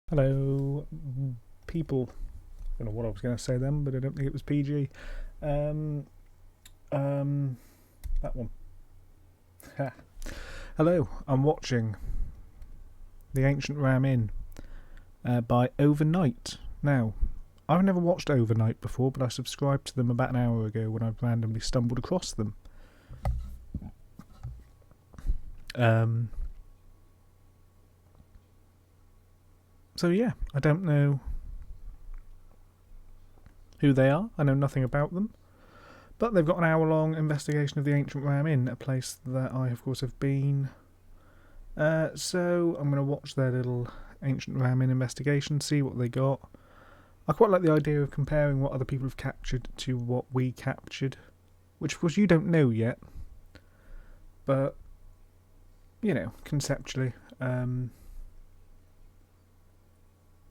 Hello, people. I don't know what I was going to say then, but I don't think it was PG. That one. Ha. Hello, I'm watching The Ancient Ram Inn by Overnight. Now, I've never watched Overnight before, but I subscribed to them about an hour ago when I randomly stumbled across them. So yeah, I don't know who they are. I know nothing about them. But they've got an hour-long investigation of the Ancient Ram Inn, a place that I, of course, have been. So I'm going to watch their little Ancient Ram Inn investigation, see what they got. I quite like the idea of comparing what other people have captured to what we captured, which, of course, you don't know yet. But, you know, conceptually,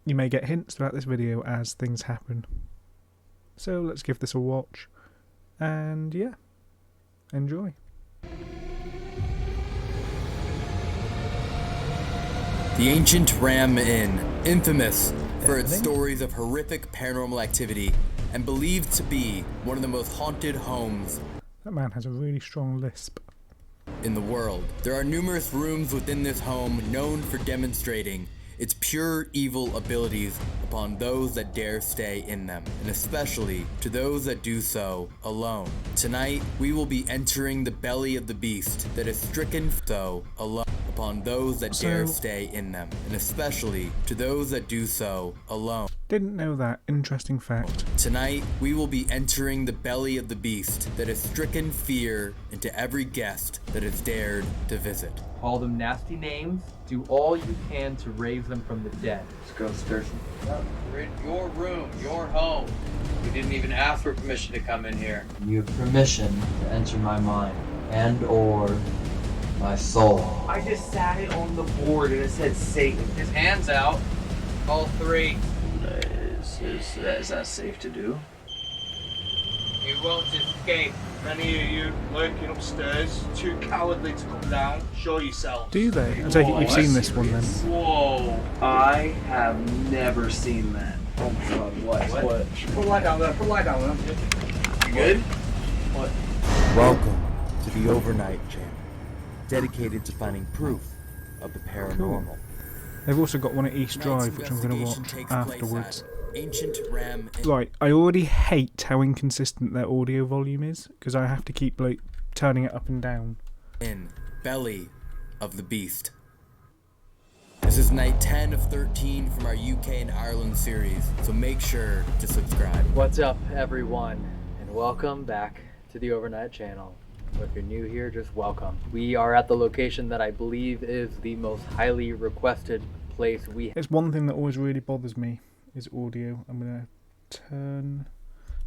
you may get hints throughout this video as things happen. So let's give this a watch. And yeah, enjoy. The Ancient Ram Inn, infamous for its stories of horrific paranormal activity and believed to be one of the most haunted homes That man has a really strong lisp. in the world. There are numerous rooms within this home known for demonstrating its pure evil abilities upon those that dare stay in them, and especially to those that do so alone. Tonight, we will be entering the belly of the beast that is stricken so alone upon those that dare stay in them, and especially to those that do so alone. Didn't know that. Interesting fact. Tonight, we will be entering the belly of the beast that has stricken fear into every guest that has dared to visit. Call them nasty names. Do all you can to raise them from the dead. This girl's thirsty. We're in your room, your home. You didn't even ask for permission to come in here. You have permission to enter my mind and or my soul. I just sat it on the board and it said Satan. His hands out. All three. Is that safe to do? You won't escape. Many of you lurking upstairs, too cowardly to come down. Show yourselves. Do they? I take it you've seen this one then. Whoa. I have never seen that. Oh my god, what? Put a light down there. Put a light down there. You good? What? Welcome to the Overnight channel, dedicated to finding proof of the paranormal. They've also got one at East Tonight's Drive, which I'm going to watch investigation takes afterwards. place at Ancient Ram Inn. Right, I already hate how inconsistent their audio volume is, because I have to keep like turning it up and down. In Belly of the Beast. This is night 10 of 13 from our UK and Ireland series, so make sure to subscribe. What's up, everyone, and welcome back to the Overnight channel. If you're new here, just welcome. We are at the location that I believe is the most highly requested place we have. It's one thing that always really bothers me is audio. I'm going to turn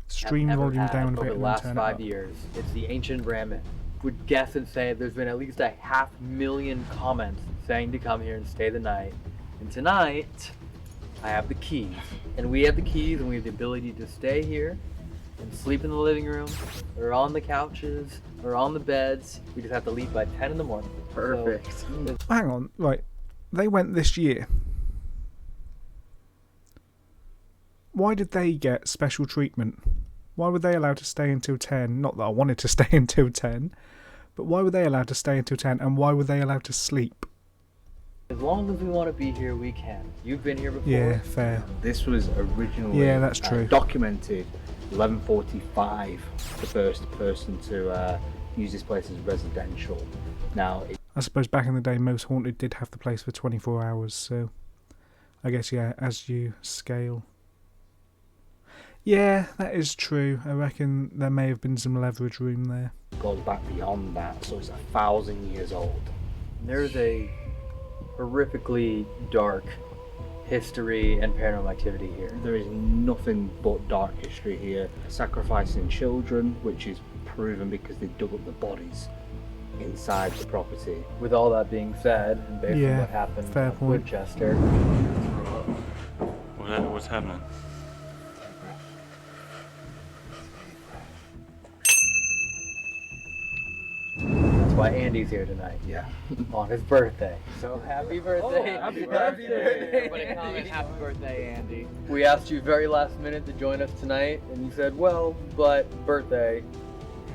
stream ever volume had down a bit over the and then last turn it 5 up. years. It's the Ancient Ram Inn. Would guess and say there's been at least 500,000 comments saying to come here and stay the night. And tonight, I have the keys. And we have the keys and we have the ability to stay here and sleep in the living room, or on the couches, or on the beds. We just have to leave by 10 in the morning. Perfect. So, Hang on, right. They went this year. Why did they get special treatment? Why were they allowed to stay until 10? Not that I wanted to stay until 10, but why were they allowed to stay until 10, and why were they allowed to sleep? as long as we want to be here, we can. You've been here before. Yeah, fair. This was originally Yeah, that's true. documented 1145, the first person to use this place as residential. Now, I suppose back in the day, most haunted did have the place for 24 hours, so I guess, yeah, as you scale. Yeah, that is true. I reckon there may have been some leverage room there. it goes back beyond that, so it's 1,000 years old. There's a horrifically dark history and paranormal activity here. There is nothing but dark history here. Sacrificing children, which is proven because they dug up the bodies inside the property. With all that being said, and based Yeah, on what happened fair at point. Woodchester, What's happening? why Andy's here tonight. Yeah. On his birthday. So happy birthday. Oh, happy birthday. Everybody comment happy birthday, Andy. We asked you very last minute to join us tonight, and you said, well, but birthday.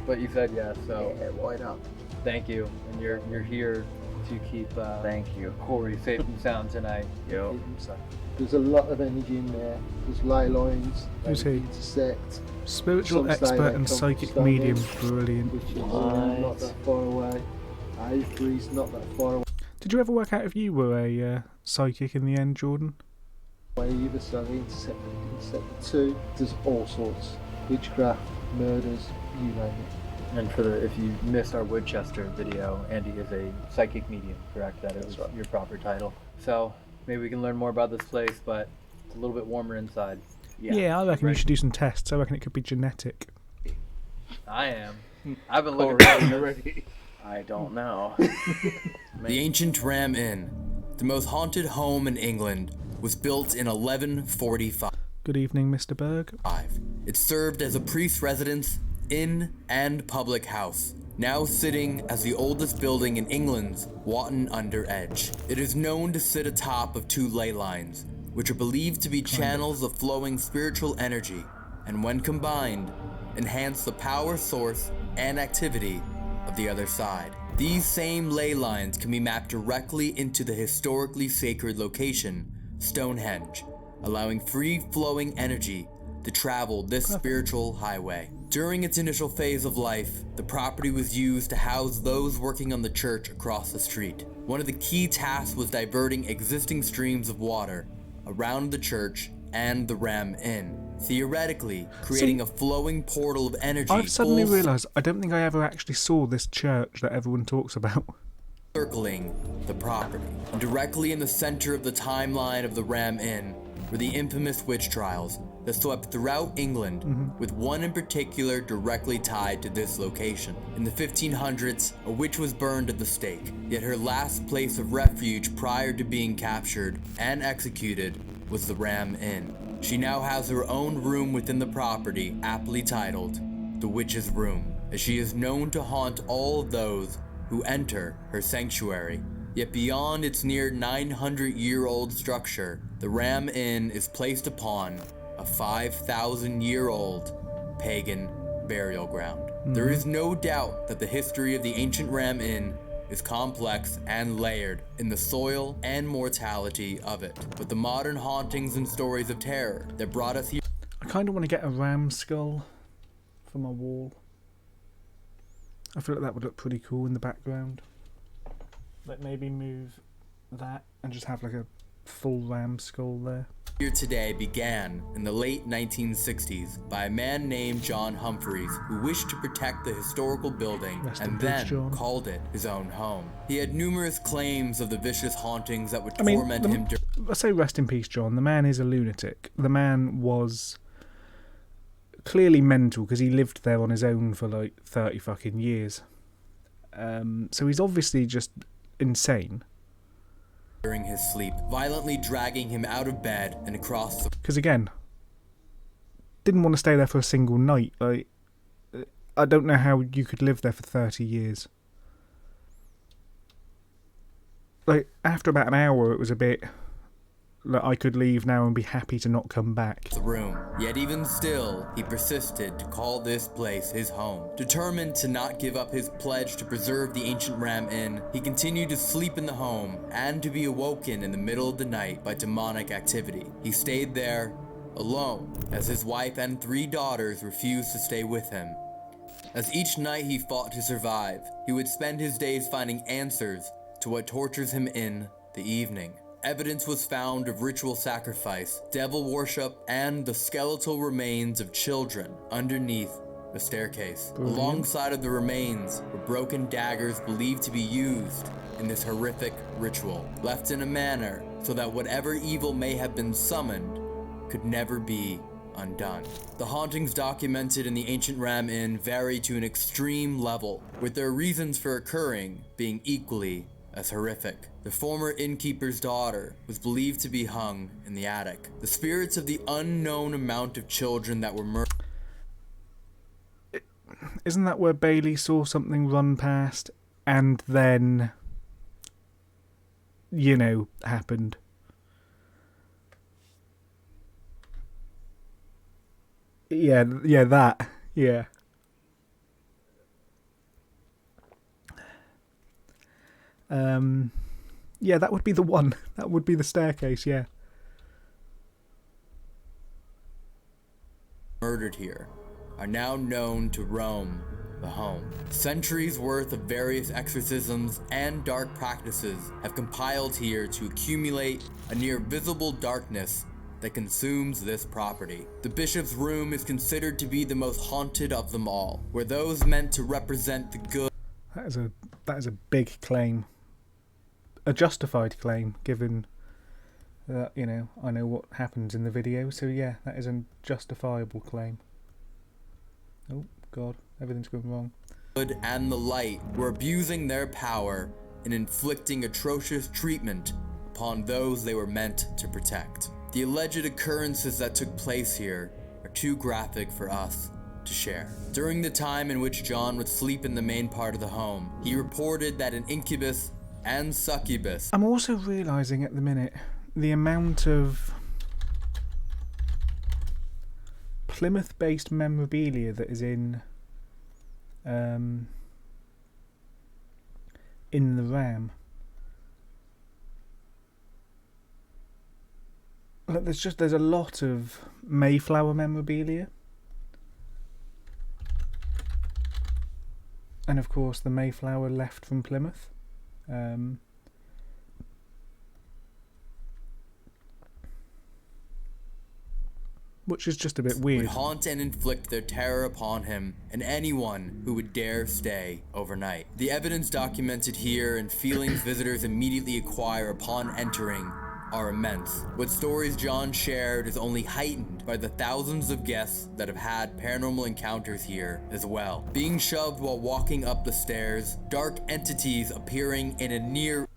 But you said yes, so Yeah, why not? thank you. And you're here to keep Thank you. Corey safe and sound tonight. Yo. There's a lot of energy in there. There's ley lines. Who's they he? intersect, Spiritual Some say expert they and come psychic from medium. Stonehenge. Brilliant. which is What? not that far away. Avebury's not that far Did you ever work out if you were a psychic in the end, Jordan? away either, so they intersect the two. There's all sorts. Witchcraft, murders, you name it. And for if you missed our Woodchester video, Andy is a psychic medium, correct? That is right. your proper title. So maybe we can learn more about this place, but it's a little bit warmer inside. Yeah, I reckon you should do some tests. I reckon it could be genetic. I am. I've been looking at you ready? I don't know. The ancient Ram Inn, the most haunted home in England, was built in 1145. Good evening, Mr. Berg. It served as a priest's residence, inn, and public house, now sitting as the oldest building in England's Watton-under Edge. It is known to sit atop of two ley lines, which are believed to be channels of flowing spiritual energy, and when combined, enhance the power source and activity of the other side. These same ley lines can be mapped directly into the historically sacred location, Stonehenge, allowing free-flowing energy to travel this spiritual highway. During its initial phase of life, the property was used to house those working on the church across the street. One of the key tasks was diverting existing streams of water around the church and the Ram Inn, theoretically creating a flowing portal of energy. I've suddenly realised I don't think I ever actually saw this church that everyone talks about. Circling the property. And directly in the center of the timeline of the Ram Inn were the infamous witch trials that swept throughout England, with one in particular directly tied to this location. In the 1500s, a witch was burned at the stake, yet her last place of refuge prior to being captured and executed was the Ram Inn. She now has her own room within the property, aptly titled the Witch's Room, as she is known to haunt all of those who enter her sanctuary. Yet beyond its near 900-year-old structure, the Ram Inn is placed upon a 5,000-year-old pagan burial ground. There is no doubt that the history of the ancient Ram Inn is complex and layered in the soil and mortality of it, but the modern hauntings and stories of terror that brought us here. I kind of want to get a ram skull for my wall. I feel like that would look pretty cool in the background. Like maybe move that and just have like a full ram skull there. Here today began in the late 1960s by a man named John Humphreys, who wished to protect the historical building Rest in and peace, then John. called it his own home. He had numerous claims of the vicious hauntings that would I mean, torment him I say rest in peace, John. The man is a lunatic. The man was clearly mental because he lived there on his own for like 30 fucking years. So he's obviously just insane. during his sleep, violently dragging him out of bed and across the Because again, didn't want to stay there for a single night. Like, I don't know how you could live there for 30 years. Like, after about an hour, it was a bit like I could leave now and be happy to not come back. room. Yet even still, he persisted to call this place his home. Determined to not give up his pledge to preserve the ancient Ram Inn, he continued to sleep in the home and to be awoken in the middle of the night by demonic activity. He stayed there alone, as his wife and 3 daughters refused to stay with him. As each night he fought to survive, he would spend his days finding answers to what tortures him in the evening. Evidence was found of ritual sacrifice, devil worship, and the skeletal remains of children underneath the staircase. Brilliant. Alongside of the remains were broken daggers believed to be used in this horrific ritual, left in a manner so that whatever evil may have been summoned could never be undone. The hauntings documented in the ancient Ram Inn vary to an extreme level, with their reasons for occurring being equally as horrific. The former innkeeper's daughter was believed to be hung in the attic. The spirits of the unknown amount of children that were murdered. Isn't that where Bailey saw something run past and then, you know, happened. Yeah, that. Yeah. Yeah, that would be the one. That would be the staircase, yeah. Murdered here are now known to roam the home. Centuries worth of various exorcisms and dark practices have compiled here to accumulate a near visible darkness that consumes this property. The bishop's room is considered to be the most haunted of them all, where those meant to represent the good. That is a big claim. A justified claim, given that, you know, I know what happens in the video, so yeah, that is a justifiable claim. Oh, God, everything's going wrong. Good and the light were abusing their power and inflicting atrocious treatment upon those they were meant to protect. The alleged occurrences that took place here are too graphic for us to share. During the time in which John would sleep in the main part of the home, he reported that an incubus and succubus. I'm also realising at the minute the amount of Plymouth-based memorabilia that is in the RAM. Like, there's a lot of Mayflower memorabilia, and of course the Mayflower left from Plymouth. Which is just a bit weird. Would haunt and inflict their terror upon him and anyone who would dare stay overnight. The evidence documented here and feelings visitors immediately acquire upon entering are immense. What stories John shared is only heightened by the thousands of guests that have had paranormal encounters here as well. Being shoved while walking up the stairs, dark entities appearing in a near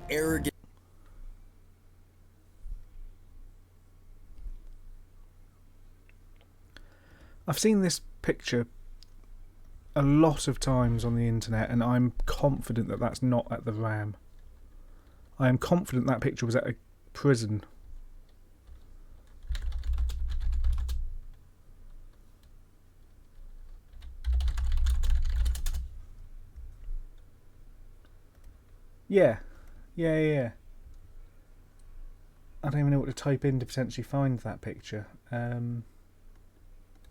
arrogant. I've seen this picture a lot of times on the internet, and I'm confident that that's not at the RAM. I am confident that picture was at a prison. Yeah. I don't even know what to type in to potentially find that picture.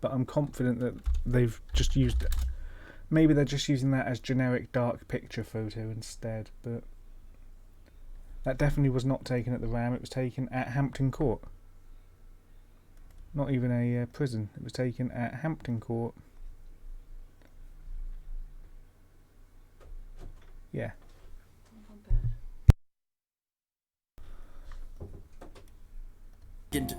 But I'm confident that they've just used... Maybe they're just using that as generic dark picture photo instead, but... That definitely was not taken at the RAM, it was taken at Hampton Court. Not even a prison, it was taken at Hampton Court. Yeah.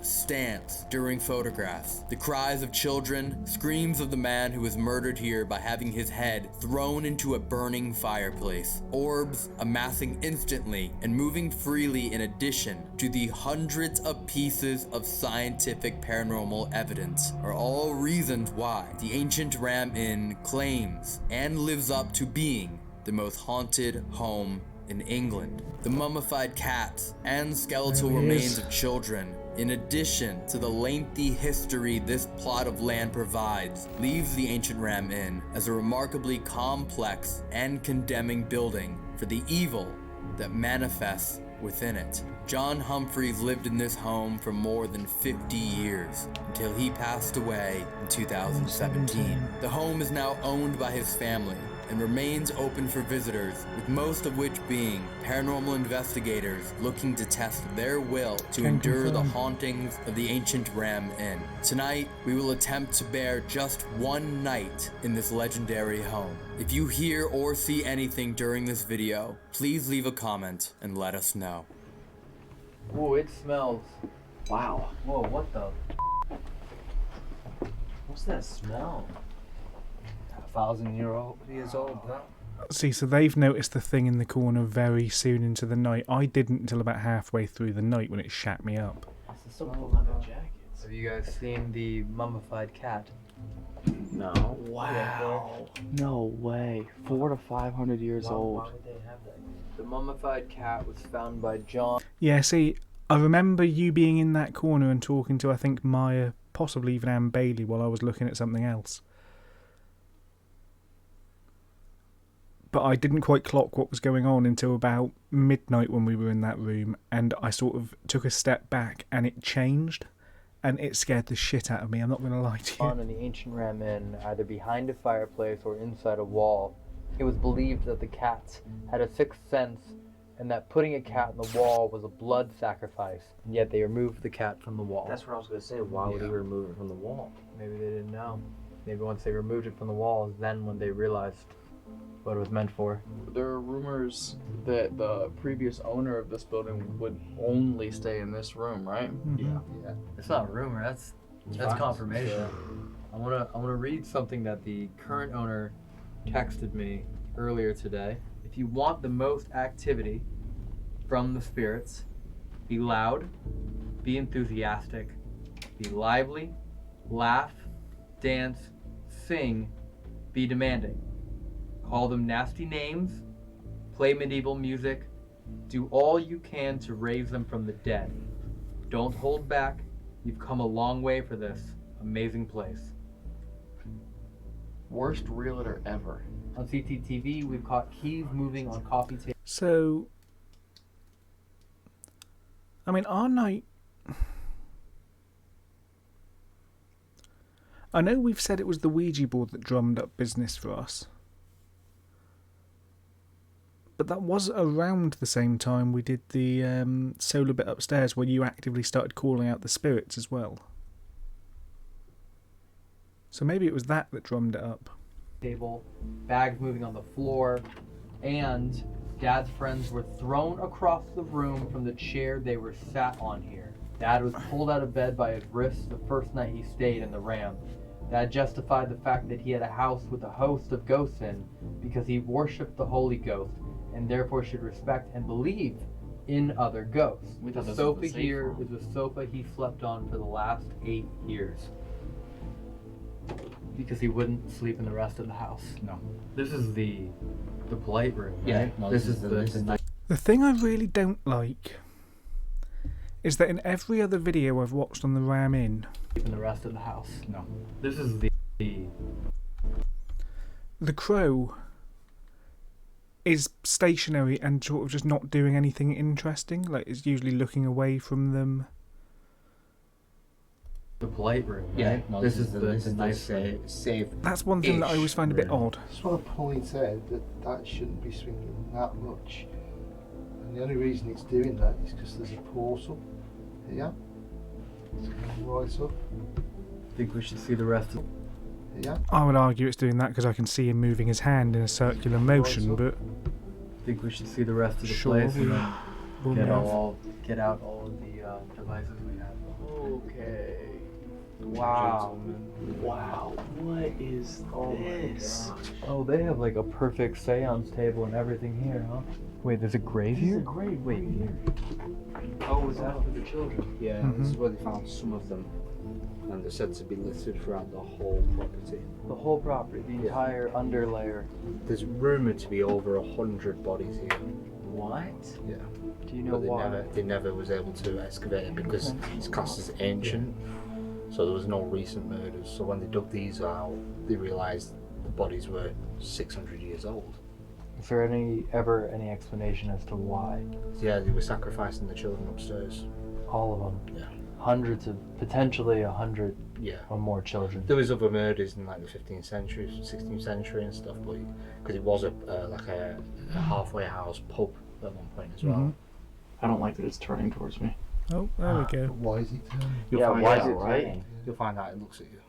Stance during photographs. The cries of children, screams of the man who was murdered here by having his head thrown into a burning fireplace, orbs amassing instantly and moving freely in addition to the hundreds of pieces of scientific paranormal evidence are all reasons why the ancient Ram Inn claims and lives up to being the most haunted home in England. The mummified cats and skeletal remains of children, in addition to the lengthy history this plot of land provides, leaves the ancient Ram Inn as a remarkably complex and condemning building for the evil that manifests within it. John Humphreys lived in this home for more than 50 years until he passed away in 2017. The home is now owned by his family and remains open for visitors, with most of which being paranormal investigators looking to test their will to endure the hauntings of the ancient Ram Inn. Tonight, we will attempt to bear just one night in this legendary home. If you hear or see anything during this video, please leave a comment and let us know. Ooh, it smells. Wow. Whoa, what the? What's that smell? 1,000 years old, that. See, so they've noticed the thing in the corner very soon into the night. I didn't until about halfway through the night when it shat me up. It's some leather jackets. Have you guys seen the mummified cat? No. Wow. No way. 400 to 500 years old. Why would they have that? The mummified cat was found by John. Yeah, see, I remember you being in that corner and talking to, I think, Maya, possibly even Anne Bailey, while I was looking at something else. But I didn't quite clock what was going on until about midnight when we were in that room, and I sort of took a step back and it changed, and it scared the shit out of me, I'm not going to lie to you. In the ancient Ram Inn, either behind a fireplace or inside a wall. It was believed that the cats had a sixth sense and that putting a cat in the wall was a blood sacrifice, and yet they removed the cat from the wall. That's what I was going to say. Why would he remove it from the wall? Maybe they didn't know. Maybe once they removed it from the wall, then when they realized what it was meant for. There are rumors that the previous owner of this building would only stay in this room, right? Mm-hmm. Yeah. It's not a rumor, that's confirmation. I wanna read something that the current owner texted me earlier today. If you want the most activity from the spirits, be loud, be enthusiastic, be lively, laugh, dance, sing, be demanding. Call them nasty names, play medieval music, do all you can to raise them from the dead. Don't hold back, you've come a long way for this amazing place. Worst realtor ever. On CCTV, we've caught keys moving on coffee tables. So, I mean, our night... I know we've said it was the Ouija board that drummed up business for us. But that was around the same time we did the solar bit upstairs where you actively started calling out the spirits as well. So maybe it was that drummed it up. Table, bags moving on the floor, and Dad's friends were thrown across the room from the chair they were sat on here. Dad was pulled out of bed by his wrists the first night he stayed in the Ram. That justified the fact that he had a house with a host of ghosts in because he worshipped the Holy Ghost and therefore should respect and believe in other ghosts. The sofa here is the sofa he slept on for the last 8 years. Because he wouldn't sleep in the rest of the house. No. This is the polite room, right? Yeah. No, this is the The thing I really don't like is that in every other video I've watched on the Ram Inn, in the rest of the house. No. This is the crow is stationary and sort of just not doing anything interesting. Like, it's usually looking away from them. the polite room, right? Yeah. No, this is the nice room. safe. That's one thing that I always find a bit odd. I just want to point out that shouldn't be swinging that much. And the only reason it's doing that is because there's a portal here. It's coming right up I think we should see the rest of here. I would argue it's doing that because I can see him moving his hand in a circular motion, but I think we should see the rest of the Sure, place and then we'll get move. out all of the devices we have. Okay. Wow. Wow. What is this? Oh, they have like a perfect seance table and everything here, huh? Wait, there's a grave here? grave. Wait, here. Oh, was that for the children? Yeah, this is Mhm. where they found some of them. And they're said to be littered throughout the whole property. The whole property, the entire underlayer. There's rumoured to be over 100 bodies here. What? Yeah. Do you know But why? they never was able to excavate it because it's classed as ancient. So there was no recent murders. So when they dug these out, they realised the bodies were 600 years old. Is there ever any explanation as to why? So yeah, they were sacrificing the children upstairs. All of them? Yeah. Hundreds of, potentially 100 Yeah. or more children. There was other murders in like the 15th century, 16th century and stuff, but because it was like a halfway house pub at one point as well. Mhm. I don't like that it's turning towards me. Oh, there we go. But why is it turning? You'll Yeah, find why out, is it right? turning? You'll find out it looks at you.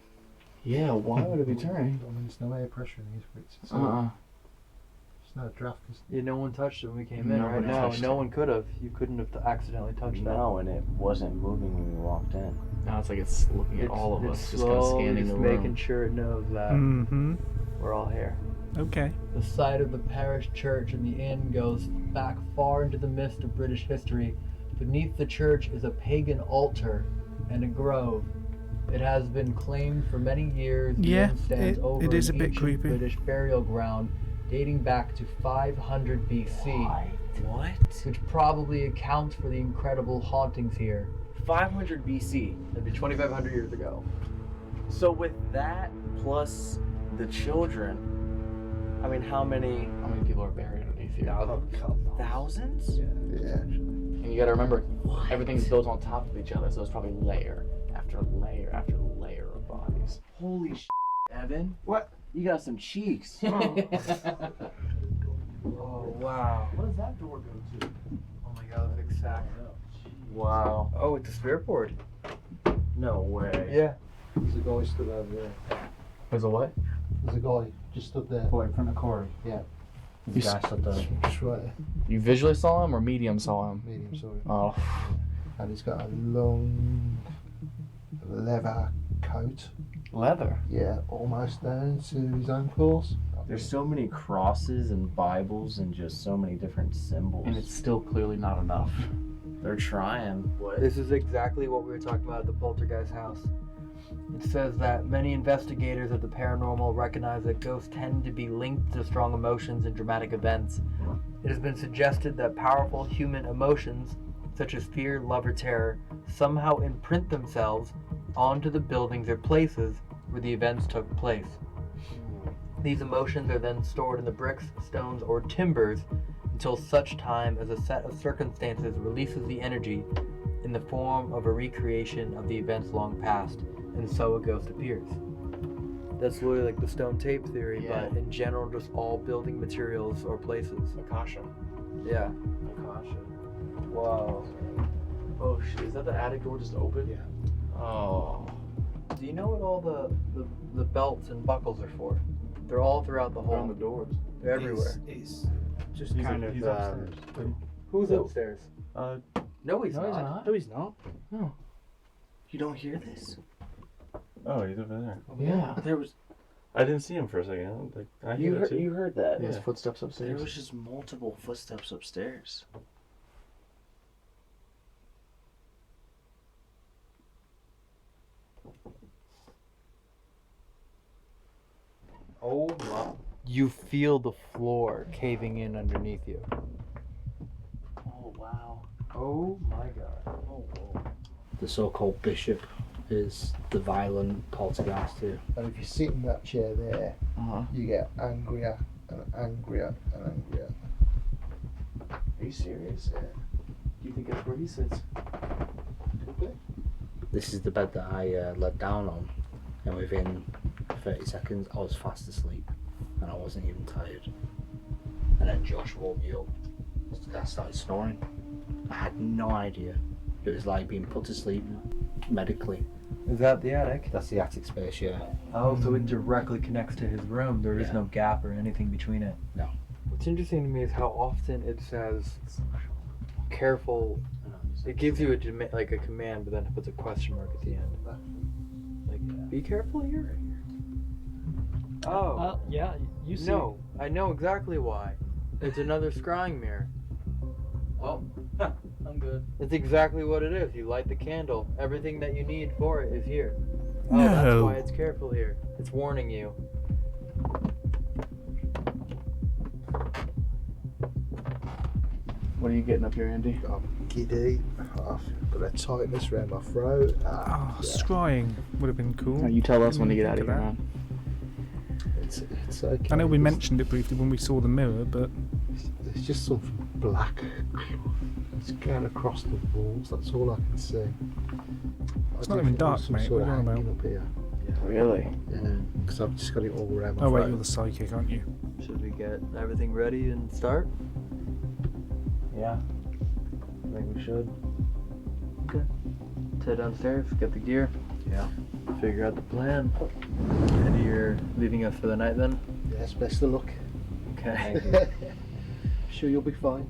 Yeah, why would it be turning? I mean, there's no air pressure in these bricks. It's no draft. Yeah, no one touched it when we came in, right? Nobody No, touched no it. one could have. You couldn't have accidentally touched that. No, and it wasn't moving when we walked in. Now it's like it's looking at all of us, just kind of slowly scanning the just room. making sure it knows that Mm-hmm. we're all here. Okay. The site of the parish church and the inn goes back far into the mist of British history. Beneath the church is a pagan altar and a grove. It has been claimed for many years the Yeah, inn stands over it is a an bit ancient creepy. British burial ground dating back to 500 BC. What? Which probably accounts for the incredible hauntings here. 500 BC. That'd be 2,500 years ago. So with that plus the children, I mean, how many people are buried underneath here? thousands? Yeah. And you gotta remember, everything's built on top of each other, so it's probably layer after layer after layer of bodies. Holy sh**, Evan. What? You got some cheeks. Oh, wow. What does that door go to? Oh my god, that's exact. Wow. Oh, it's a spirit board. No way. Yeah. There's a guy stood over there. There's a what? There's a guy just stood there. Oh, in front of Corey. Yeah. The guy stood there. Just right there. You visually saw him or medium saw him? Medium, sorry. Oh. And he's got a long leather coat. Leather? Yeah, almost down to his ankles. There's so many crosses and Bibles and just so many different symbols. And it's still clearly not enough. They're trying. This is exactly what we were talking about at the poltergeist house. It says that many investigators of the paranormal recognize that ghosts tend to be linked to strong emotions and dramatic events. It has been suggested that powerful human emotions, such as fear, love, or terror, somehow imprint themselves onto the buildings or places where the events took place. These emotions are then stored in the bricks, stones, or timbers until such time as a set of circumstances releases the energy in the form of a recreation of the events long past, and so a ghost appears. That's literally like the stone tape theory, Yeah. but in general, just all building materials or places. Akasha. Yeah. Akasha. Wow. Oh shit, is that the attic door just open? Yeah. Oh. Do you know what all the belts and buckles are for? They're all throughout the They're on hall. the doors. They're everywhere. It's just He's kind a- of. he's upstairs. Who's So- upstairs? Uh, No, he's not. no, he's not. No. You don't hear this? Oh, he's over there. Yeah. There was I didn't see him for a second. Like, I you heard it heard too. you heard that. There's Yeah. footsteps There upstairs. was just multiple footsteps upstairs. Oh my. You feel the floor caving in underneath you. Oh wow. Oh my god. Oh whoa. The so-called bishop is the violent poltergeist here. And if you sit in that chair there, Uh-huh. you get angrier and angrier and angrier. Are you serious? Yeah. Do you think that's where he sits? Could be. This is the bed that I let down on, and within 30 seconds I was fast asleep, and I wasn't even tired. And then Josh woke me up. I started snoring. I had no idea. It was like being put to sleep medically. Is that the attic? That's the attic space, yeah. Oh, so it directly connects to his room. There is Yeah. no gap or anything between it. No. What's interesting to me is how often it says careful. It gives you like a command, but then it puts a question mark at the end. Like, be careful here. Oh. Yeah, you see. No, I know exactly why. It's another scrying mirror. Oh, I'm good. It's exactly what it is. You light the candle. Everything that you need for it is here. Oh, that's No. why it's careful here. It's warning you. What are you getting up here, Andy? I'm giddy. I've got a tightness around my throat. Oh, scrying would have been cool. You tell us Didn't when to even get out think of here, that. man. It's okay. I know we It's- mentioned it briefly when we saw the mirror, but There's just something black. It's going across the walls. That's all I can see. It's not even dark, mate. What are you on about? Up here. Really? Yeah, because I've just got it all around my oh wait, throat. you're the psychic, aren't you? Should we get everything ready and start? Yeah. I think we should. Okay. Head downstairs, get the gear. Yeah. Figure out the plan. And you're leaving us for the night then? Yes, best of luck. Okay. Sure, you'll be fine.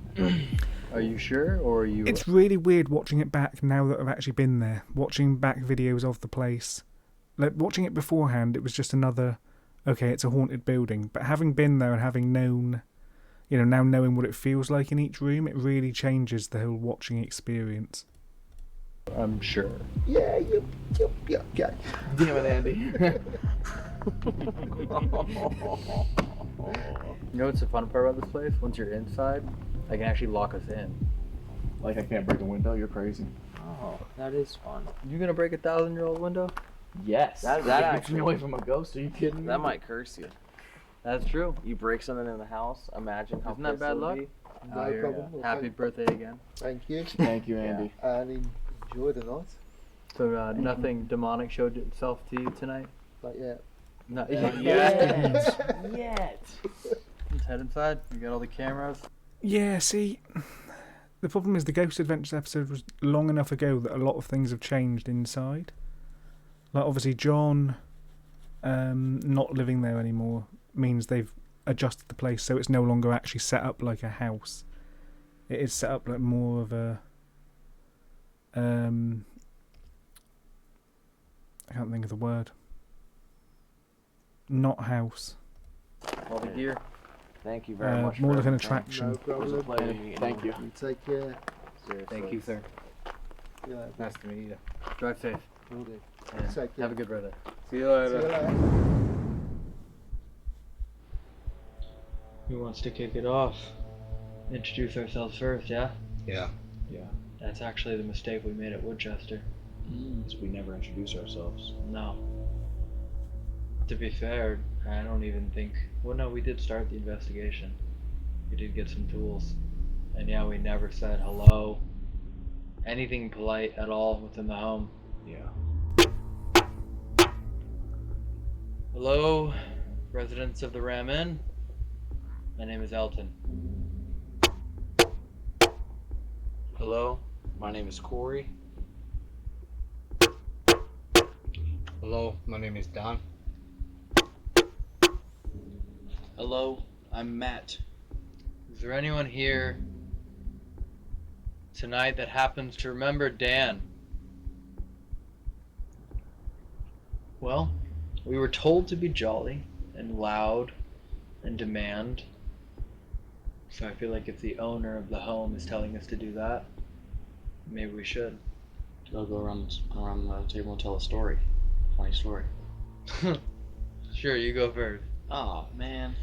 Are you sure, or are you? It's really weird watching it back now that I've actually been there. Watching back videos of the place. Like, watching it beforehand, it was just another, okay, it's a haunted building. But having been there and having known, you know, now knowing what it feels like in each room, it really changes the whole watching experience. I'm sure. Yeah, yeah. Damn it, Andy. You know what's the fun part about this place? Once you're inside, I can actually lock us in. Like I can't break a window. You're crazy. Oh, that is fun. You gonna break a 1,000-year-old window? Yes. That Keeps me actually. away from a ghost. Are you kidding me? That might curse you. That's true. You break something in the house. Imagine how. Isn't that pissed bad it would luck? be. No Oh, you're- problem. Well, Happy birthday again. Thank you. Thank you, Andy. And enjoy the night. So nothing demonic showed itself to you tonight? Not yet. Not Not yet. Yet. Let's head inside. You got all the cameras. Yeah, see, the problem is the Ghost Adventures episode was long enough ago that a lot of things have changed inside. Like, obviously, John not living there anymore means they've adjusted the place so it's no longer actually set up like a house. It is set up like more of a... I can't think of the word. Not house. All the gear. Thank you very much. More for like an everything. attraction. No It was a problem. pleasure meeting Thank you. You take care. Thank you, sir. Yeah, Nice to meet you. Drive safe. will do. And Take care. have a good birthday. See you See you later. later. Who wants to kick it off? Introduce ourselves first, yeah? Yeah. That's actually the mistake we made at Woodchester. So we never introduce ourselves. No. To be fair, I don't even think... Well, no, we did start the investigation. We did get some tools. And yeah, we never said hello. Anything polite at all within the home. Yeah. Hello, residents of the Ram Inn. My name is Elton. Hello, my name is Corey. Hello, my name is Don. Hello, I'm Matt. Is there anyone here tonight that happens to remember Dan? Well, we were told to be jolly and loud and demand. So I feel like if the owner of the home is telling us to do that, maybe we should. I'll go around the table and tell a story. Funny story. Sure, you go first. Oh man.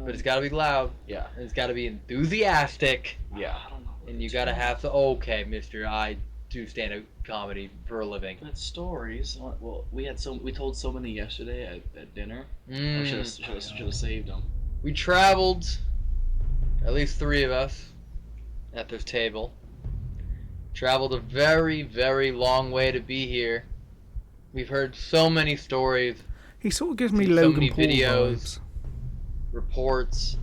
But it's gotta be loud. Yeah. And it's gotta be enthusiastic. Yeah. I don't know. And you gotta have the okay, mister. I do stand-up comedy for a living. But stories. Well, we told so many yesterday at dinner. I should have saved them. We traveled, at least 3 of us, at this table. Traveled a very, very long way to be here. We've heard so many stories, He sort of gives me seen so Logan many Paul videos, vibes. reports,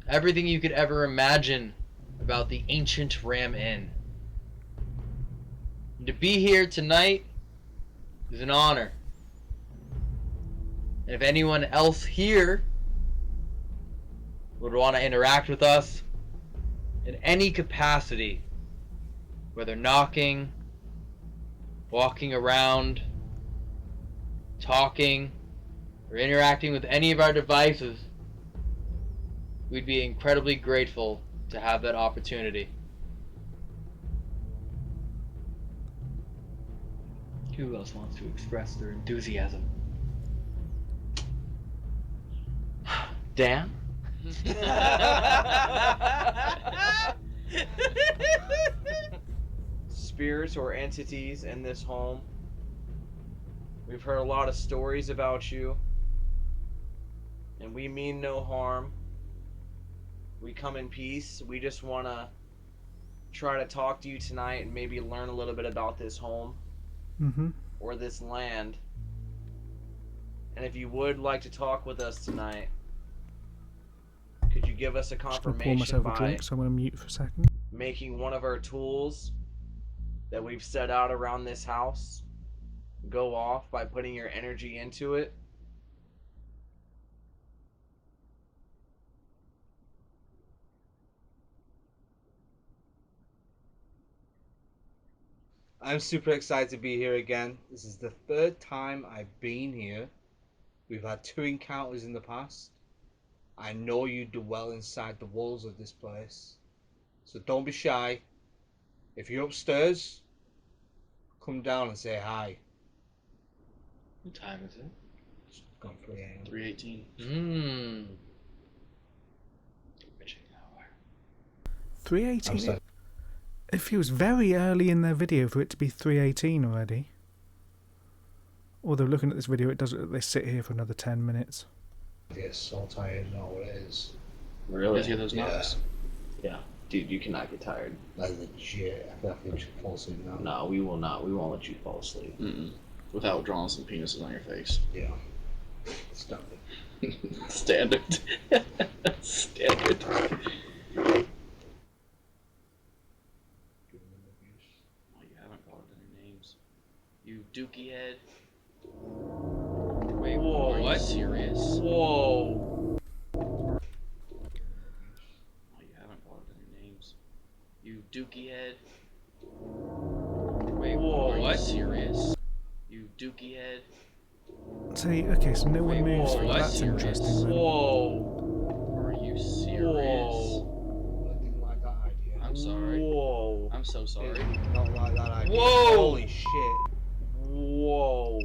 everything you could ever imagine about the ancient Ram Inn. And to be here tonight is an honor. And if anyone else here would want to interact with us in any capacity, whether knocking, walking around, talking, or interacting with any of our devices, we'd be incredibly grateful to have that opportunity. Who else wants to express their enthusiasm? Dan? Spirits or entities in this home. We've heard a lot of stories about you, and we mean no harm. We come in peace. We just want to try to talk to you tonight and maybe learn a little bit about this home Mm-hmm. or this land. And if you would like to talk with us tonight, could you give us a Just gonna pour confirmation myself a by drink, so I'm gonna mute for a second. making one of our tools that we've set out around this house go off by putting your energy into it? I'm super excited to be here again. This is the 3rd time I've been here. We've had 2 encounters in the past. I know you do well inside the walls of this place. So don't be shy. If you're upstairs, come down and say hi. What time is it? It's gone 3 a.m. 3:18. Witching hour. 3:18. It feels very early in their video for it to be 3:18 already. Although looking at this video, it does. They sit here for another 10 minutes. I get so tired, I know what it is. Really? Did you get those Yeah. knocks? Yeah. Dude, you cannot get tired. Like legit, I feel like I should fall asleep now. No, we will not. We won't let you fall asleep. Without drawing some penises on your face. Yeah. Standard. Standard. Standard. Well, you haven't called any names. You dookie head. Wait, Whoa, are what? you serious? Whoa. Well, you haven't called any names. You dookie head. Wait, Whoa, are what? you serious? You dookie head. See, okay, so no one moves. whoa, Well, what? that's interesting. Then. Whoa. Are you serious? I didn't like that idea. I'm sorry. Whoa. I'm so sorry. Did not like that idea. Whoa! Holy shit. Whoa.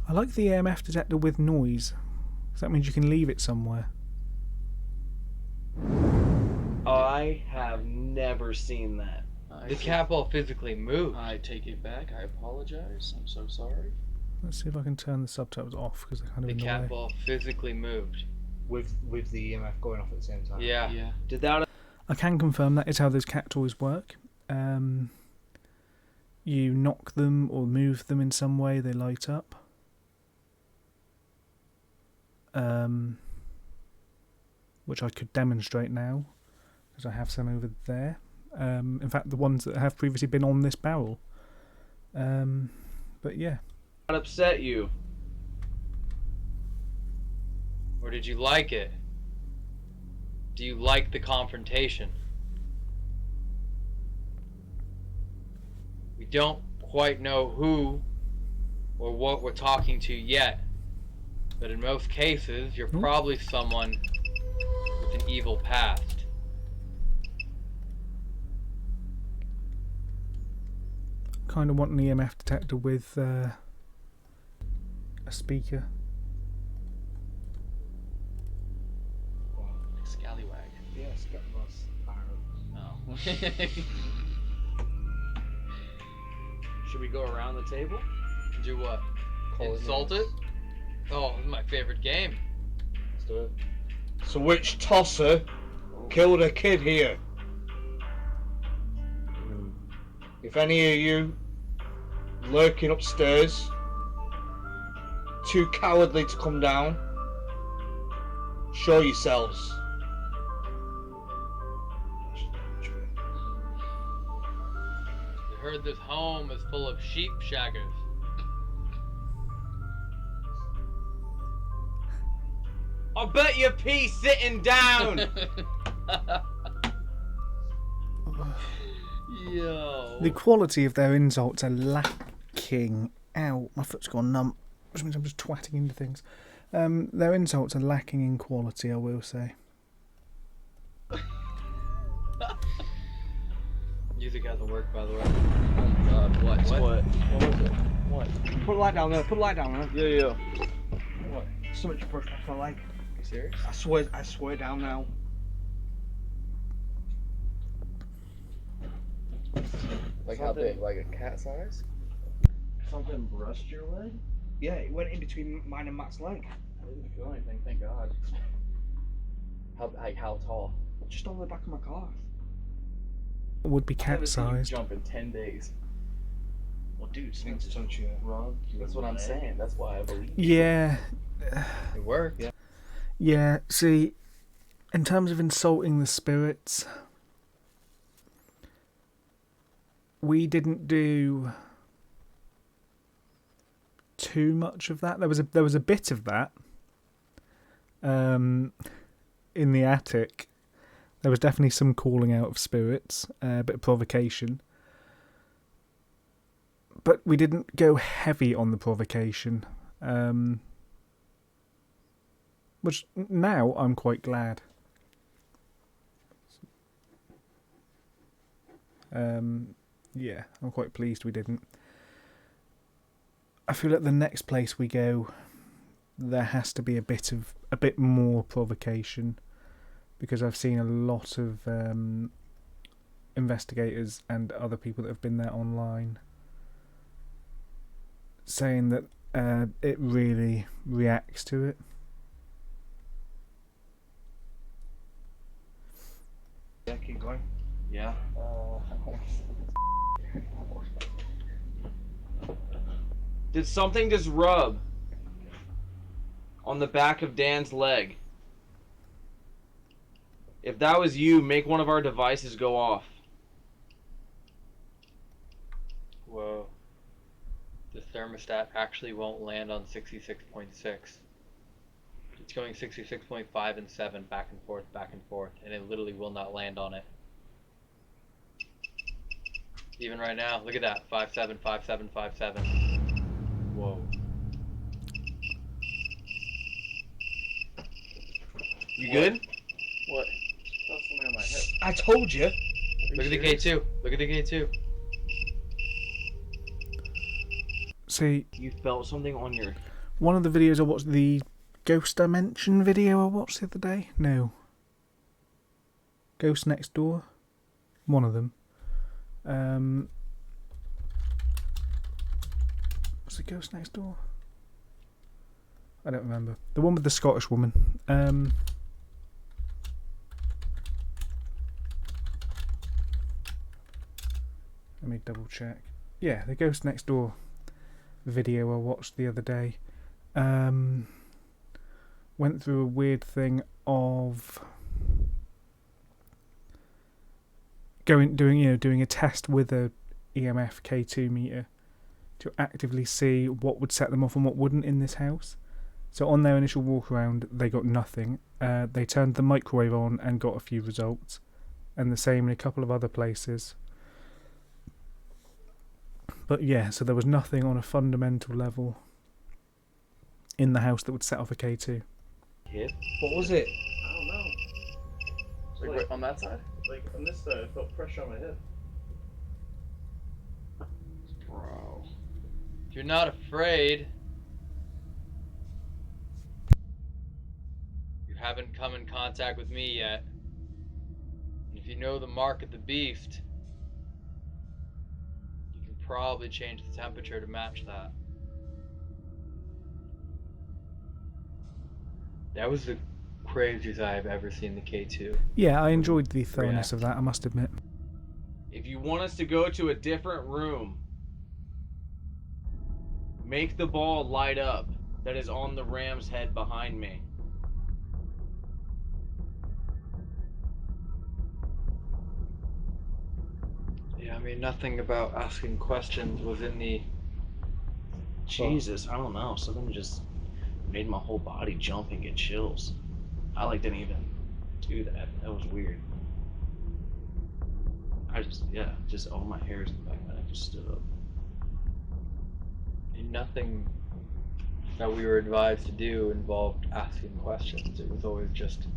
I like the EMF detector with noise, because that means you can leave it somewhere. I have never seen that. The cat ball physically moved. I take it back. I apologize. I'm so sorry. Let's see if I can turn the subtitles off because they're kind of The in the cat way. ball physically moved. With the EMF going off at the same time. Yeah. Yeah. Did that? I can confirm that is how those cat toys work. You knock them or move them in some way, they light up. Which I could demonstrate now, because I have some over there. In fact, the ones that have previously been on this barrel. But yeah. What upset you? Or did you like it? Do you like the confrontation? We don't quite know who or what we're talking to yet, but in most cases, you're probably someone with an evil past. Kind of want an EMF detector with a speaker. Like Scallywag. Yes, get lost. Oh. Should we go around the table? Do what? Call it Insult it? Oh, this is my favorite game. Let's do it. So which tosser killed a kid here? If any of you lurking upstairs, too cowardly to come down, show yourselves. We heard this home is full of sheep shaggers. I'll bet your pee sitting down. Yo. The quality of their insults are lacking. Ow, my foot's gone numb, which means I'm just twatting into things. Their insults are lacking in quality, I will say. Music hasn't worked, by the way. Oh my god, what? What? What was it? What? Put a light down there. Put a light down there. Yeah. What? So much brush back my leg. You serious? I swear down now. Like how big? Like a cat size? Something brushed your leg? Yeah, it went in between mine and Matt's leg. I didn't feel anything, thank God. How tall? Just over the back of my car. Would be I haven't seen you cat-sized. jump in 10 days. Well, dude, Things touch you. Wrong. That's what I'm saying. That's why I believe. Yeah, It worked. Yeah. yeah. See, in terms of insulting the spirits, we didn't do too much of that. There was a bit of that in the attic. There was definitely some calling out of spirits, a bit of provocation. But we didn't go heavy on the provocation. Which now I'm quite glad. Yeah, I'm quite pleased we didn't. I feel like the next place we go, there has to be a bit more provocation, because I've seen a lot of investigators and other people that have been there online saying that it really reacts to it. Yeah, keep going. Yeah. Did something just rub on the back of Dan's leg? If that was you, make one of our devices go off. Whoa. The thermostat actually won't land on 66.6. It's going 66.5 and 7 back and forth, and it literally will not land on it. Even right now, look at that. 5.7, 5.7, 5.7. Whoa. You good? What? Felt something on my hip. I told you. Look at the K2. Look at the K2. See, You felt something on your... one of the videos I watched, the Ghost Dimension video I watched the other day. No. Ghost Next Door. One of them. Was it Ghost Next Door? I don't remember. The one with the Scottish woman. Let me double check. Yeah, the Ghost Next Door video I watched the other day. Went through a weird thing of doing a test with a EMF K2 meter to actively see what would set them off and what wouldn't in this house. So on their initial walk around, they got nothing. They turned the microwave on and got a few results, and the same in a couple of other places. But yeah, so there was nothing on a fundamental level in the house that would set off a K2. Hip? What was it? I don't know. Like right on that side? Like on this side, I felt pressure on my hip. Bro. If you're not afraid, you haven't come in contact with me yet. And if you know the mark of the beast, you can probably change the temperature to match that. That was the craziest I've ever seen the K2. Yeah, I enjoyed the thoroughness of that, I must admit. If you want us to go to a different room, make the ball light up that is on the ram's head behind me. Yeah, I mean, nothing about asking questions was in the... Jesus, I don't know. Something just made my whole body jump and get chills. I didn't even do that. That was weird. Just all my hairs in the back of my neck just stood up. I mean, nothing that we were advised to do involved asking questions. It was always just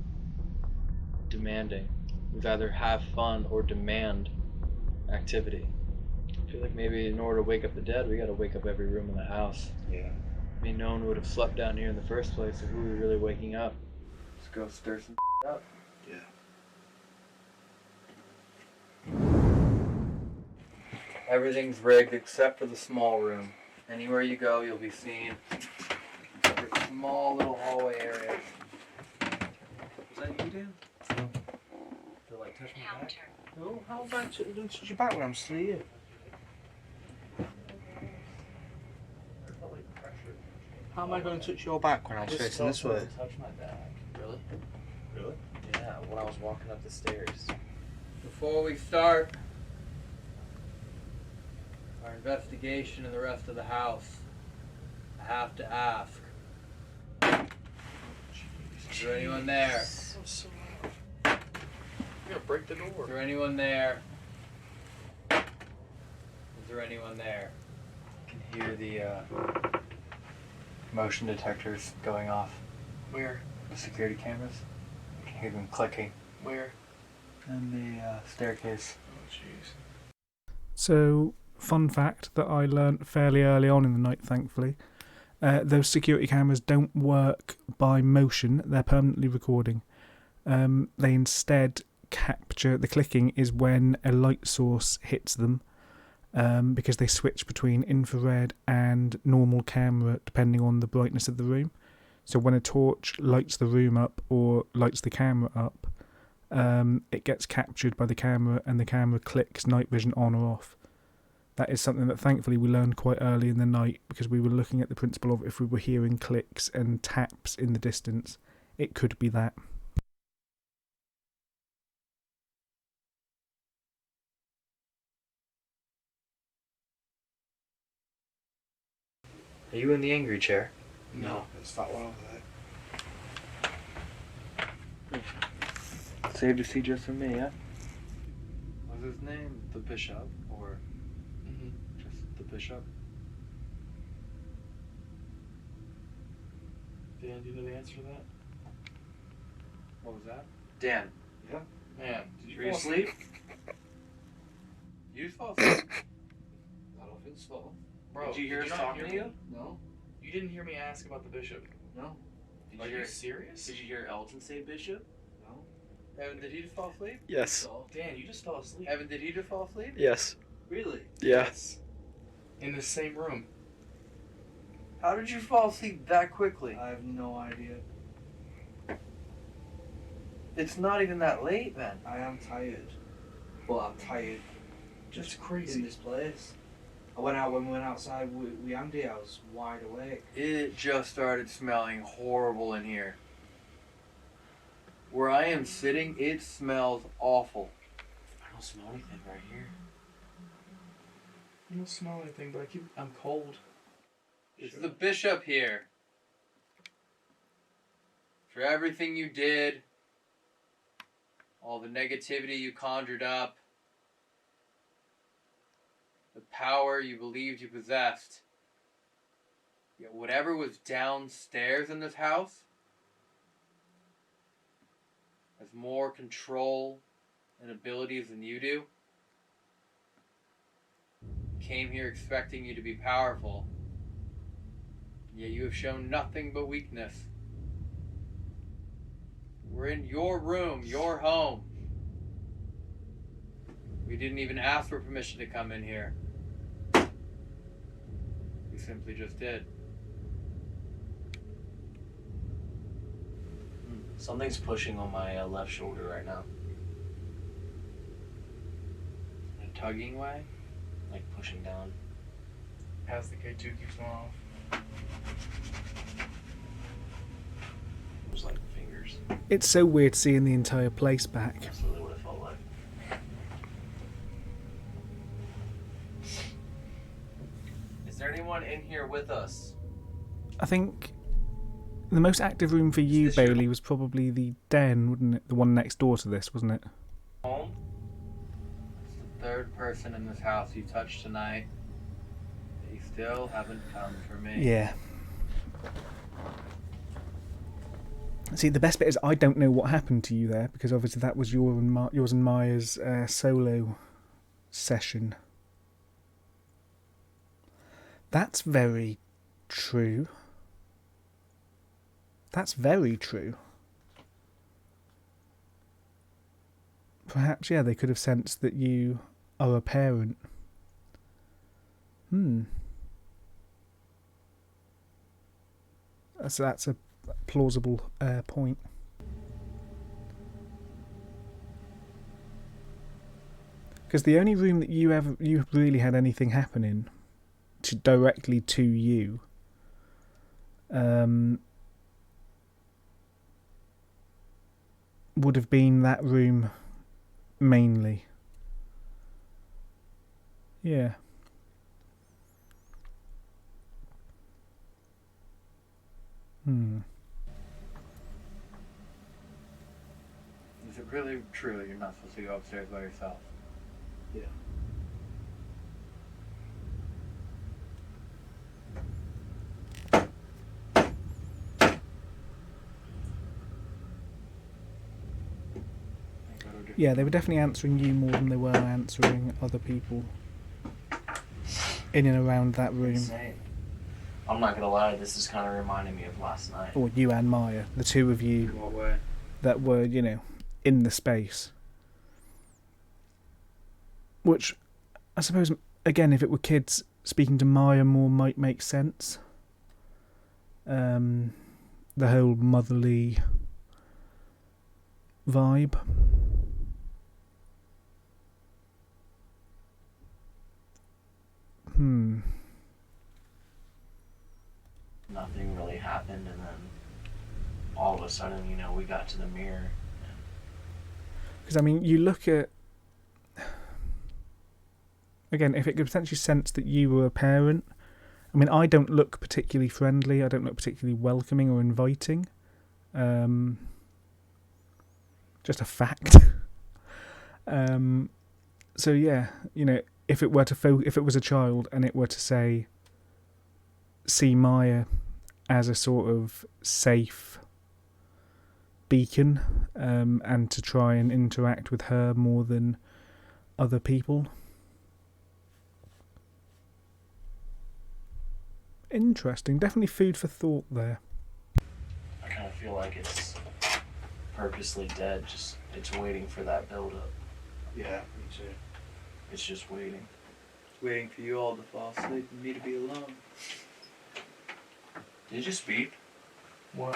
demanding. It was either have fun or demand activity. I feel like maybe in order to wake up the dead, we gotta wake up every room in the house. Yeah. I mean, no one would have slept down here in the first place, so who are we really waking up? Let's go stir some up. Yeah. Everything's rigged except for the small room. Anywhere you go, you'll be seeing a small little hallway area. Was that you, Dan? No. To touch my back? No, how am I doing touch your back when I'm still here? How am I going to touch your back when I was facing this way? Touch my back. Really? Really? Yeah, when I was walking up the stairs. Before we start our investigation of the rest of the house, I have to ask. Is there anyone there? So you're gonna break the door. Is there anyone there? Is there anyone there? You can hear the motion detectors going off. Where? The security cameras. You can hear them clicking. Where? And the staircase. Oh jeez. So, fun fact that I learnt fairly early on in the night, thankfully. Those security cameras don't work by motion, they're permanently recording. They instead capture, the clicking is when a light source hits them, because they switch between infrared and normal camera depending on the brightness of the room. So when a torch lights the room up or lights the camera up, it gets captured by the camera and the camera clicks night vision on or off. That is something that thankfully we learned quite early in the night, because we were looking at the principle of if we were hearing clicks and taps in the distance, it could be that. Are you in the angry chair? No, it's that one over there. Saved to see just from me, yeah? Was his name the Bishop, or just the Bishop? Dan, do you know the answer to that? What was that? Dan. Yeah. Man, did Were you fall asleep? You fall asleep? I don't think so. Bro, Did you hear us not talking hear to you? me? No. You didn't hear me ask about the bishop? No. Are you serious? Did you hear Elton say Bishop? No. Evan, did he just fall asleep? Yes. So. Dan, you just fell asleep. Evan, did he just fall asleep? Yes. Really? Yes. In the same room. How did you fall asleep that quickly? I have no idea. It's not even that late, man. I am tired. But I'm tired. That's In crazy. this place. When we went outside with Andy, I was wide awake. It just started smelling horrible in here. Where I am sitting, it smells awful. I don't smell anything right here. I don't smell anything, but I'm cold. It's the Bishop here. For everything you did, all the negativity you conjured up, the power you believed you possessed. Yet whatever was downstairs in this house has more control and abilities than you do. Came here expecting you to be powerful, yet you have shown nothing but weakness. We're in your room, your home. We didn't even ask for permission to come in here. We simply just did. Something's pushing on my left shoulder right now. In a tugging way? Like pushing down. As the K2 keeps going off. There's like fingers. It's so weird seeing the entire place back. That's literally what it felt like. Is there anyone in here with us? I think the most active room for you, Bailey, was probably the den, wouldn't it? The one next door to this, wasn't it? Home? It's the third person in this house you touched tonight. They still haven't come for me. Yeah. See, the best bit is I don't know what happened to you there, because obviously that was yours and Maya's solo session. That's very true. That's very true. Perhaps, yeah, they could have sensed that you are a parent. That's a plausible point. Because the only room that you really had anything happening directly to you would have been that room mainly. Yeah. Is it really true that you're not supposed to go upstairs by yourself? Yeah. Yeah, they were definitely answering you more than they were answering other people. in and around that room. Insane. I'm not gonna lie, this is kind of reminding me of last night. Or you and Maya, the two of you In what way? that were, in the space. Which, I suppose, again, if it were kids, speaking to Maya more might make sense. The whole motherly vibe. Nothing really happened, and then all of a sudden, we got to the mirror. Because, you look at... Again, if it could potentially sense that you were a parent... I don't look particularly friendly. I don't look particularly welcoming or inviting. Just a fact. So, yeah, if it were if it was a child and it were to say... see Maya as a sort of safe beacon, and to try and interact with her more than other people. Interesting. Definitely food for thought there. I kind of feel like it's purposely dead, it's waiting for that build-up. Yeah, me too. It's just waiting. It's waiting for you all to fall asleep and me to be alone. Did you speak? What?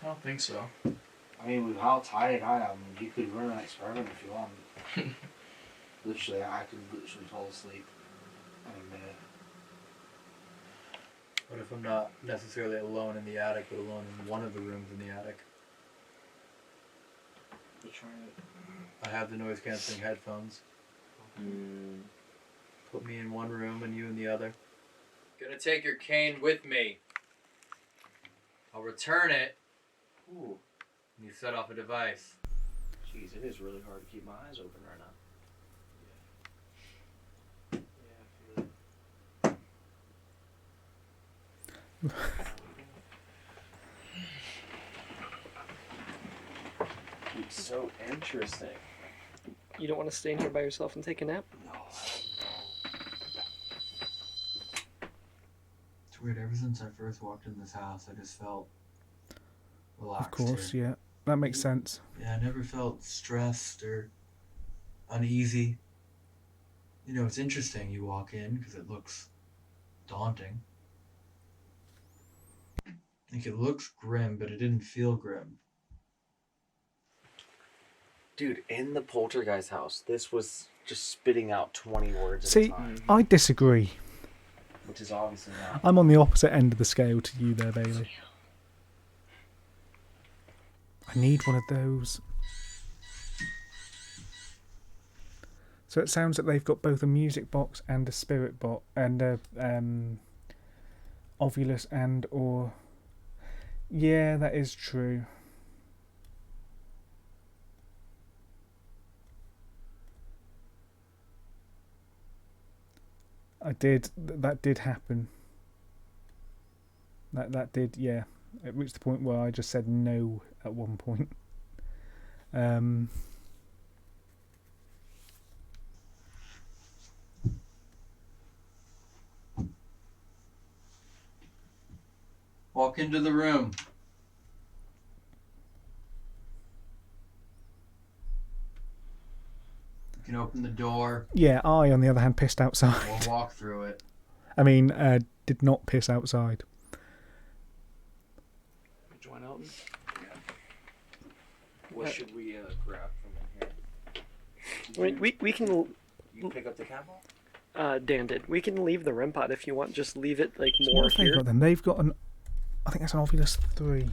I don't think so. With how tired I am, you could run an experiment if you want. Literally, I could literally fall asleep in a minute. What if I'm not necessarily alone in the attic, but alone in one of the rooms in the attic? I have the noise cancelling headphones. Put me in one room and you in the other. Gonna take your cane with me. I'll return it. Ooh. And you set off a device. Jeez, it is really hard to keep my eyes open right now. It's so interesting. You don't want to stay in here by yourself and take a nap? No. It's weird. Ever since I first walked in this house, I just felt relaxed. Of course, here. yeah. That makes sense. Yeah, I never felt stressed or uneasy. It's interesting. You walk in because it looks daunting. Like, it looks grim, but it didn't feel grim. Dude, in the poltergeist house, this was just spitting out 20 words at a See, time. I disagree. Which is obviously not. I'm on the opposite end of the scale to you there, Bailey. I need one of those. So it sounds like they've got both a music box and a spirit box and a Ovulus and or... Yeah, that is true. That did happen. That did, yeah. It reached the point where I just said no at one point. Walk into the room. You can open the door. Yeah, I, on the other hand, pissed outside. We'll walk through it. I mean, did not piss outside. Join Elton? Yeah. What should we grab from in here? We can... You pick up the camel? Dan did. We can leave the REM pod if you want. Just leave it like So more what have they here. got then? They've got an... I think that's an Ovulus 3.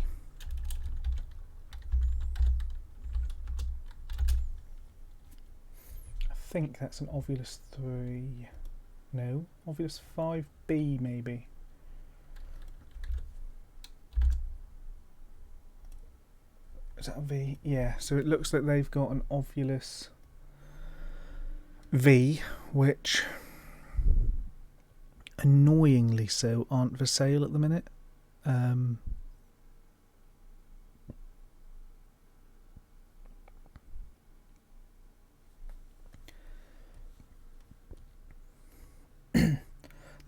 I think that's an Ovulus 3. No, Ovulus 5B maybe. Is that a V? Yeah, so it looks like they've got an Ovulus V, which annoyingly so aren't for sale at the minute.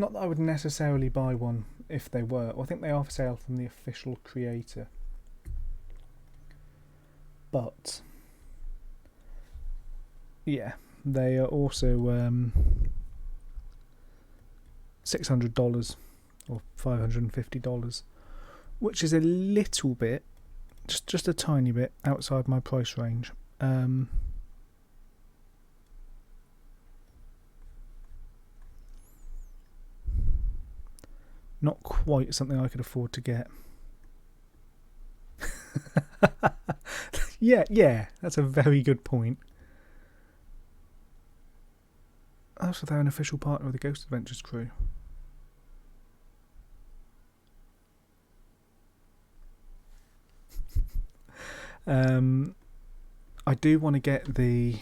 Not that I would necessarily buy one if they were. I think they are for sale from the official creator. But yeah, they are also $600 or $550, which is a little bit, just a tiny bit outside my price range. Not quite something I could afford to get. Yeah, that's a very good point. Also, they're an official partner of the Ghost Adventures crew. I do want to get the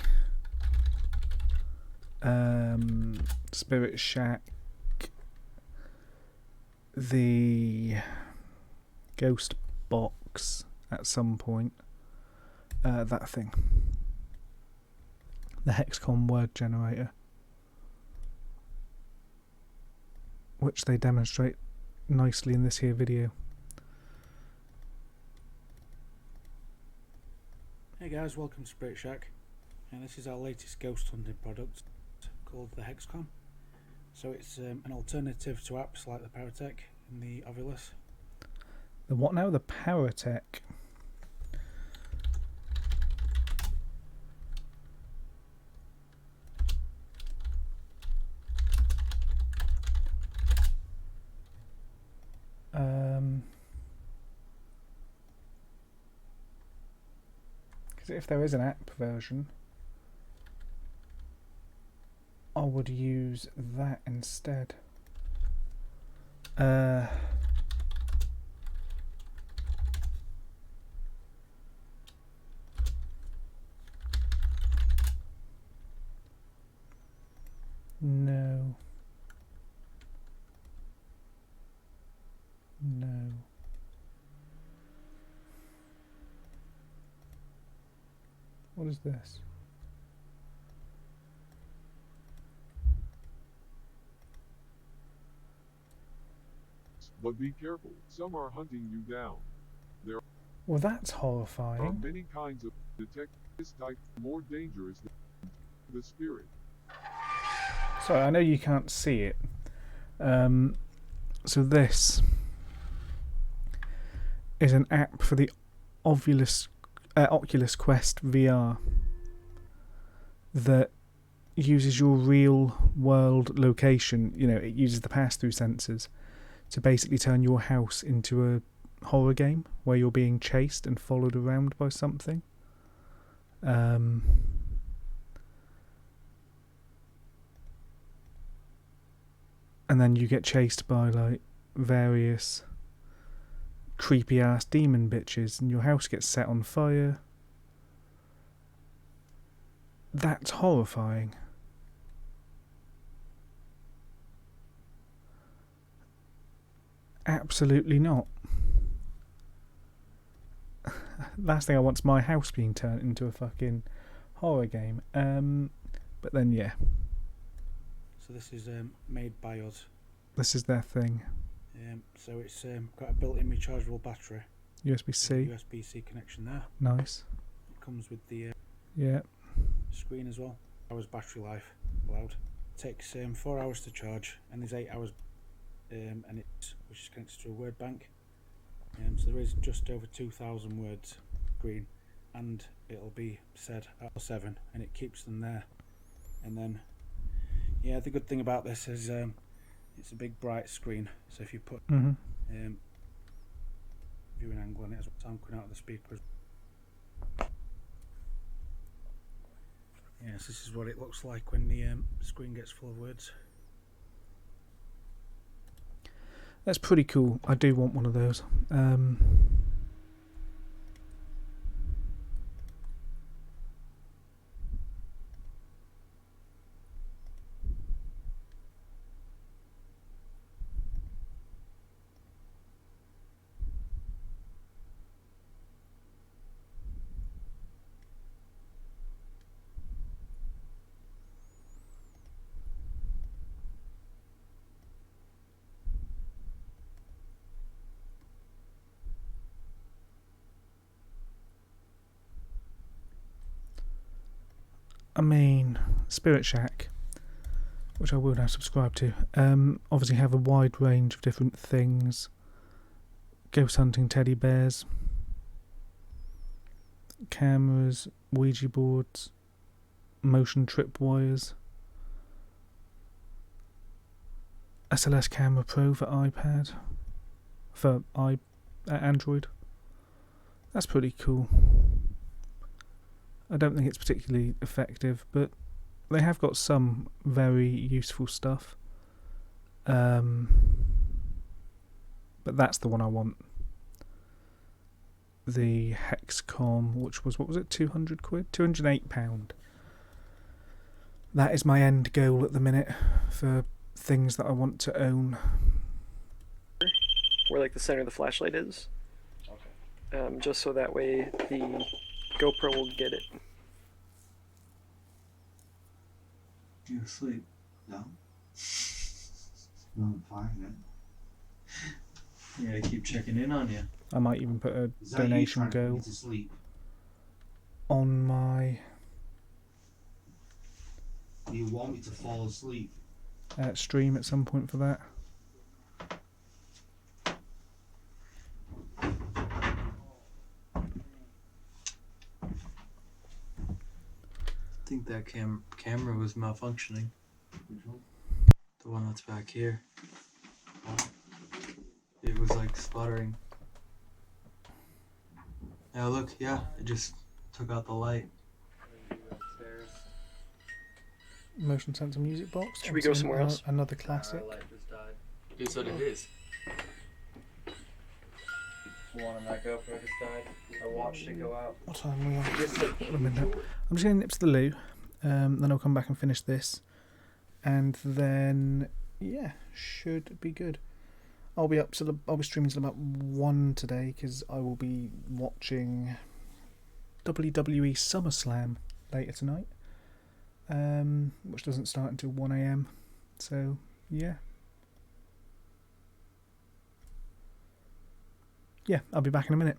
Spirit Shack, the Ghost Box at some point. That thing. The Hexcom word generator. Which they demonstrate nicely in this here video. Hey guys, welcome to Spirit Shack, and this is our latest ghost hunting product called the Hexcom. So it's an alternative to apps like the Paratech and the Ovilus. The what now? The Paratech. Because if there is an app version, I would use that instead. No. No. What is this? But be careful, some are hunting you down. There Well, that's are horrifying. many kinds of detect. This type more dangerous than the spirit. Sorry, I know you can't see it. So this is an app for the Oculus Quest VR that uses your real world location. You know, it uses the pass-through sensors to basically turn your house into a horror game where you're being chased and followed around by something. And then you get chased by like various creepy ass demon bitches and your house gets set on fire. That's horrifying. Absolutely not. Last thing I want is my house being turned into a fucking horror game. But then yeah. So this is made by us. This is their thing. So it's got a built-in rechargeable battery. USB-C. USB-C connection there. Nice. It comes with the Yeah. screen as well. Hours battery life allowed. Takes 4 hours to charge, and there's 8 hours, and it's which is connected to a word bank. So there is just over 2,000 words green, and it'll be said at 7, and it keeps them there. And then, yeah, the good thing about this is it's a big bright screen. So if you put viewing angle on it, as sound coming out of the speakers. Yes, this is what it looks like when the screen gets full of words. That's pretty cool. I do want one of those. I mean, Spirit Shack, which I will now subscribe to, obviously have a wide range of different things. Ghost hunting teddy bears, cameras, Ouija boards, motion trip wires, SLS Camera Pro for iPad, for Android. That's pretty cool. I don't think it's particularly effective, but they have got some very useful stuff. But that's the one I want. The Hexcom, which was, what was it, 200 quid? £208. That is my end goal at the minute for things that I want to own. Where like the center of the flashlight is. Okay. Just so that way the GoPro will get it. You asleep? No. I'm fine, man. Yeah, I keep checking in on you. I might even put a Is that you donation trying to put goal me to sleep? on my Do you want me to fall asleep? stream at some point for that. I think that camera was malfunctioning. The one that's back here. It was like sputtering. Yeah, look, yeah, it just took out the light. Motion sensor music box. Should we go somewhere else? Another classic. It's what it is. One on that GoPro just died. I watched it go out. What time are we on? What a minute. I'm just going to nip to the loo. Then I'll come back and finish this. And then, yeah, should be good. I'll be streaming till about 1 today because I will be watching WWE SummerSlam later tonight, which doesn't start until 1 AM. So yeah, I'll be back in a minute.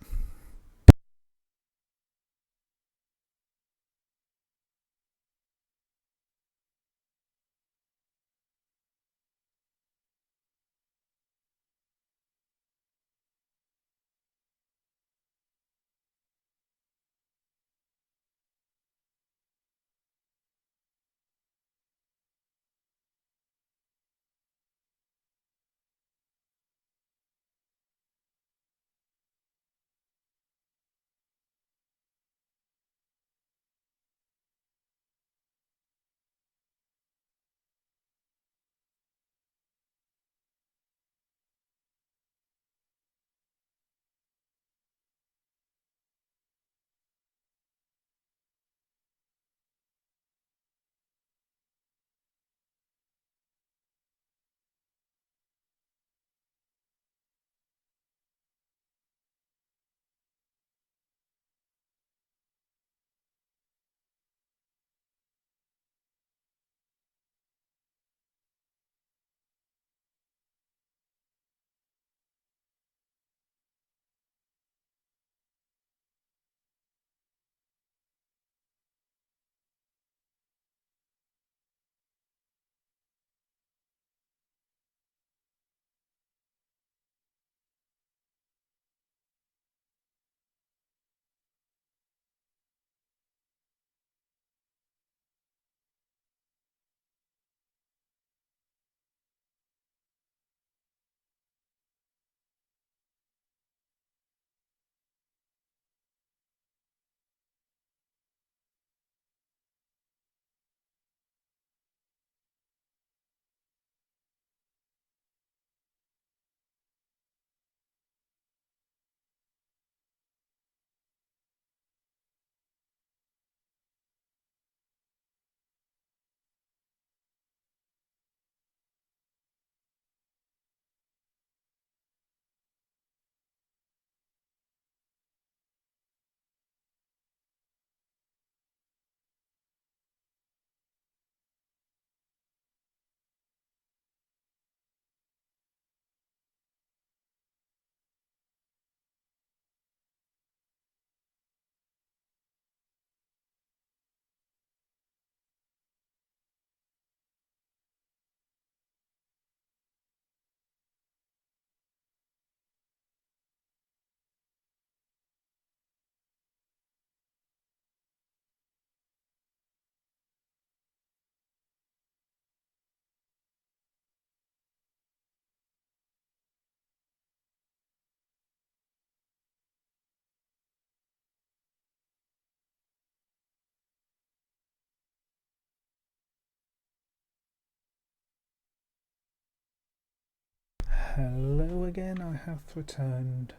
Hello again, I have returned.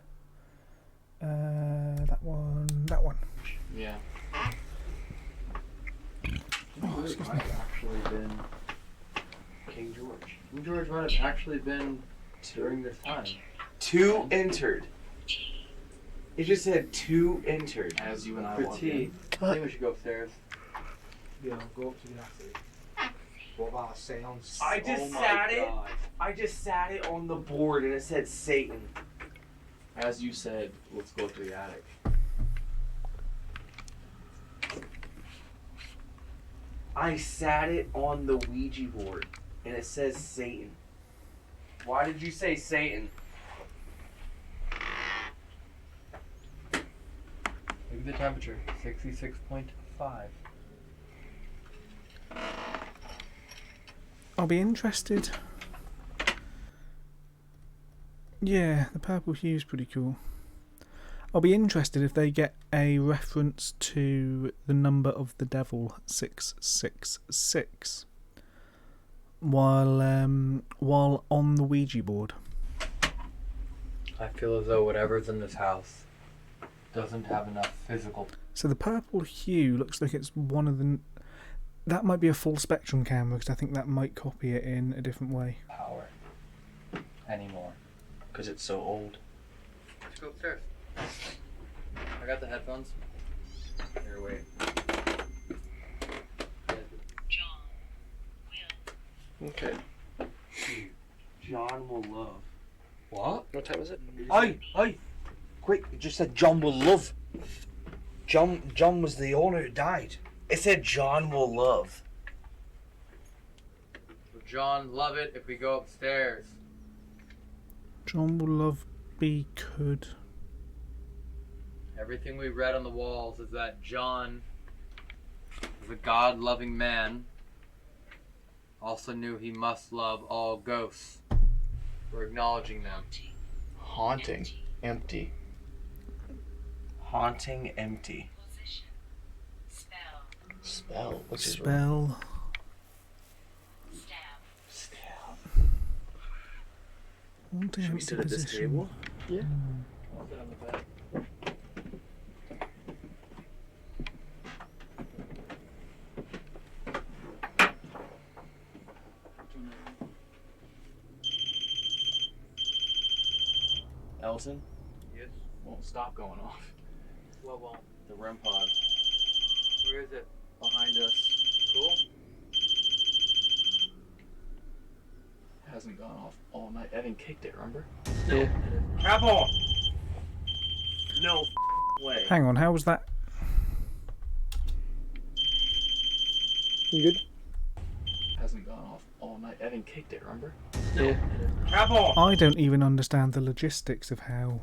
That one. Yeah. Oh, excuse me. Might have actually been King George. King George might have actually been during this time. 2 entered. It just said 2 entered. As you and I For walk tea, in. I think we should go upstairs. Yeah, I'll go up to the attic. What about sounds? I just sat it. I just sat it on the board and it said Satan. As you said, let's go to the attic. I sat it on the Ouija board and it says Satan. Why did you say Satan? Look at the temperature, 66.5. I'll be interested. Yeah, the purple hue's pretty cool. I'll be interested if they get a reference to the number of the devil, 666, while on the Ouija board. I feel as though whatever's in this house doesn't have enough physical. So the purple hue looks like it's one of the... That might be a full spectrum camera, because I think that might copy it in a different way. Power. Anymore. Because it's so old. Let's go upstairs. I got the headphones. Here, wait. Okay. John will love. What? What time is it? Hey! Quick, it just said John will love. John was the owner who died. It said John will love. Would John love it if we go upstairs? John will love be could. Everything we read on the walls is that John was a God-loving man. Also knew he must love all ghosts. We're acknowledging them. Haunting. Empty. Haunting empty. Spell. What's his Spell. Haunting Should we empty sit at this position. table? Yeah. I'll sit on the bed. Elton? Yes. Won't stop going off. What won't? The REM pod. Where is it? Behind us. Cool. Hasn't gone off all night. Evan kicked it, remember? Yeah. Cap on! No way. Hang on, how was that? You good? Hasn't gone off all night. Evan kicked it, remember? Yeah. Cap on! I don't even understand the logistics of how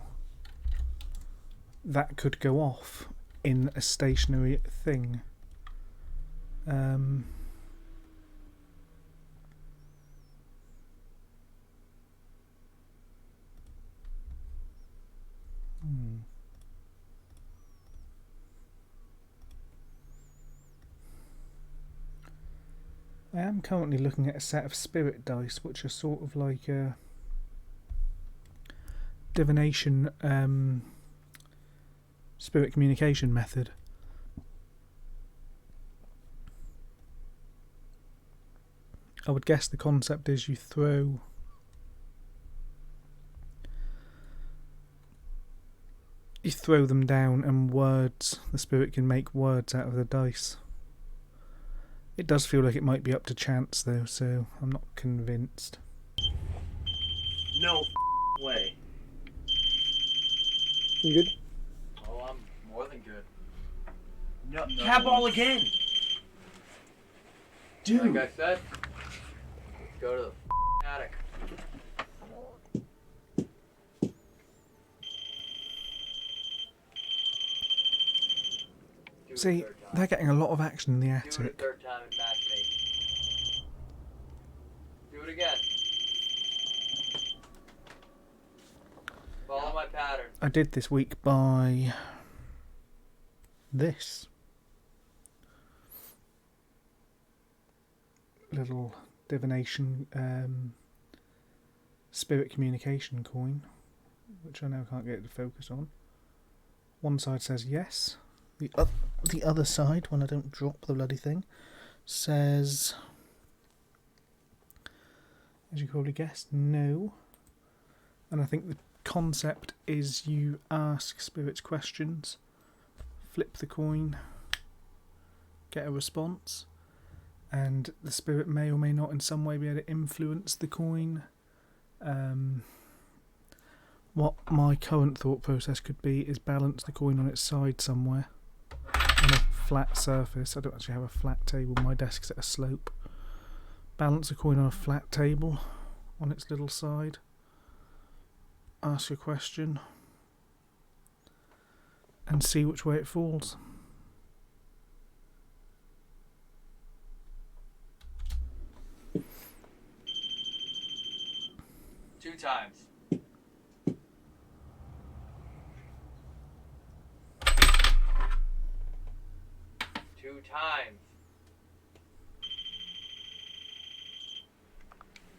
that could go off in a stationary thing. Hmm. I am currently looking at a set of spirit dice, which are sort of like a divination spirit communication method. I would guess the concept is you throw them down and words, the spirit can make words out of the dice. It does feel like it might be up to chance though, so I'm not convinced. No way. You good? Oh, I'm more than good. No. Cap all again! Dude! Like I said, let's go to the attic. See, they're getting a lot of action in the Do it a attic. third time and match me. Do it again. Follow my pattern. I did this week by this little divination spirit communication coin, which I now can't get it to focus on. One side says yes. The other side, when I don't drop the bloody thing, says, as you probably guessed, no. And I think the concept is you ask spirits questions, flip the coin, get a response, and the spirit may or may not in some way be able to influence the coin. What my current thought process could be is balance the coin on its side somewhere on a flat surface. I don't actually have a flat table, my desk's at a slope. Balance the coin on a flat table on its little side, ask a question, and see which way it falls. Two times. Two times.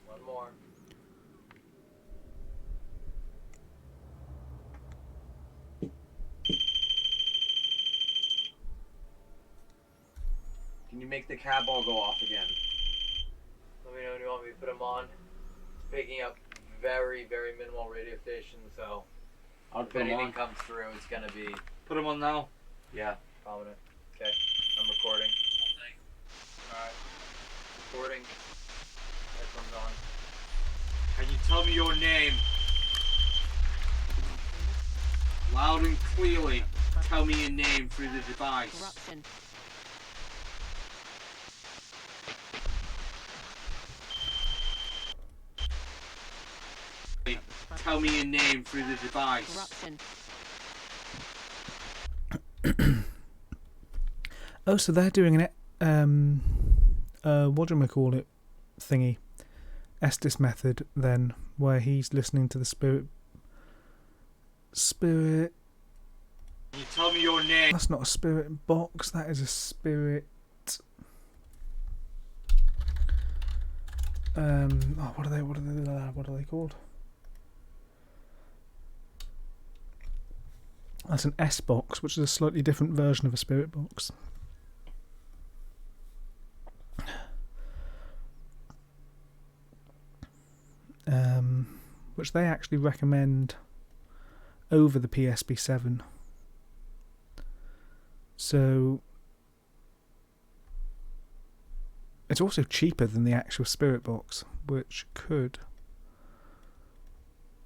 One more. Can you make the cat ball go off again? Let me know when you want me to put them on. It's picking up very, very minimal radio station, so I'll if put 'em anything on. comes through, it's gonna be. Put them on now. Yeah, prominent. Okay, I'm recording. Alright. Recording. Headphones on. Can you tell me your name? Loud and clearly, tell me your name through the device. Corruption. Tell me your name through the device. Corruption. Oh, so they're doing what do I call it, thingy, Estes method then, where he's listening to the spirit. Can you tell me your name? That's not a spirit box. That is a spirit. What are they called? That's an S box, which is a slightly different version of a spirit box. Which they actually recommend over the PSP7. So it's also cheaper than the actual spirit box, which could.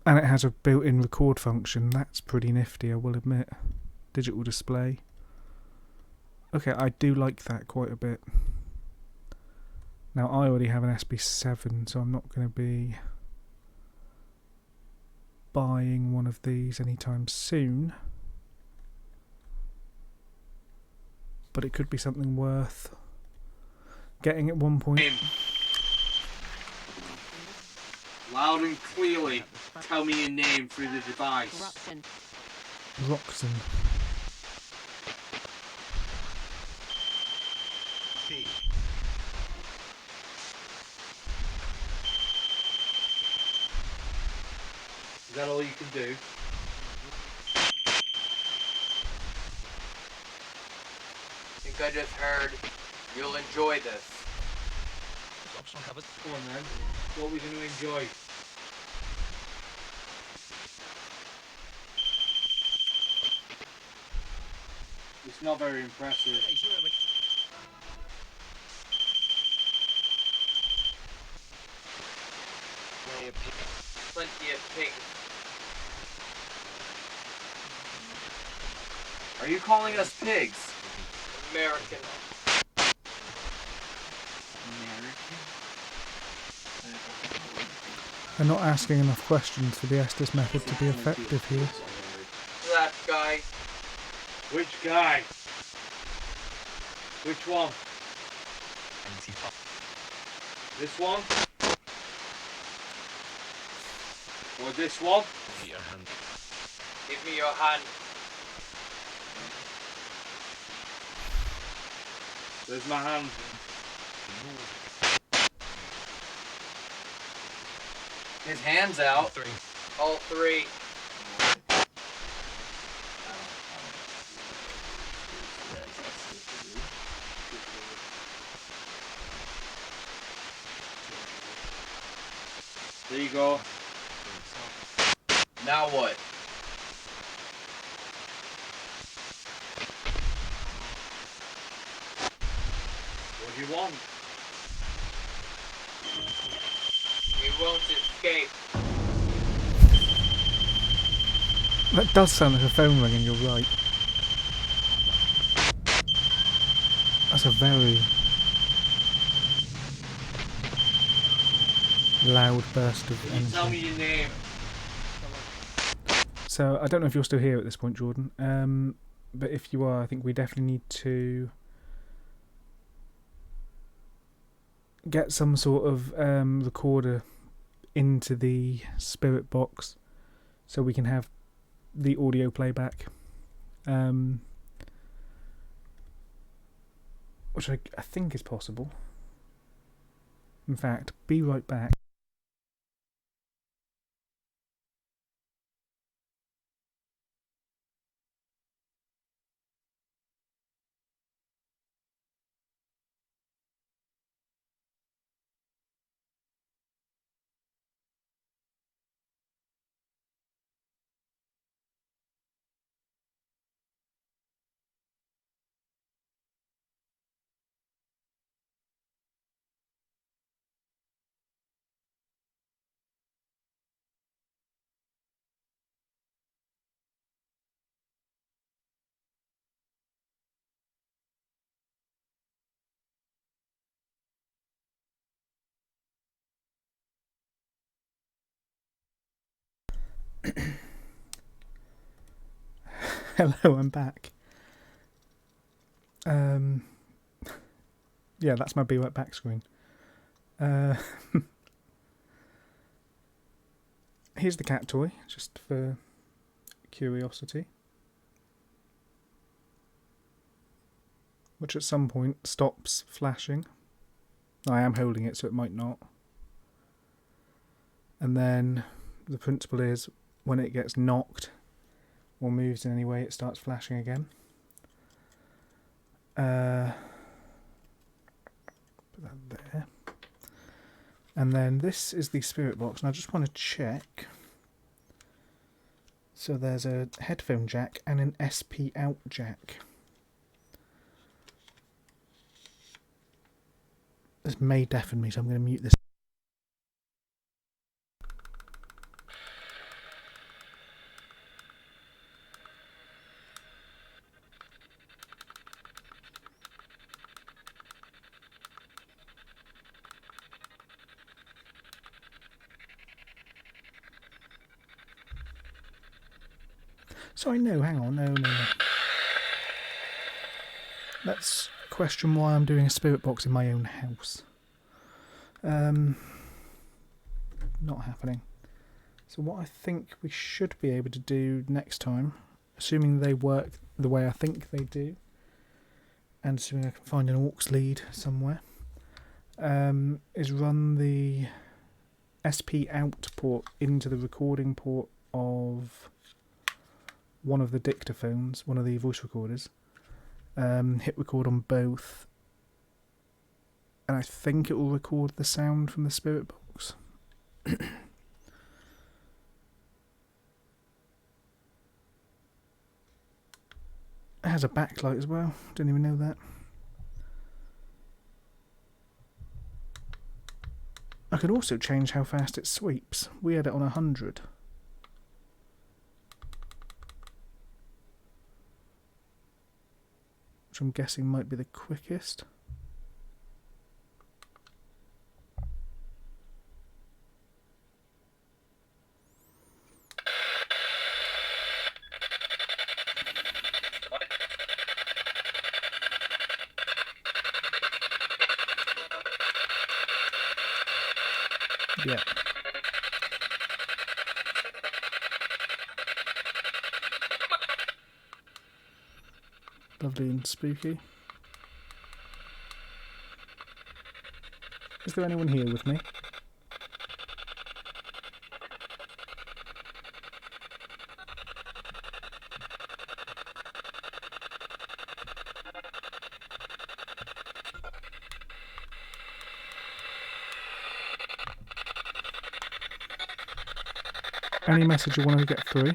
And it has a built-in record function. That's pretty nifty, I will admit. Digital display. Okay, I do like that quite a bit. Now, I already have an SB7, so I'm not going to be buying one of these anytime soon. But it could be something worth getting at one point. Loud and clearly, tell me your name through the device. Corruption. Roxon. Is that all you can do? I think I just heard you'll enjoy this. Come on then. What are we going to enjoy? It's not very impressive. Plenty of pigs. Are you calling us pigs? American. They're not asking enough questions for the Estes method to be effective here. That guy. Which guy? Which one? This one? Or this one? Give me your hand. There's my hand. His hands out. All three. There you go. Now what? What do you want? We won't escape. That does sound like a phone ringing, you're right. That's a very loud burst of Can you tell me energy. your name? So, I don't know if you're still here at this point, Jordan. But if you are, I think we definitely need to get some sort of recorder into the spirit box so we can have the audio playback. Which I think is possible. In fact, be right back. Hello, I'm back. Yeah, that's my be right back screen. Here's the cat toy, just for curiosity. Which at some point stops flashing. I am holding it, so it might not. And then the principle is when it gets knocked or moves in any way, it starts flashing again. Put that there. And then this is the spirit box, and I just want to check. So there's a headphone jack and an SP out jack. This may deafen me, so I'm going to mute this. Sorry, no, hang on, no. Let's question why I'm doing a spirit box in my own house. Not happening. So what I think we should be able to do next time, assuming they work the way I think they do, and assuming I can find an aux lead somewhere, is run the SP out port into the recording port of one of the dictaphones, one of the voice recorders, hit record on both, and I think it will record the sound from the spirit box. It has a backlight as well, didn't even know that. I could also change how fast it sweeps. We had it on 100. Which I'm guessing might be the quickest. Yeah. Lovely and spooky. Is there anyone here with me? Any message you want to get through?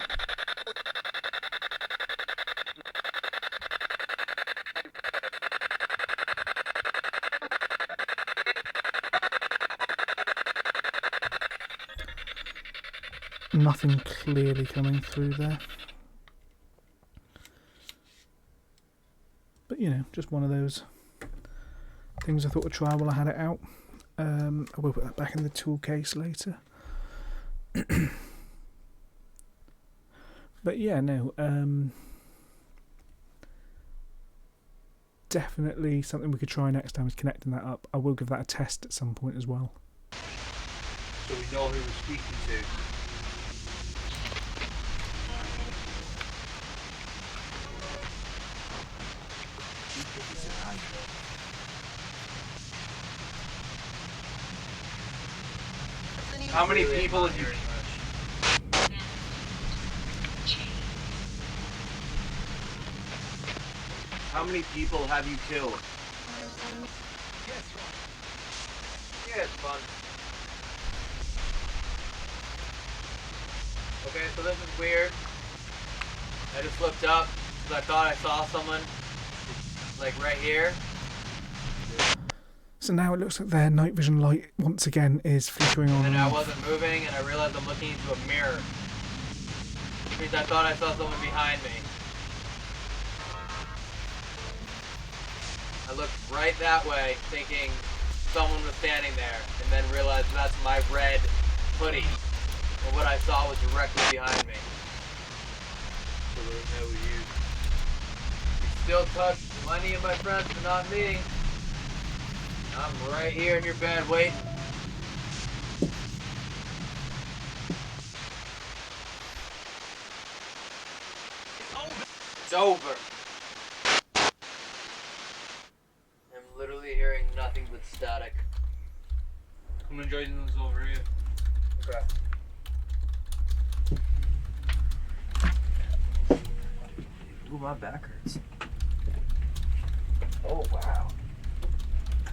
Nothing clearly coming through there. But you know, just one of those things I thought I'd try while I had it out. I will put that back in the tool case later. But yeah, no, definitely something we could try next time is connecting that up. I will give that a test at some point as well. So we know who we're speaking to. How many people have you? How many people have you killed? Yeah, it's fun. Okay, so this is weird. I just looked up because I thought I saw someone like right here. So now it looks like their night vision light once again is flickering on And and I off. wasn't moving, and I realized I'm looking into a mirror. Which means I thought I saw someone behind me. I looked right that way, thinking someone was standing there, and then realized that's my red hoodie. And what I saw was directly behind me. So there was no you. You still touched plenty of my friends, but not me. I'm right here in your bed waiting. It's over. I'm literally hearing nothing but static. I'm gonna join this over here. Okay. Ooh, my back hurts. Oh wow.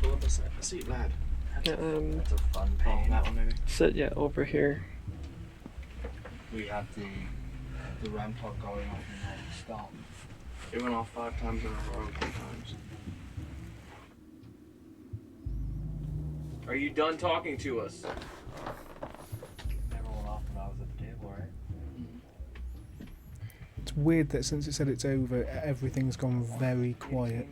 Pull up a seat, lad. That's a fun pain. Oh, that one maybe. Sit, yeah, over here. We had the REM pod going off and then stop. It went off 5 times in a row, 3 times. Are you done talking to us? Never went off when I was at the table, right? It's weird that since it said it's over, everything's gone very quiet.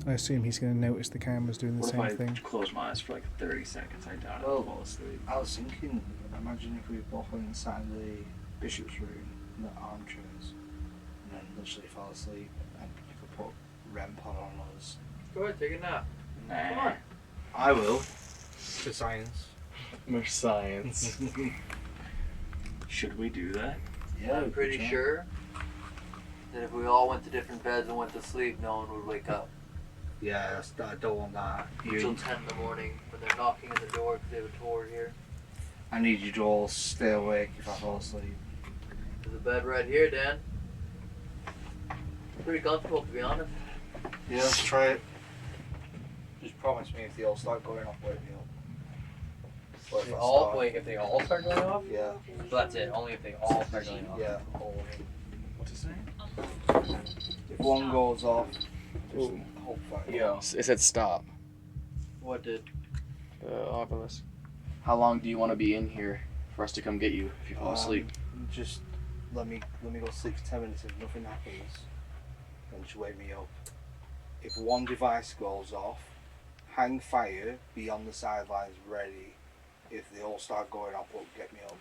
I assume he's going to notice the camera's doing the What same if I thing. close my eyes for like 30 seconds? I doubt Well, I'll fall asleep. I was thinking, imagine if we both went inside the bishop's room, the armchairs, and then literally fell asleep, and you could put REM pod on us. Go ahead, take a nap. Nah. Come on. I will. For science. For science. Should we do that? Yeah, I'm pretty sure that if we all went to different beds and went to sleep, no one would wake up. Yeah, I don't want that. Until 10 in the morning when they're knocking at the door because they have a tour here. I need you to all stay awake if I fall asleep. There's a bed right here, Dan. Pretty comfortable, to be honest. Yeah, let's try it. Just promise me if they all start going off, wake me up. Or if I start- If they all start going off? Yeah. So that's it, only if they all start going off. Yeah, all of them. What's it saying? If one goes off, just hold fire. Yeah. It said stop. What did? The obelisk. How long do you want to be in here for us to come get you if you fall asleep? Just let me go sleep for 10 minutes. If nothing happens, then just wake me up. If one device goes off, hang fire, be on the sidelines ready. If they all start going off, well, get me up.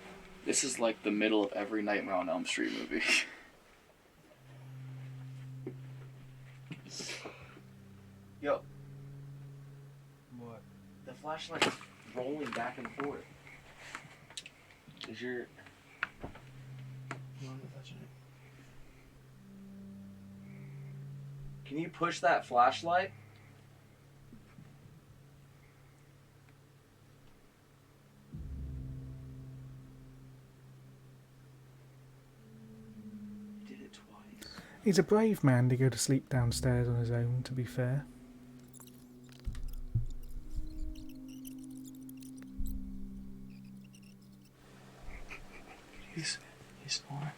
This is like the middle of every Nightmare on Elm Street movie. Yo. What? The flashlight's rolling back and forth. Is your... Can you push that flashlight? You did it twice. He's a brave man to go to sleep downstairs on his own, to be fair. snoring?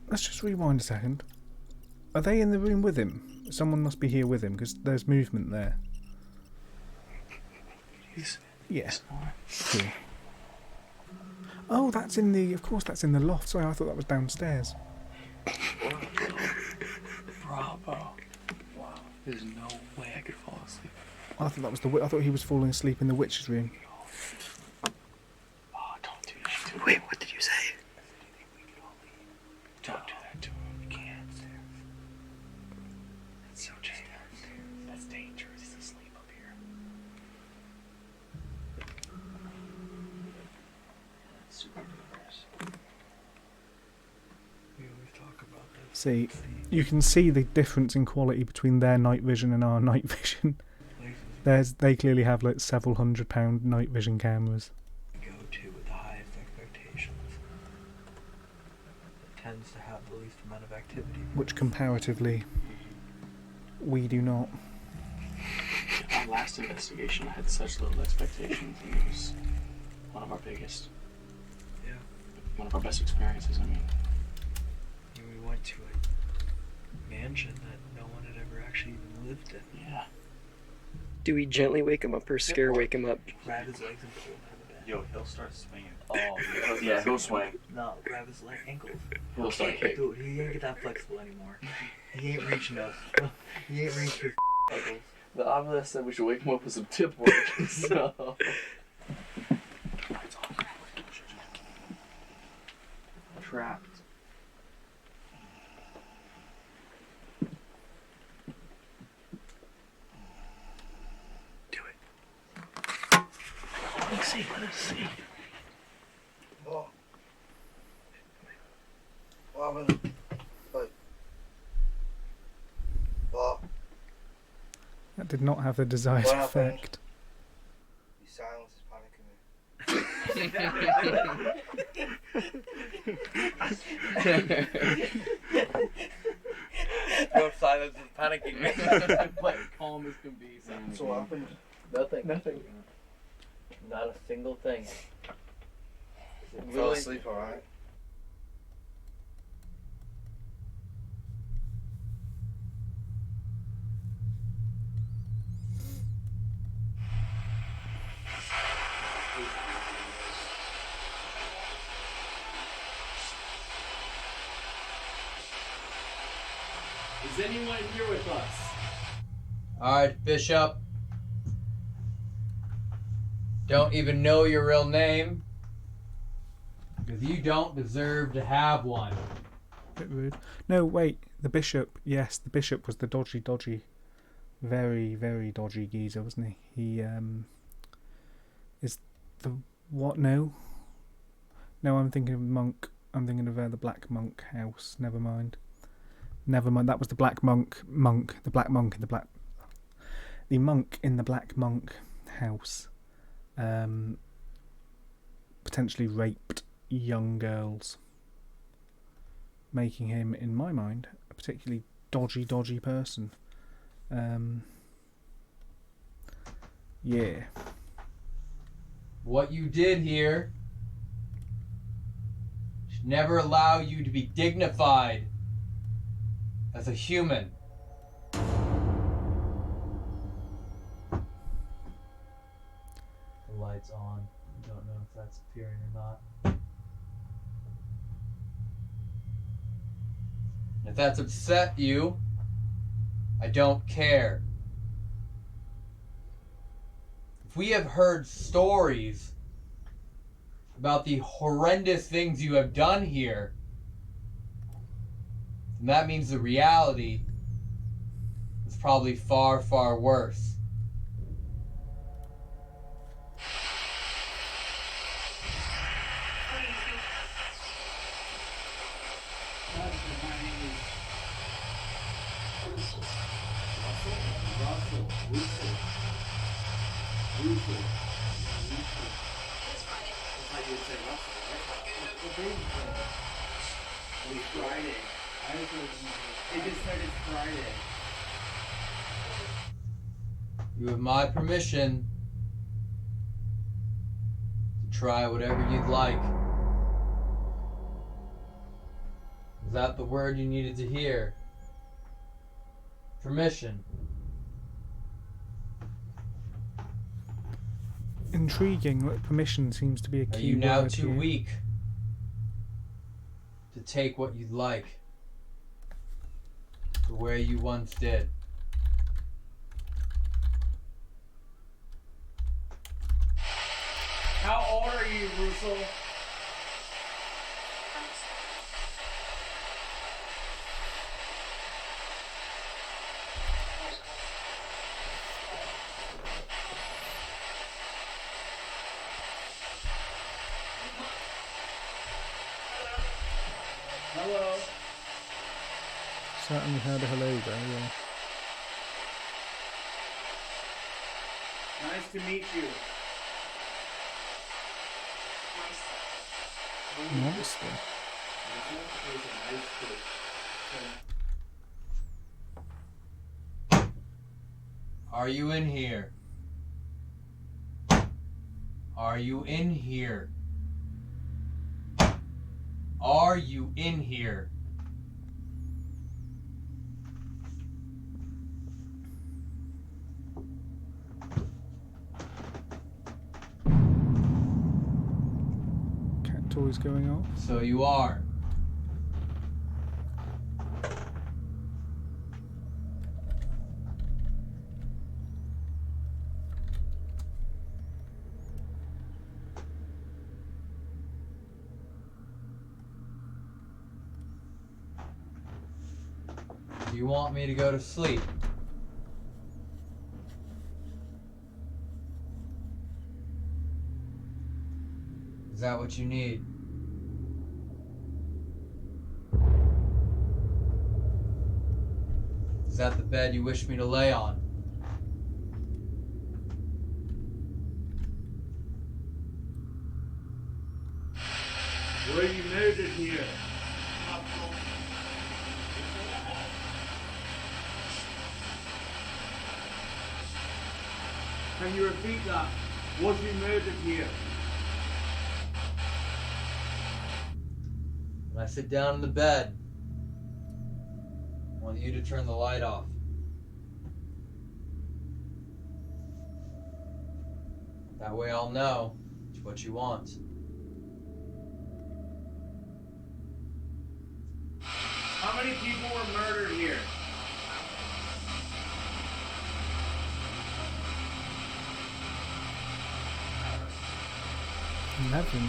Let's just rewind a second. Are they in the room with him? Someone must be here with him because there's movement there. Yeah. Cool. Oh, that's in the. Of course, that's in the loft. Sorry, I thought that was downstairs. Bravo. Wow. There's no way I could fall asleep. I thought that was the. I thought he was falling asleep in the witch's room. Oh, don't do that. Wait, what did you say? Don't do that to him. You can't. That's so dangerous. That's dangerous. He's asleep up here. That's super dangerous. We always talk about that. See, you can see the difference in quality between their night vision and our night vision. They clearly have like several £100 night vision cameras. Go to with the highest expectations. It tends to have the least amount of activity. Which comparatively, we do not. Our last investigation had such little expectations, and it was one of our biggest. Yeah. One of our best experiences, I mean. We went to a mansion that no one had ever actually even lived in. Yeah. Do we gently wake him up or scare wake him up? Grab his legs and pull him out of the bed. Yo, he'll start swinging. Oh, Yeah, he'll swing. No, grab his ankles. He'll start kicking. Dude, he ain't get that flexible anymore. He ain't reaching us. He ain't reaching his ankles. The obelisk said we should wake him up with some tip work, so... Trapped. Let's see, let us see. What? What happened? Like, what? That did not have the desired What happened? effect. Your silence is panicking me. Your silence is panicking me. Like, calm as can be. So what happened? Nothing. Not a single thing. Fell asleep alright. Is anyone here with us? Alright, Bishop. Don't even know your real name. Because you don't deserve to have one. Bit rude. No, wait. The bishop. Yes, the bishop was the dodgy, very, very dodgy geezer, wasn't he? He is the what? No, I'm thinking of monk. I'm thinking of the black monk house. Never mind. That was the black monk. The black monk in the black. The monk in the black monk house. Potentially raped young girls, making him, in my mind, a particularly dodgy person. Yeah. What you did here should never allow you to be dignified as a human. The light's on. I don't know if that's appearing or not. If that's upset you, I don't care. If we have heard stories about the horrendous things you have done here, then that means the reality is probably far, far worse. You have my permission Try whatever you'd like. Is that the word you needed to hear? Permission. Intriguing that permission seems to be a Are key you now word too here. weak to take what you'd like the way you once did? How old are you, Russell? Hello. Certainly heard a hello there, yeah. Nice to meet you. Monster. Are you in here? Are you in here? Are you in here? Cat toys going off. So you are. Do you want me to go to sleep? Is that what you need? Is that the bed you wish me to lay on? Were you murdered here? Can you repeat that? Was you murdered here? When I sit down in the bed, I want you to turn the light off. That way I'll know it's what you want. How many people were murdered here? Eleven.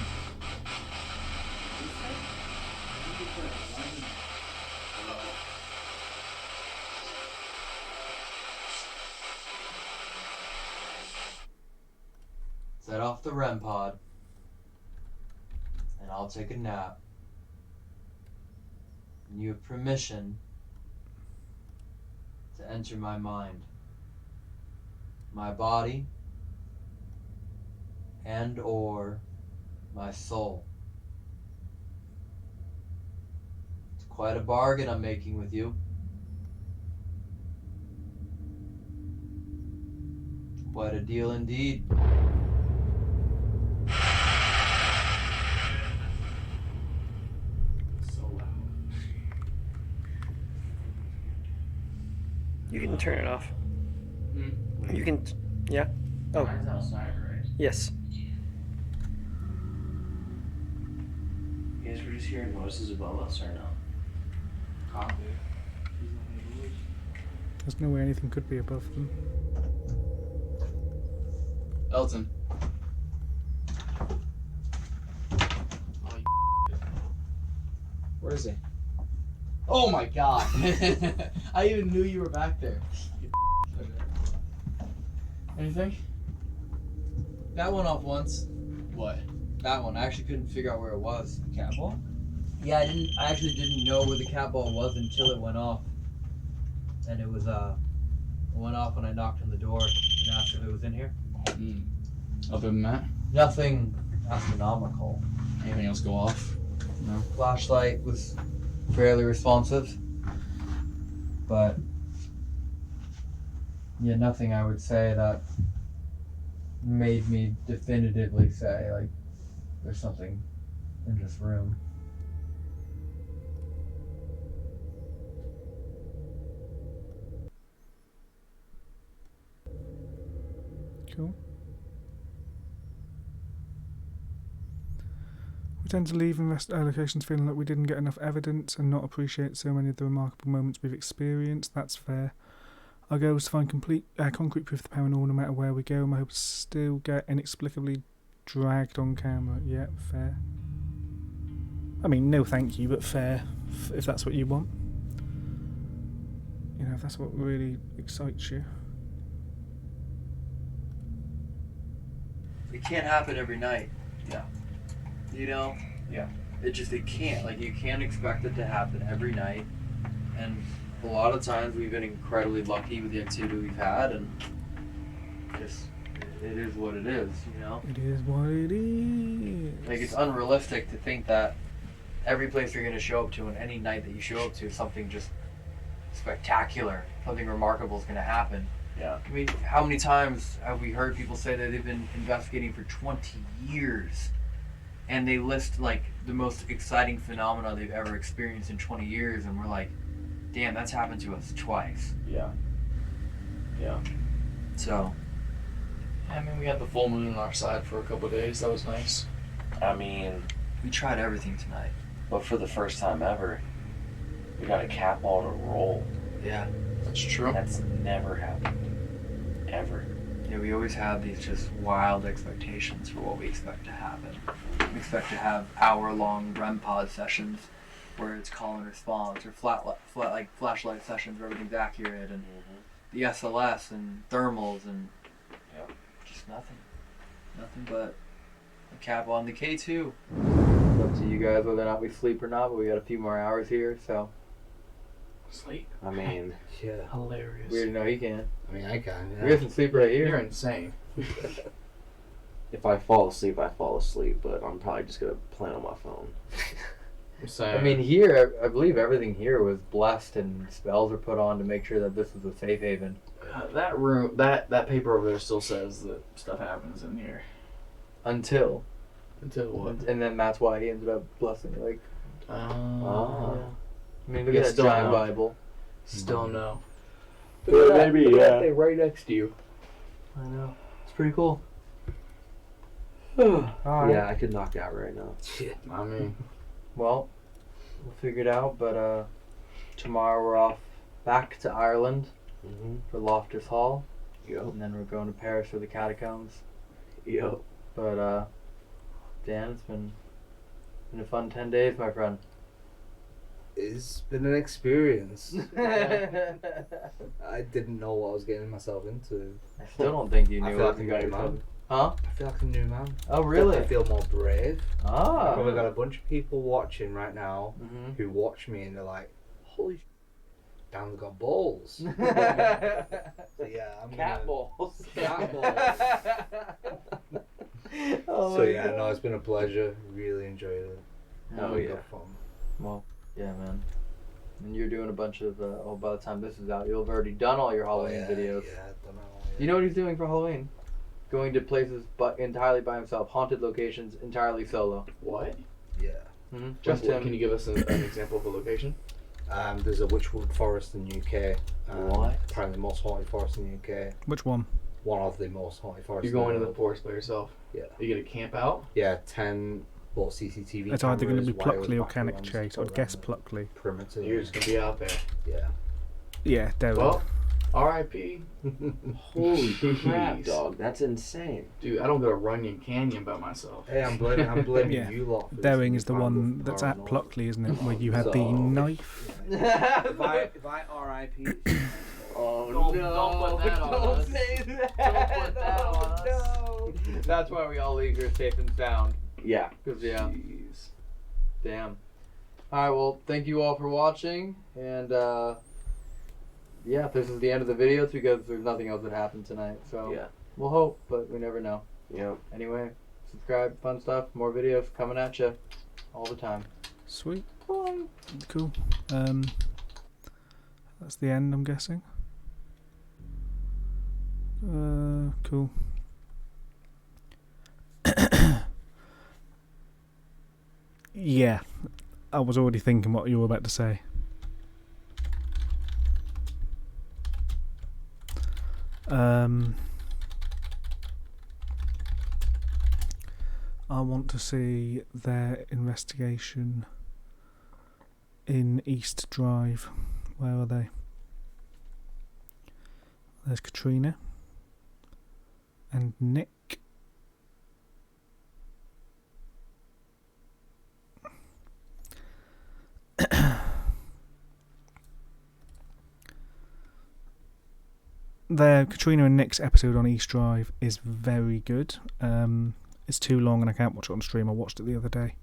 Set off the REM pod, and I'll take a nap. And you have permission to enter my mind, my body, and or my soul. It's quite a bargain I'm making with you. Quite a deal indeed. You can turn it off. You can, yeah. Oh. Mine's outside, right? Yes. You guys were just hearing noises above us or no? Copy. There's no way anything could be above them. Elton. Where is he? Oh my god! I even knew you were back there. Anything? That went off once. What? That one. I actually couldn't figure out where it was. Cat ball? Yeah, I actually didn't know where the cat ball was until it went off. And it was it went off when I knocked on the door and asked if it was in here. Other than that? Nothing astronomical. Anything else go off? No. Flashlight was fairly responsive. But yeah, nothing I would say that made me definitively say, like, there's something in this room. Cool. We tend to leave locations feeling like we didn't get enough evidence and not appreciate so many of the remarkable moments we've experienced. That's fair. Our goal is to find concrete proof of the paranormal no matter where we go, and my hope is still get inexplicably dragged on camera. Yeah, fair. I mean, no thank you, but fair, if that's what you want. You know, if that's what really excites you. It can't happen every night. Yeah. You know? Yeah. It can't. Like, you can't expect it to happen every night. And a lot of times we've been incredibly lucky with the activity we've had, and just, it is what it is, you know? It is what it is. Like, it's unrealistic to think that every place you're going to show up to and any night that you show up to, something just spectacular, something remarkable is going to happen. Yeah. I mean, how many times have we heard people say that they've been investigating for 20 years and they list like the most exciting phenomena they've ever experienced in 20 years, and we're like, damn, that's happened to us twice. Yeah. Yeah. So, I mean, we had the full moon on our side for a couple of days. That was nice. I mean, we tried everything tonight. but for the first time ever, we got a cat ball to roll. Yeah. That's true. That's never happened. Ever. Yeah, we always have these just wild expectations for what we expect to happen. We expect to have hour-long REM pod sessions where it's call and response, or like flashlight sessions where everything's accurate, and the SLS and thermals, and just nothing. Nothing but a cap on the K2. It's up to you guys whether or not we sleep or not, but we got a few more hours here, so. Sleep? I mean, Yeah. Hilarious. Weird to know he can. I mean, I can. We get some sleep right here. You're insane. if I fall asleep, I fall asleep, but I'm probably just gonna play on my phone. I mean, here, I believe everything here was blessed and spells were put on to make sure that this was a safe haven. That room, that paper over there still says that stuff happens in here. Until what? And then that's why he ended up blessing it. Like, Oh. yeah. I mean, look Yeah, at that still giant no. Bible. Still no. Look at that, maybe, look at that yeah. thing right next to you. I know. It's pretty cool. Alright. Yeah, I could knock out right now. I mean, Well, we'll figure it out, but tomorrow we're off back to Ireland for Loftus Hall. Yep. And then we're going to Paris for the catacombs. Yep. But Dan, it's been a fun 10 days, my friend. It's been an experience. I didn't know what I was getting myself into. I still don't think you I knew feel what like you a got new yourself. man. Huh? I feel like a new man. Oh, really? I feel more brave. Ah. I've probably got a bunch of people watching right now Mhm. who watch me and they're like, holy damn, they've got balls. So yeah, I'm Cat gonna... balls. Cat balls. Oh So my yeah, God. no, it's been a pleasure. Really enjoyed it. Oh, Really yeah. good fun. Well, yeah, man. And you're doing a bunch of, by the time this is out, you'll have already done all your Halloween videos. Yeah, I've done it all. You know what he's doing for Halloween? Going to places but entirely by himself, haunted locations entirely solo. what? Yeah. Mm-hmm. Just him. Can you give us an example of a location? There's a Witchwood forest in the UK. What? Apparently the most haunted forest in the UK. Which one? One of the most haunted forests. You're going in to the the world. forest by yourself. Yeah. You gonna camp out? Yeah, 10 both CCTV It's either going to cameras, be wireless Pluckley or backgrounds Cannock Chase. I'd around guess the Pluckley. perimeter. You're just gonna be out there. Yeah. Yeah, Derek. Well, R.I.P. Holy crap, Jeez. dog. That's insane. Dude, I don't go to Runyon Canyon by myself. Hey, I'm blaming Yeah. you lot. For this Daring new is the brand one of that's at paranormal. Pluckley, isn't it? Where you had the So- knife. If I RIP, Oh Don't put that on Don't us. say that. Don't put that on us. No. That's why we all leave here safe and sound. Yeah. Cause yeah, Jeez. damn. All right, well, thank you all for watching, and yeah, this is the end of the video. It's because there's nothing else that happened tonight. So Yeah. we'll hope, but we never know. Yep. Anyway, subscribe, fun stuff, more videos coming at you all the time. Sweet. Cool. That's the end, I'm guessing. Cool. Yeah, I was already thinking what you were about to say. I want to see their investigation in East Drive. Where are they? There's Katrina and Nick. The Katrina and Nick's episode on East Drive is very good. It's too long and I can't watch it on stream. I watched it the other day.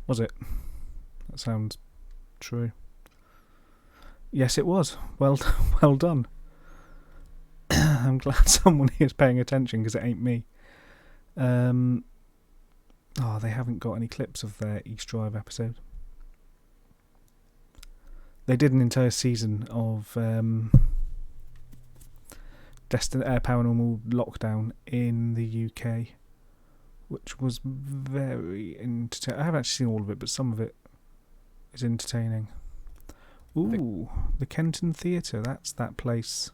Was it? That sounds true. Yes, it was. Well, well done. I'm glad someone here is paying attention because it ain't me. Oh, they haven't got any clips of their East Drive episode. They did an entire season of Paranormal Lockdown in the UK, which was very entertaining. I haven't actually seen all of it, but some of it is entertaining. Ooh, the Kenton Theatre. That's that place.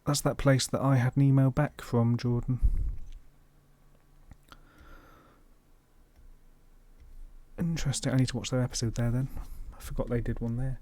That's that place that I had an email back from, Jordan. Interesting. I need to watch their episode there then. I forgot they did one there.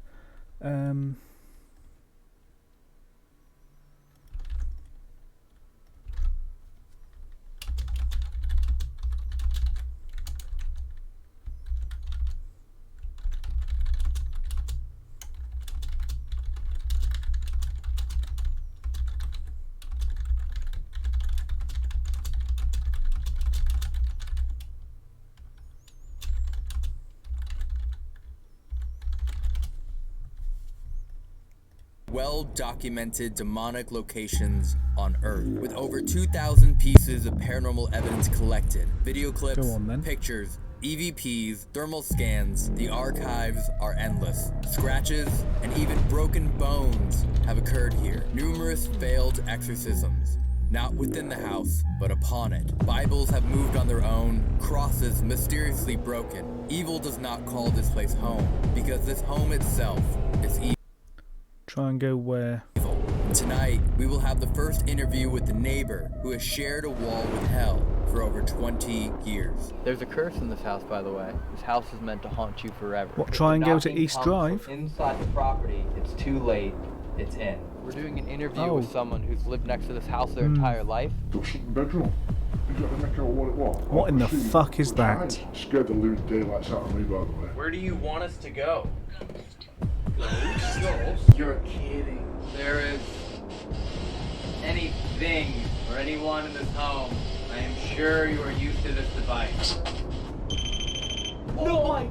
Well-documented demonic locations on Earth, with over 2,000 pieces of paranormal evidence collected. Video clips, pictures, EVPs, thermal scans. The archives are endless. Scratches and even broken bones have occurred here. Numerous failed exorcisms. Not within the house, but upon it. Bibles have moved on their own, crosses mysteriously broken. Evil does not call this place home, because this home itself is evil. Try and go where? Tonight, we will have the first interview with the neighbor who has shared a wall with hell for over 20 years. There's a curse in this house, by the way. This house is meant to haunt you forever. What, try and go to East Comes Drive? from inside the property, it's too late, it's in. We're doing an interview with someone who's lived next to this house their entire life. Bedroom. What in the fuck is that? Scared the living daylights out of me, by the way. Where do you want us to go? You're kidding. There is anything or anyone in this home, I am sure you are used to this device. No, my...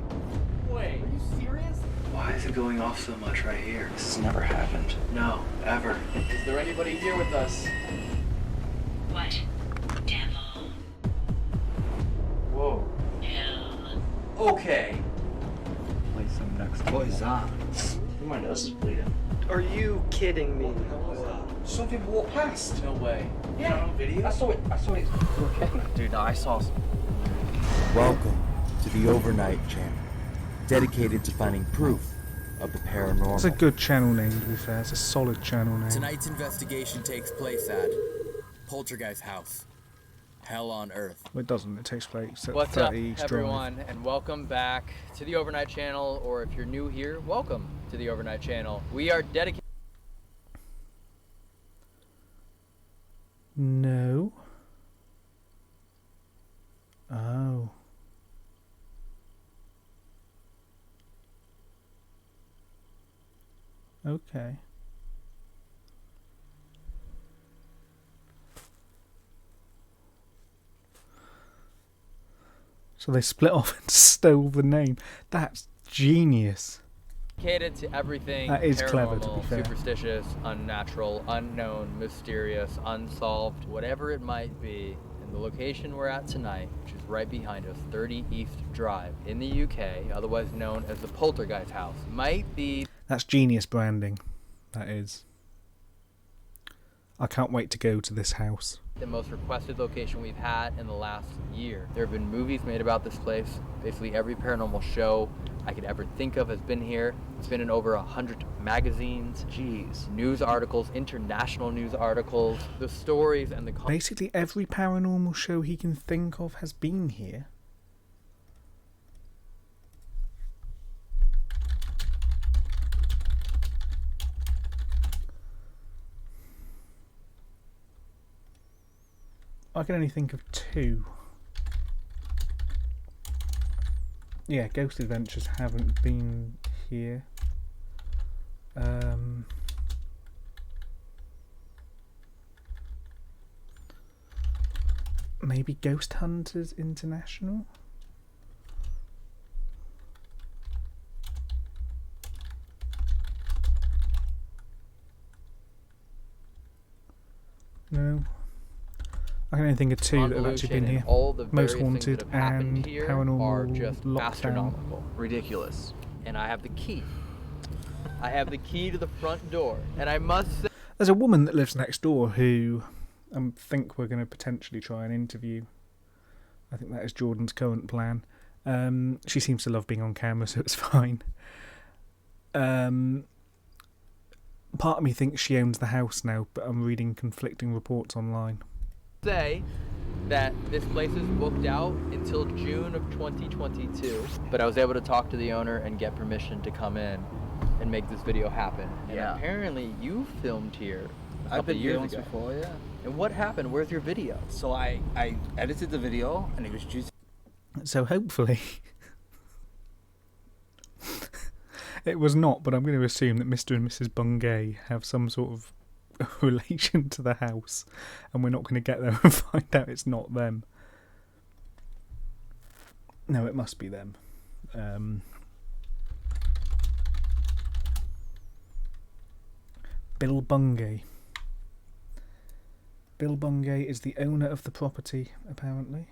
Wait, are you serious? Why is it going off so much right here? This has never happened. No, ever. Is there anybody here with us? What? Devil. Whoa. Hell. Okay. Place them next to What is that? My nose is bleeding. Are you kidding me? Something walked past. No way. Yeah. No video? I saw it. Okay. Dude, I saw some... Welcome to the Overnight channel, dedicated to finding proof of the paranormal. It's a good channel name, to be fair. It's a solid channel name. Tonight's investigation takes place at Poltergeist House, Hell on Earth. Well, it doesn't. It takes place at What's up, 30 East everyone, and welcome back to the Overnight channel, or if you're new here, welcome to the Overnight channel. We are dedicated... No. Oh. Okay. So they split off and stole the name. That's genius. Dedicated to everything That is paranormal, clever, to be fair. superstitious, unnatural, unknown, mysterious, unsolved, whatever it might be in The location we're at tonight, which is right behind us, 30 East Drive in the UK, otherwise known as the Poltergeist House, might be... That's genius branding. That is. I can't wait to go to this house. the most requested location we've had in the last year. There have been movies made about this place. Basically every paranormal show I could ever think of has been here. It's been in over 100 magazines, news articles, international news articles. The stories and the... Basically every paranormal show he can think of has been here. I can only think of two. Yeah, Ghost Adventures haven't been here. Maybe Ghost Hunters International? No. I can only think of two that have actually been here. All the Most various things Haunted that have happened and here Paranormal are just Lockdown. astronomical, ridiculous. And I have the key. I have the key to the front door, and I must say, There's a woman that lives next door who I think we're going to potentially try and interview. I think that is Jordan's current plan. She seems to love being on camera, so it's fine. Part of me thinks she owns the house now, but I'm reading conflicting reports online. say that this place is booked out until June of 2022, but I was able to talk to the owner and get permission to come in and make this video happen. And Yeah. apparently you filmed here a I've couple been here years once ago. before, yeah. And what happened? Where's your video? So I edited the video and it was due to... So hopefully... it was not, but I'm going to assume that Mr. and Mrs. Bungay have some sort of relation to the house, and we're not going to get there and find out it's not them. No, it must be them. Bill Bungay. Bill Bungay is the owner of the property, apparently.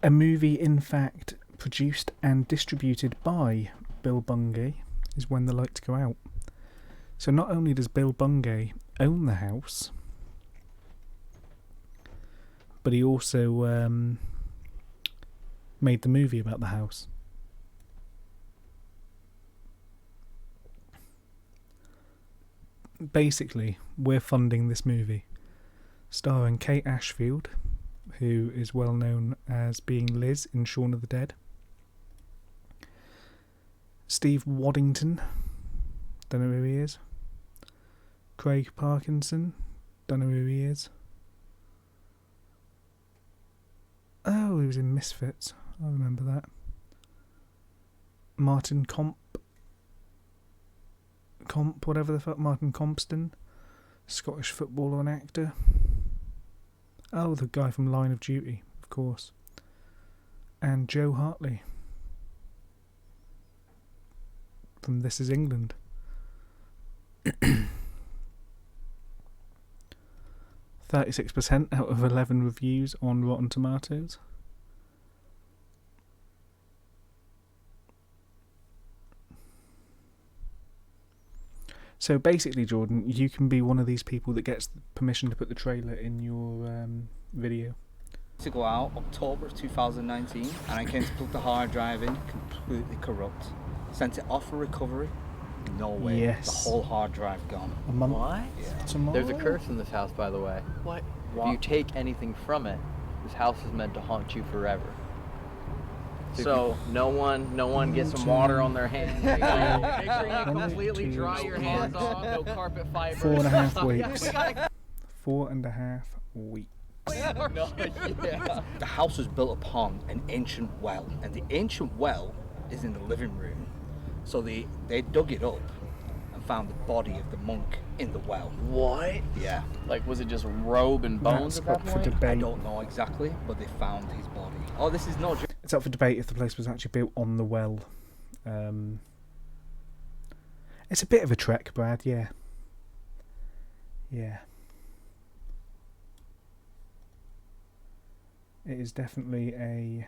A movie, in fact, produced and distributed by Bill Bungay is When the Lights Go Out. So not only does Bill Bungay own the house, but he also made the movie about the house. Basically, we're funding this movie, starring Kate Ashfield, who is well known as being Liz in Shaun of the Dead. Steve Waddington, don't know who he is. Craig Parkinson, don't know who he is. Oh, he was in Misfits, I remember that. Martin Comp, whatever the fuck, Martin Compston, Scottish footballer and actor. Oh, the guy from Line of Duty, of course. And Joe Hartley from This Is England. 36% out of 11 reviews on Rotten Tomatoes. So basically, Jordan, you can be one of these people that gets permission to put the trailer in your video. To go out October of 2019, and I came to plug the hard drive in, completely corrupt. Sent it off for recovery. No way. Yes. The whole hard drive gone. A month. What? Yeah. Tomorrow? There's a curse in this house, by the way. What? If you take anything from it, the this house is meant to haunt you forever. So no one gets some water on their hands. Make sure you completely dry your hands off. No carpet fiber. 4.5 weeks. 4.5 weeks. No, yeah. The house was built upon an ancient well, and the ancient well is in the living room. So they dug it up and found the body of the monk in the well. What? Yeah. Like, was it just robe and bones That's at up that for point? debate. I don't know exactly, but they found his body. Oh, this is not just... It's up for debate if the place was actually built on the well. It's a bit of a trek, Brad, yeah. Yeah. It is definitely a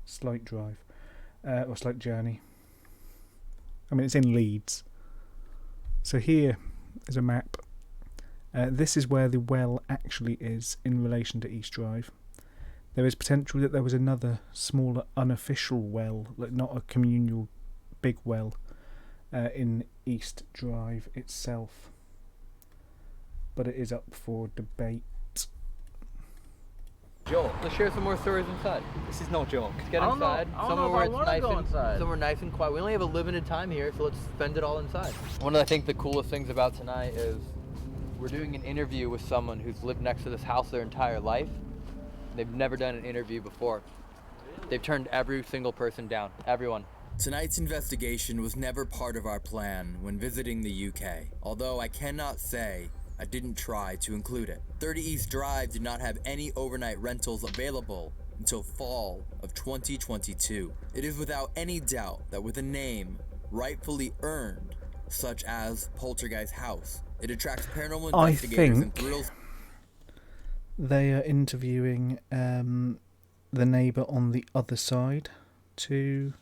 slight drive. Or slight journey. I mean, it's in Leeds. So here is a map. This is where the well actually is in relation to East Drive. There is potential that there was another smaller unofficial well, like not a communal big well, in East Drive itself. But it is up for debate. Joke. Let's share some more stories inside. This is no joke. Let's get I don't know- inside. I don't know if I wanna go inside. Somewhere nice and quiet. We only have a limited time here, so let's spend it all inside. One of, I think, the coolest things about tonight is we're doing an interview with someone who's lived next to this house their entire life. They've never done an interview before. They've turned every single person down. Everyone. Tonight's investigation was never part of our plan when visiting the UK, although I cannot say I didn't try to include it. 30 East Drive did not have any overnight rentals available until fall of 2022. It is without any doubt that with a name rightfully earned, such as Poltergeist House, it attracts paranormal I investigators and think thrills. they are interviewing the neighbour on the other side to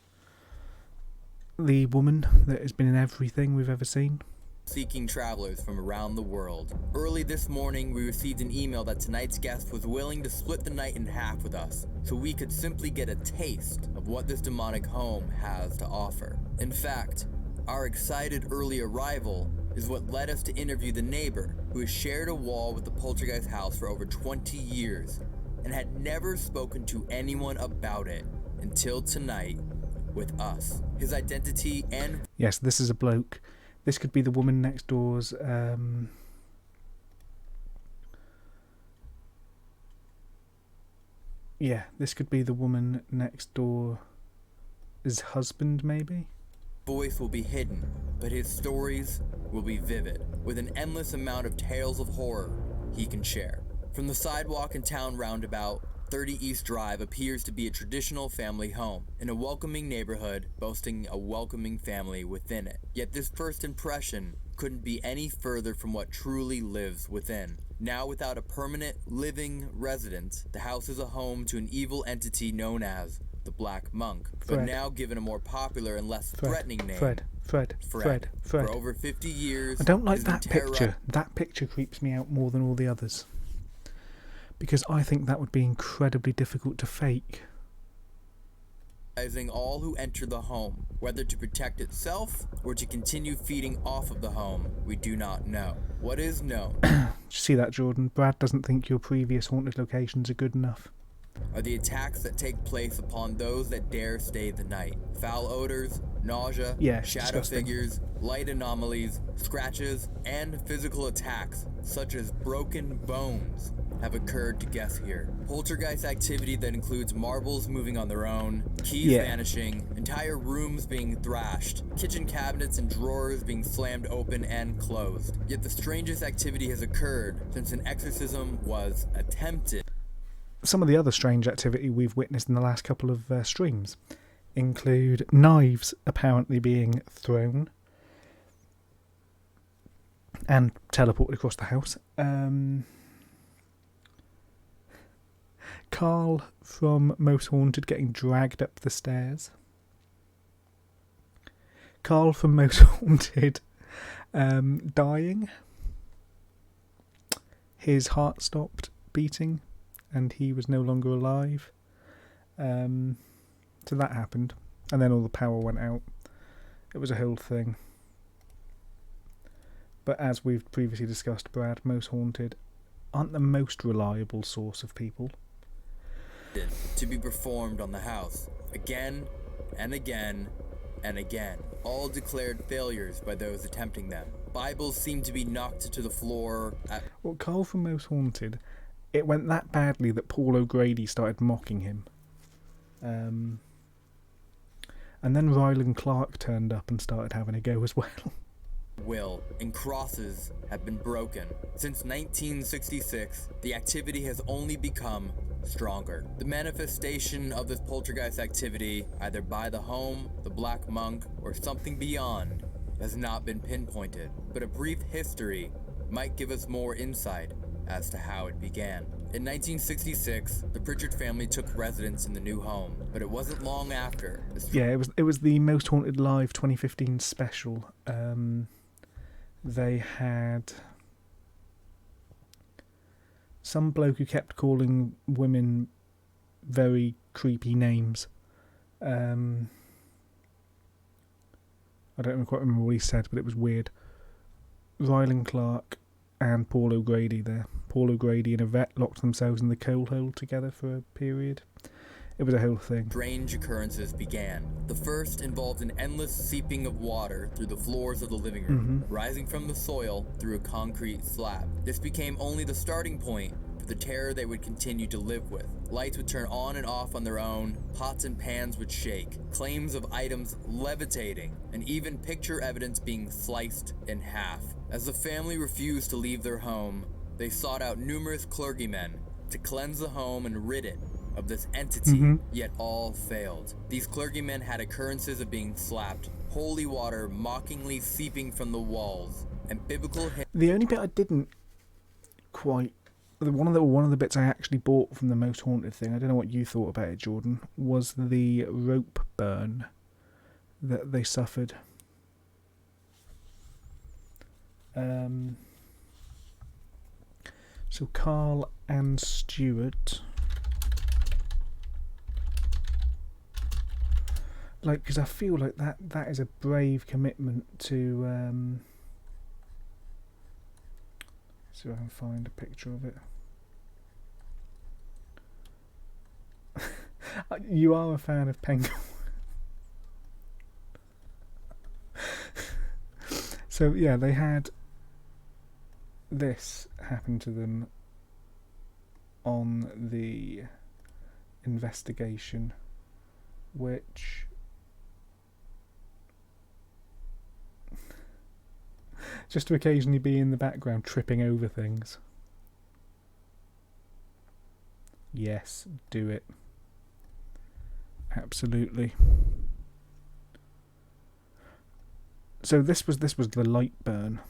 the woman that has been in everything we've ever seen. Seeking travelers from around the world. Early this morning, we received an email that tonight's guest was willing to split the night in half with us, so we could simply get a taste of what this demonic home has to offer. In fact, our excited early arrival is what led us to interview the neighbor who has shared a wall with the Poltergeist house for over 20 years and had never spoken to anyone about it until tonight with us. His identity and... Yes, this is a bloke. This could be the woman next door's yeah, this could be the woman next door's husband, maybe? voice will be hidden, but his stories will be vivid, with an endless amount of tales of horror he can share. From the sidewalk and town roundabout, 30 East Drive appears to be a traditional family home, in a welcoming neighborhood boasting a welcoming family within it. Yet this first impression couldn't be any further from what truly lives within. Now without a permanent living resident, the house is a home to an evil entity known as the Black Monk, but Fred. now given a more popular and less Fred, threatening name. Fred. For over 50 years, I don't like he's been that picture. That picture creeps me out more than all the others. Because I think that would be incredibly difficult to fake. terrorizing all who enter the home, whether to protect itself or to continue feeding off of the home, we do not know. What is known Did you see that, Jordan? Brad doesn't think your previous haunted locations are good enough. are the attacks that take place upon those that dare stay the night. Foul odors, nausea, Yeah, shadow disgusting. figures, light anomalies, scratches, and physical attacks, such as broken bones, have occurred to guests here. Poltergeist activity that includes marbles moving on their own, keys Yeah. vanishing, entire rooms being thrashed, kitchen cabinets and drawers being slammed open and closed. Yet the strangest activity has occurred since an exorcism was attempted. Some of the other strange activity we've witnessed in the last couple of streams include knives apparently being thrown and teleported across the house. Carl from Most Haunted getting dragged up the stairs. Carl from Most Haunted dying. His heart stopped beating and he was no longer alive. So that happened. And then all the power went out. It was a whole thing. But as we've previously discussed, Brad, Most Haunted aren't the most reliable source of people. to be performed on the house, again and again and again, all declared failures by those attempting them. Bibles seemed to be knocked to the floor at... Well, Carl from Most Haunted, it went that badly that Paul O'Grady started mocking him. And then Ryland Clark turned up and started having a go as well. will and crosses have been broken. Since 1966, the activity has only become stronger. The manifestation of this poltergeist activity, either by the home, the Black Monk, or something beyond, has not been pinpointed, but a brief history might give us more insight as to how it began. In 1966, the Pritchard family took residence in the new home, but it wasn't long after. Yeah, it was the Most Haunted Live 2015 special. They had some bloke who kept calling women very creepy names. I don't quite remember what he said, but it was weird. Ryland Clark and Paul O'Grady there. Paul O'Grady and Yvette locked themselves in the coal hole together for a period. It was a whole thing. Strange occurrences began. The first involved an endless seeping of water through the floors of the living room, rising from the soil through a concrete slab. This became only the starting point for the terror they would continue to live with. Lights would turn on and off on their own, pots and pans would shake, claims of items levitating, and even picture evidence being sliced in half. As the family refused to leave their home, they sought out numerous clergymen to cleanse the home and rid it of this entity, yet all failed. These clergymen had occurrences of being slapped, holy water mockingly seeping from the walls, and biblical... The only bit I didn't quite... One of the bits I actually bought from the Most Haunted thing, I don't know what you thought about it, Jordan, was the rope burn that they suffered. So Carl and Stuart... because I feel like that is a brave commitment to... see if I can find a picture of it. You are a fan of Penguin. So yeah, they had this happen to them on the investigation, which just to occasionally be in the background tripping over things. Yes, do it. Absolutely. So this was the light burn.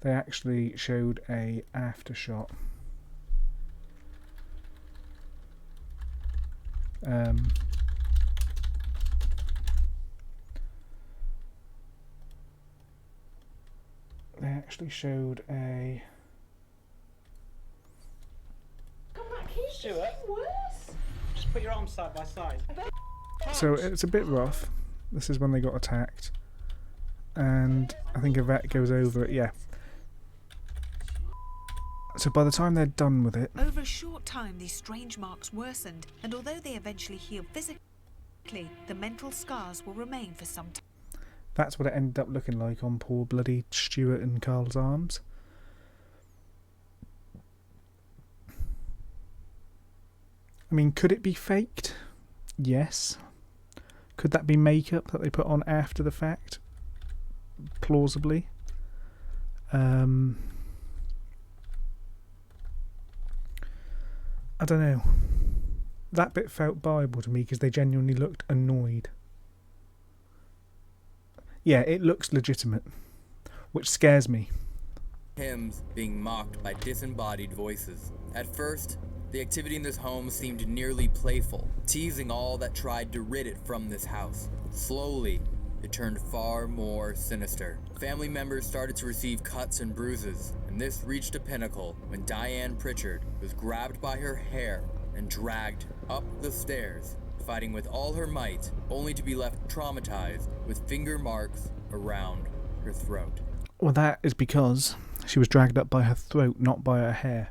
They actually showed a after shot. They actually showed a... Come back here, Stuart. Worse. Just put your arms side by side. So it's a bit rough. This is when they got attacked. And I think Yvette goes over it, yeah. So by the time they're done with it... Over a short time, these strange marks worsened, and although they eventually healed physically, the mental scars will remain for some time. That's what it ended up looking like on poor bloody Stuart and Carl's arms. I mean, could it be faked? Yes. Could that be makeup that they put on after the fact? Plausibly. I don't know. That bit felt buyable to me because they genuinely looked annoyed. Yeah, it looks legitimate, which scares me. Hymns being mocked by disembodied voices. At first, the activity in this home seemed nearly playful, teasing all that tried to rid it from this house. Slowly, it turned far more sinister. Family members started to receive cuts and bruises, and this reached a pinnacle when Diane Pritchard was grabbed by her hair and dragged up the stairs, fighting with all her might, only to be left traumatized with finger marks around her throat. Well, that is because she was dragged up by her throat, not by her hair.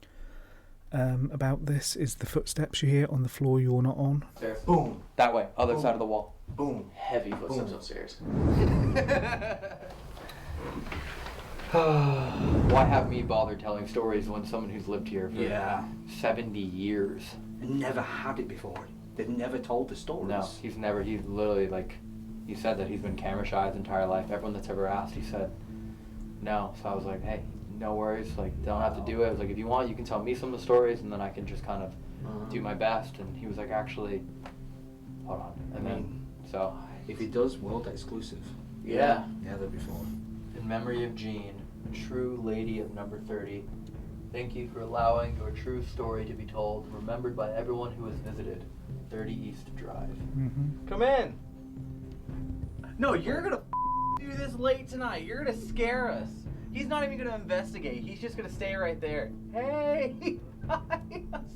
about this is the footsteps you hear on the floor you're not on. Stairs. Boom. That way. Other Boom. side of the wall. Boom. Heavy footsteps Boom. upstairs. Why have me bother telling stories when someone who's lived here for 70 years? Never had it before. They've never told the stories. No, he's literally like, he said that he's been camera shy his entire life. Everyone that's ever asked, he said no. So I was like, hey, no worries, like, don't have to do it. I was like, if you want, you can tell me some of the stories and then I can just kind of do my best. And he was like, actually, hold on. And then, so. If he does, world exclusive. Yeah. Never before. In memory of Jean, a true lady of number 30, thank you for allowing your true story to be told, remembered by everyone who has visited 30 East Drive. Come in. No, you're gonna do this late tonight. You're gonna scare us. He's not even gonna investigate. He's just gonna stay right there. Hey,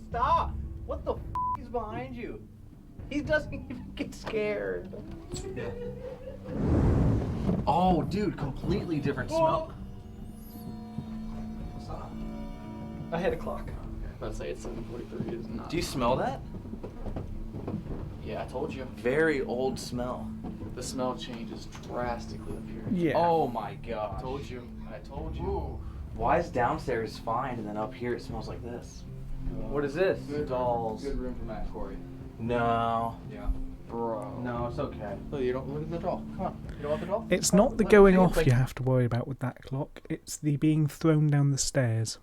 stop! What the is behind you? He doesn't even get scared. Oh, dude, completely different smell. I had a clock. Let's say it's 7:43. It's not. Do you smell that? Yeah, I told you. Very old smell. The smell changes drastically up here. Yeah. Oh my god. I told you. I told you. Why is downstairs fine and then up here it smells like this? What is this? Good Dolls. Good room for Matt Corey. No. Yeah. Bro. No, it's okay. Oh, you don't look at the doll. Come on. You don't want the doll? It's not the going off you have to worry about with that clock. It's the being thrown down the stairs.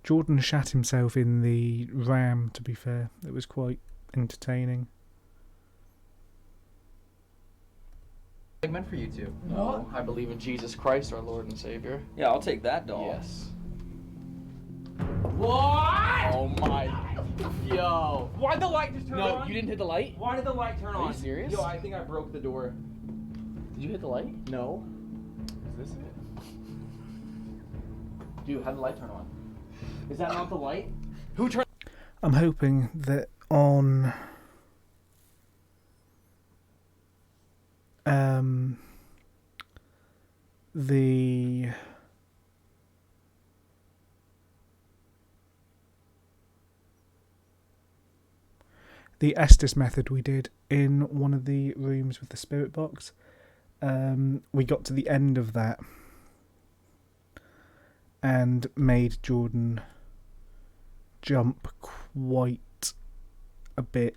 Jordan shat himself in the ram, to be fair. It was quite entertaining. Meant for you two. No, I believe in Jesus Christ, our Lord and Savior. Yeah, I'll take that doll. Yes. What? Oh my. Yo. Why'd the light just turn on? No, you didn't hit the light? Why did the light turn on? Are you serious? Yo, I think I broke the door. Did you hit the light? No. Is this it? Dude, how'd the light turn on? Is that not the light? Who turned? I'm hoping that on the Estes method we did in one of the rooms with the spirit box, we got to the end of that and made Jordan jump quite a bit,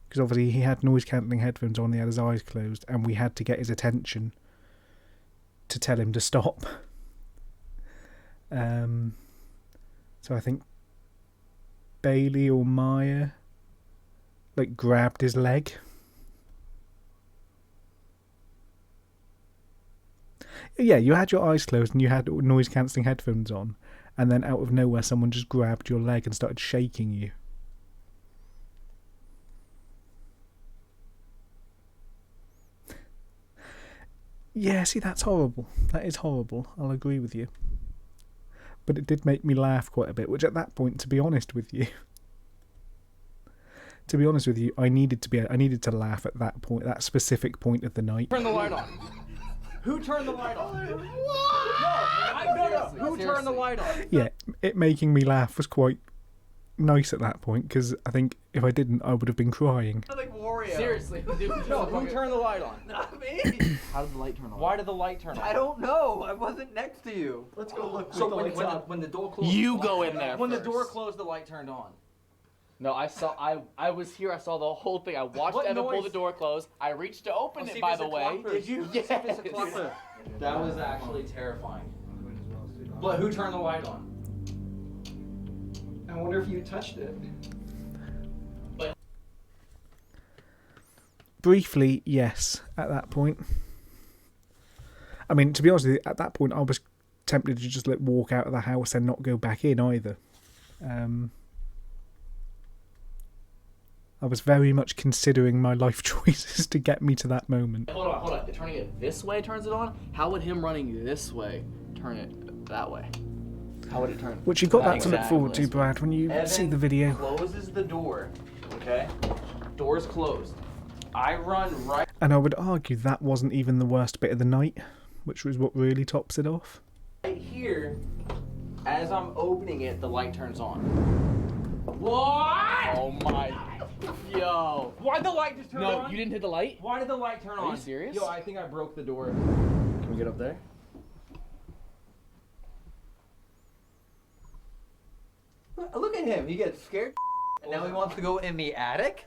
because obviously he had noise cancelling headphones on, he had his eyes closed, and we had to get his attention to tell him to stop. So I think Bailey or Maya like grabbed his leg. Yeah, you had your eyes closed and you had noise cancelling headphones on, and then out of nowhere someone just grabbed your leg and started shaking you. Yeah, see, that's horrible. That is horrible. I'll agree with you. But it did make me laugh quite a bit, which at that point, to be honest with you, I needed to laugh at that point, that specific point of the night. Turn the light on. Who turned the light on? No. Who turned the light on? Yeah, it making me laugh was quite nice at that point, because I think if I didn't, I would have been crying. Like Wario. Seriously, dude. No, who turned the light on? Not me. How did the light turn on? Why did the light turn on? I don't know. I wasn't next to you. Let's go look. So when the door closed, You go in there When the first. door closed, the light turned on. No, I was here, I saw the whole thing. I watched What Evan pull noise? the door close. I reached to open Let's it, see by if the it's a way. clock first. Yes. Let's see if it's a clock first. That was actually terrifying. But who turned the light on? I wonder if you touched it. Briefly, yes, at that point. I mean, to be honest with you, at that point I was tempted to just walk out of the house and not go back in either. I was very much considering my life choices to get me to that moment. Hold on. Turning it this way turns it on? How would him running this way turn it that way? How would it turn? Which you've got that to look forward to, Brad, when you see the video. Closes the door, okay? Door's closed. I run right. And I would argue that wasn't even the worst bit of the night, which was what really tops it off. Right here, as I'm opening it, the light turns on. What? Oh my. Yo. Why'd the light just turn on? No, you didn't hit the light? Why did the light turn on? Are you serious? Yo, I think I broke the door. Can we get up there? Look at him. He gets scared, and now he wants to go in the attic.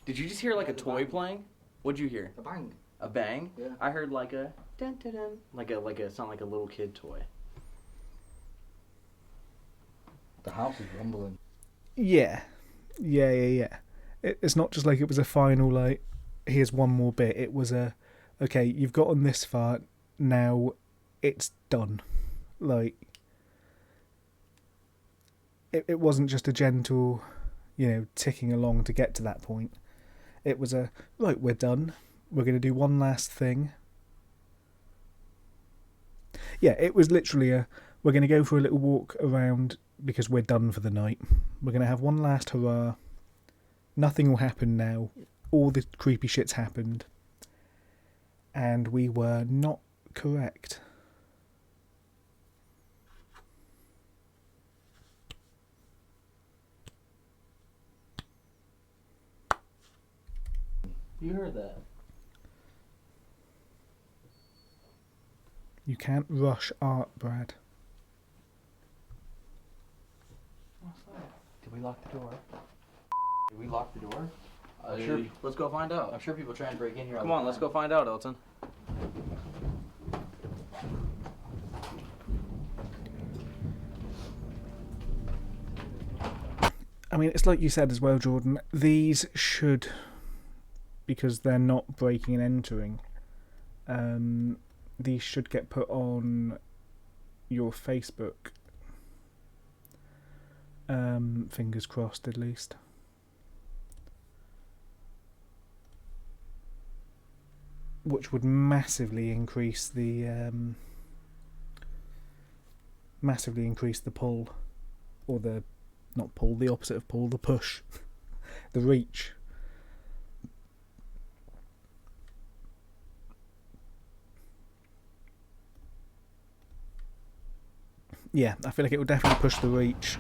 Did you just hear like a toy playing? What'd you hear? A bang. A bang? Yeah. I heard like a dun dun dun, like a sound like a little kid toy. The house is rumbling. Yeah. It's not just like it was a final, like, here's one more bit. It was a, okay, you've gotten this far, now it's done. Like, it wasn't just a gentle, ticking along to get to that point. It was a, right, we're done. We're going to do one last thing. Yeah, it was literally we're going to go for a little walk around because we're done for the night. We're going to have one last hurrah. Nothing will happen now. All the creepy shit's happened. And we were not correct. You heard that? You can't rush art, Brad. What's that? Did we lock the door? Did we lock the door? Sure. Let's go find out. I'm sure people try and break in here. Come on, let's go find out, Elton. I mean, it's like you said as well, Jordan. These should, because they're not breaking and entering, these should get put on your Facebook. Fingers crossed, at least. Which would massively increase the pull, or the not pull, the opposite of pull, the push, the reach. Yeah, I feel like it would definitely push the reach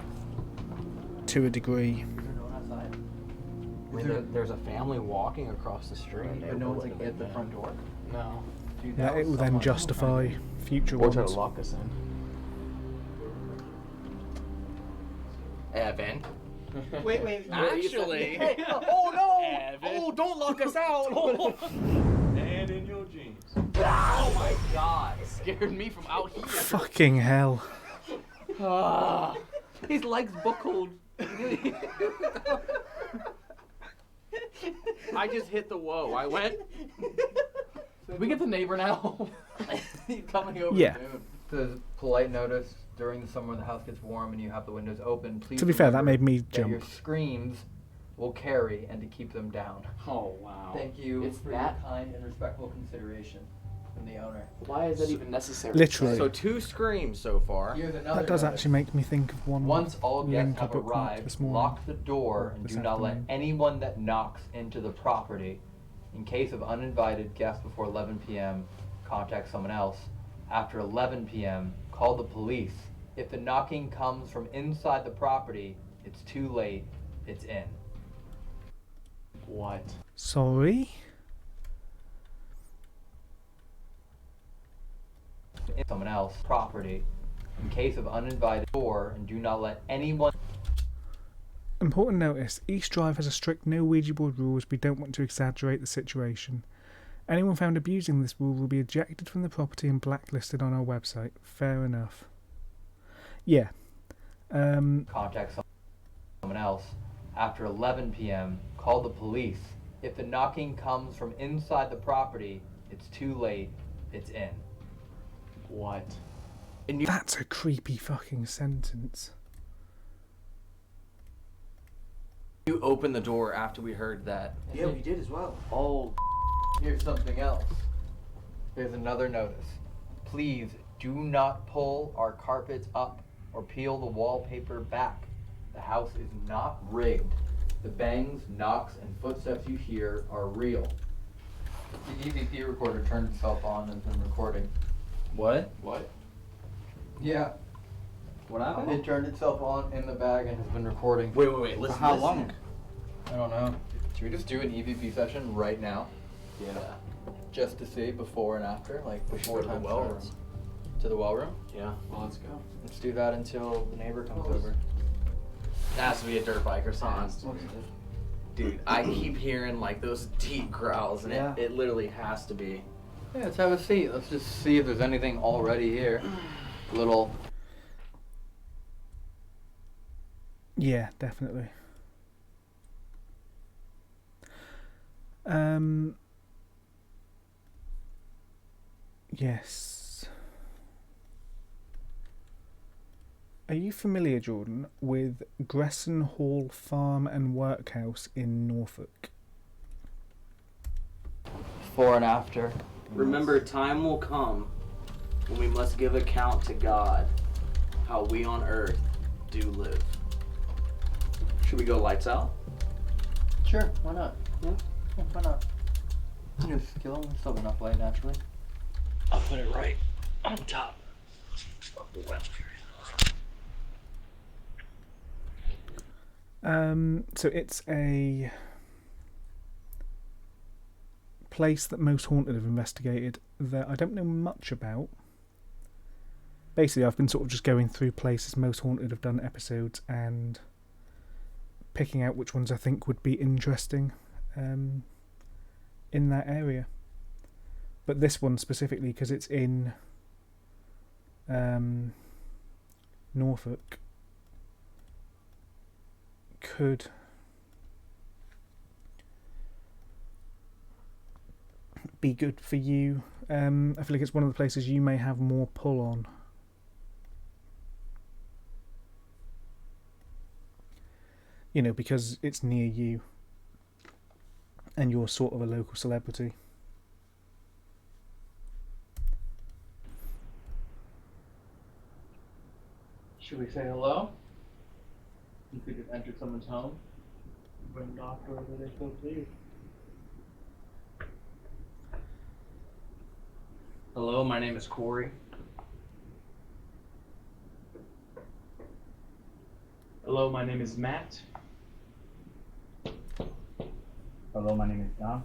to a degree. I mean, there's a family walking across the street, but no one's like at the front door. No. Dude, That it will then justify future or try ones. to lock us in. Evan. Wait. Actually. Oh no! Evan. Oh, don't lock us out! And in your jeans. Oh my god! It scared me from out here. Fucking hell. His legs buckled. I just hit the whoa. I went. Did we get the neighbor now? He's coming over Yeah. soon. The polite notice: during the summer when the house gets warm and you have the windows open, please. To be fair, that remember made me that jump. Your screams will carry and to keep them down. Oh wow. Thank you It's for that your kind and respectful consideration from the owner. Why is that even necessary? Literally. So 2 screams so far. Here's another That does notice. actually make me think of one. Once all link guests I have bookmarked arrived, this morning. lock the door and This do not let afternoon. anyone that knocks into the property. In case of uninvited guests before 11 p.m., contact someone else. After 11 p.m., call the police. If the knocking comes from inside the property, it's too late. It's in. What? Sorry? Someone else property. In case of uninvited door, and do not let anyone. Important notice, East Drive has a strict no Ouija board rule as we don't want to exaggerate the situation. Anyone found abusing this rule will be ejected from the property and blacklisted on our website. Fair enough. Yeah. Contact someone else. After 11 p.m., call the police. If the knocking comes from inside the property, it's too late. It's in. What? That's a creepy fucking sentence. You opened the door after we heard that. Yeah, we did as well. Oh, here's something else. Here's another notice. Please do not pull our carpets up or peel the wallpaper back. The house is not rigged. The bangs, knocks, and footsteps you hear are real. The EVP recorder turned itself on and has been recording. What? What? Yeah. What happened? It turned itself on in the bag and has been recording. Wait. Listen. How listen. long? I don't know. Should we just do an EVP session right now? Yeah. Just to see before and after, like before to the time well starts. room. To the well room? Yeah. Well, let's go. Let's do that until the neighbor comes over. It has to be a dirt bike or something. Dude, I keep hearing like those deep growls, and it literally has to be. Yeah, let's have a seat. Let's just see if there's anything already here. Little. Yeah, definitely. Yes. Are you familiar, Jordan, with Gresson Hall Farm and Workhouse in Norfolk? Before and after. Remember, time will come when we must give account to God how we on earth do live. Should we go lights out? Sure, why not? Yeah, why not? Just kill him. Still enough light, naturally. I'll put it right on top of the well area. So it's a place that Most Haunted have investigated that I don't know much about. Basically, I've been sort of just going through places Most Haunted have done episodes and picking out which ones I think would be interesting in that area. But this one specifically, because it's in Norfolk, could be good for you. I feel like it's one of the places you may have more pull on. You know, because it's near you and you're sort of a local celebrity. Should we say hello? You could have entered someone's home. When knocked over, they so please. Hello, my name is Corey. Hello, my name is Matt. Hello, my name is Don.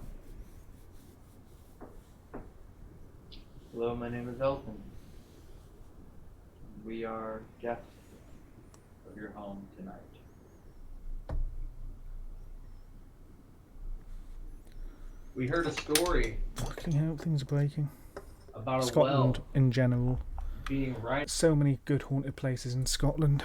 Hello, my name is Elton. We are guests of your home tonight. We heard a story Fucking hell, things are breaking. about a Scotland well in general. being right. So many good haunted places in Scotland.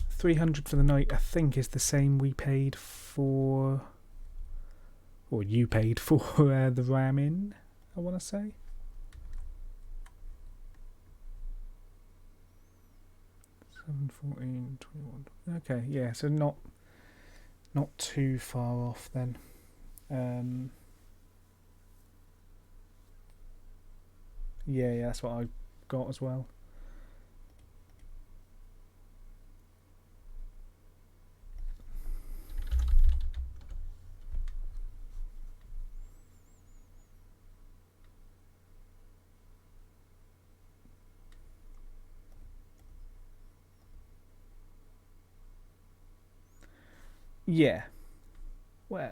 300 for the night, I think, is the same we paid for, or you paid for the Ram Inn, I want to say. $7.14.21. Okay, yeah, so not too far off then. Yeah, that's what I got as well. Yeah. Well.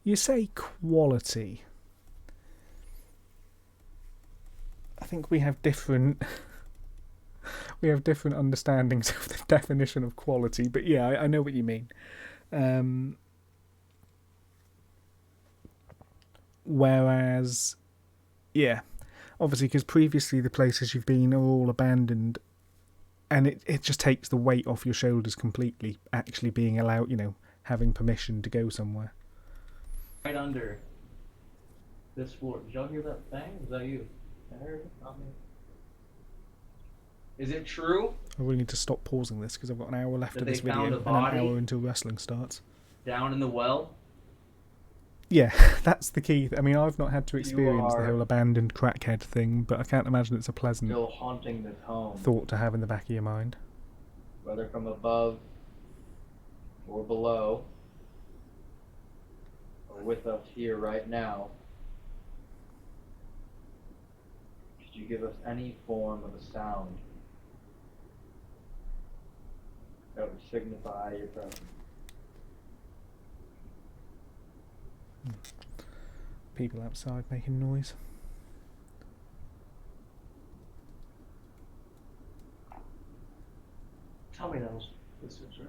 You say quality. I think we have different understandings of the definition of quality, but yeah, I know what you mean. Whereas, yeah, obviously, because previously the places you've been are all abandoned, and it just takes the weight off your shoulders completely, actually being allowed, you know, having permission to go somewhere. Right under this floor. Did y'all hear that bang? Was that you? I heard it. Not me. Is it true I really need to stop pausing this because I've got an hour left that of this they video found a and an body hour until wrestling starts. down in the well? Yeah, that's the key. I mean, I've not had to experience the are whole abandoned crackhead thing, but I can't imagine it's a pleasant Still haunting this home. thought to have in the back of your mind. Whether from above or below, or with us here right now, could you give us any form of a sound that would signify your presence? People outside making noise. Tell me those. This is right.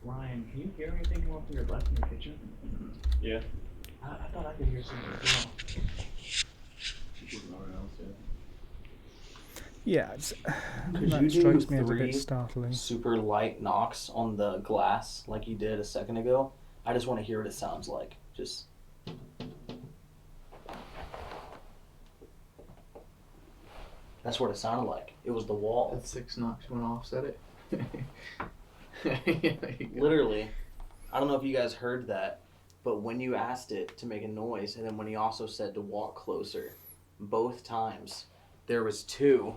Ryan, can you hear anything come up to your left in the kitchen? Yeah. I thought I could hear something as well. Yeah, Could that you do strikes me as a 3 bit startling. super light knocks on the glass like you did a second ago? I just want to hear what it sounds like. Just. That's what it sounded like. It was the wall. That's 6 knocks went off, said it. Literally. I don't know if you guys heard that, but when you asked it to make a noise, and then when he also said to walk closer, both times, there was 2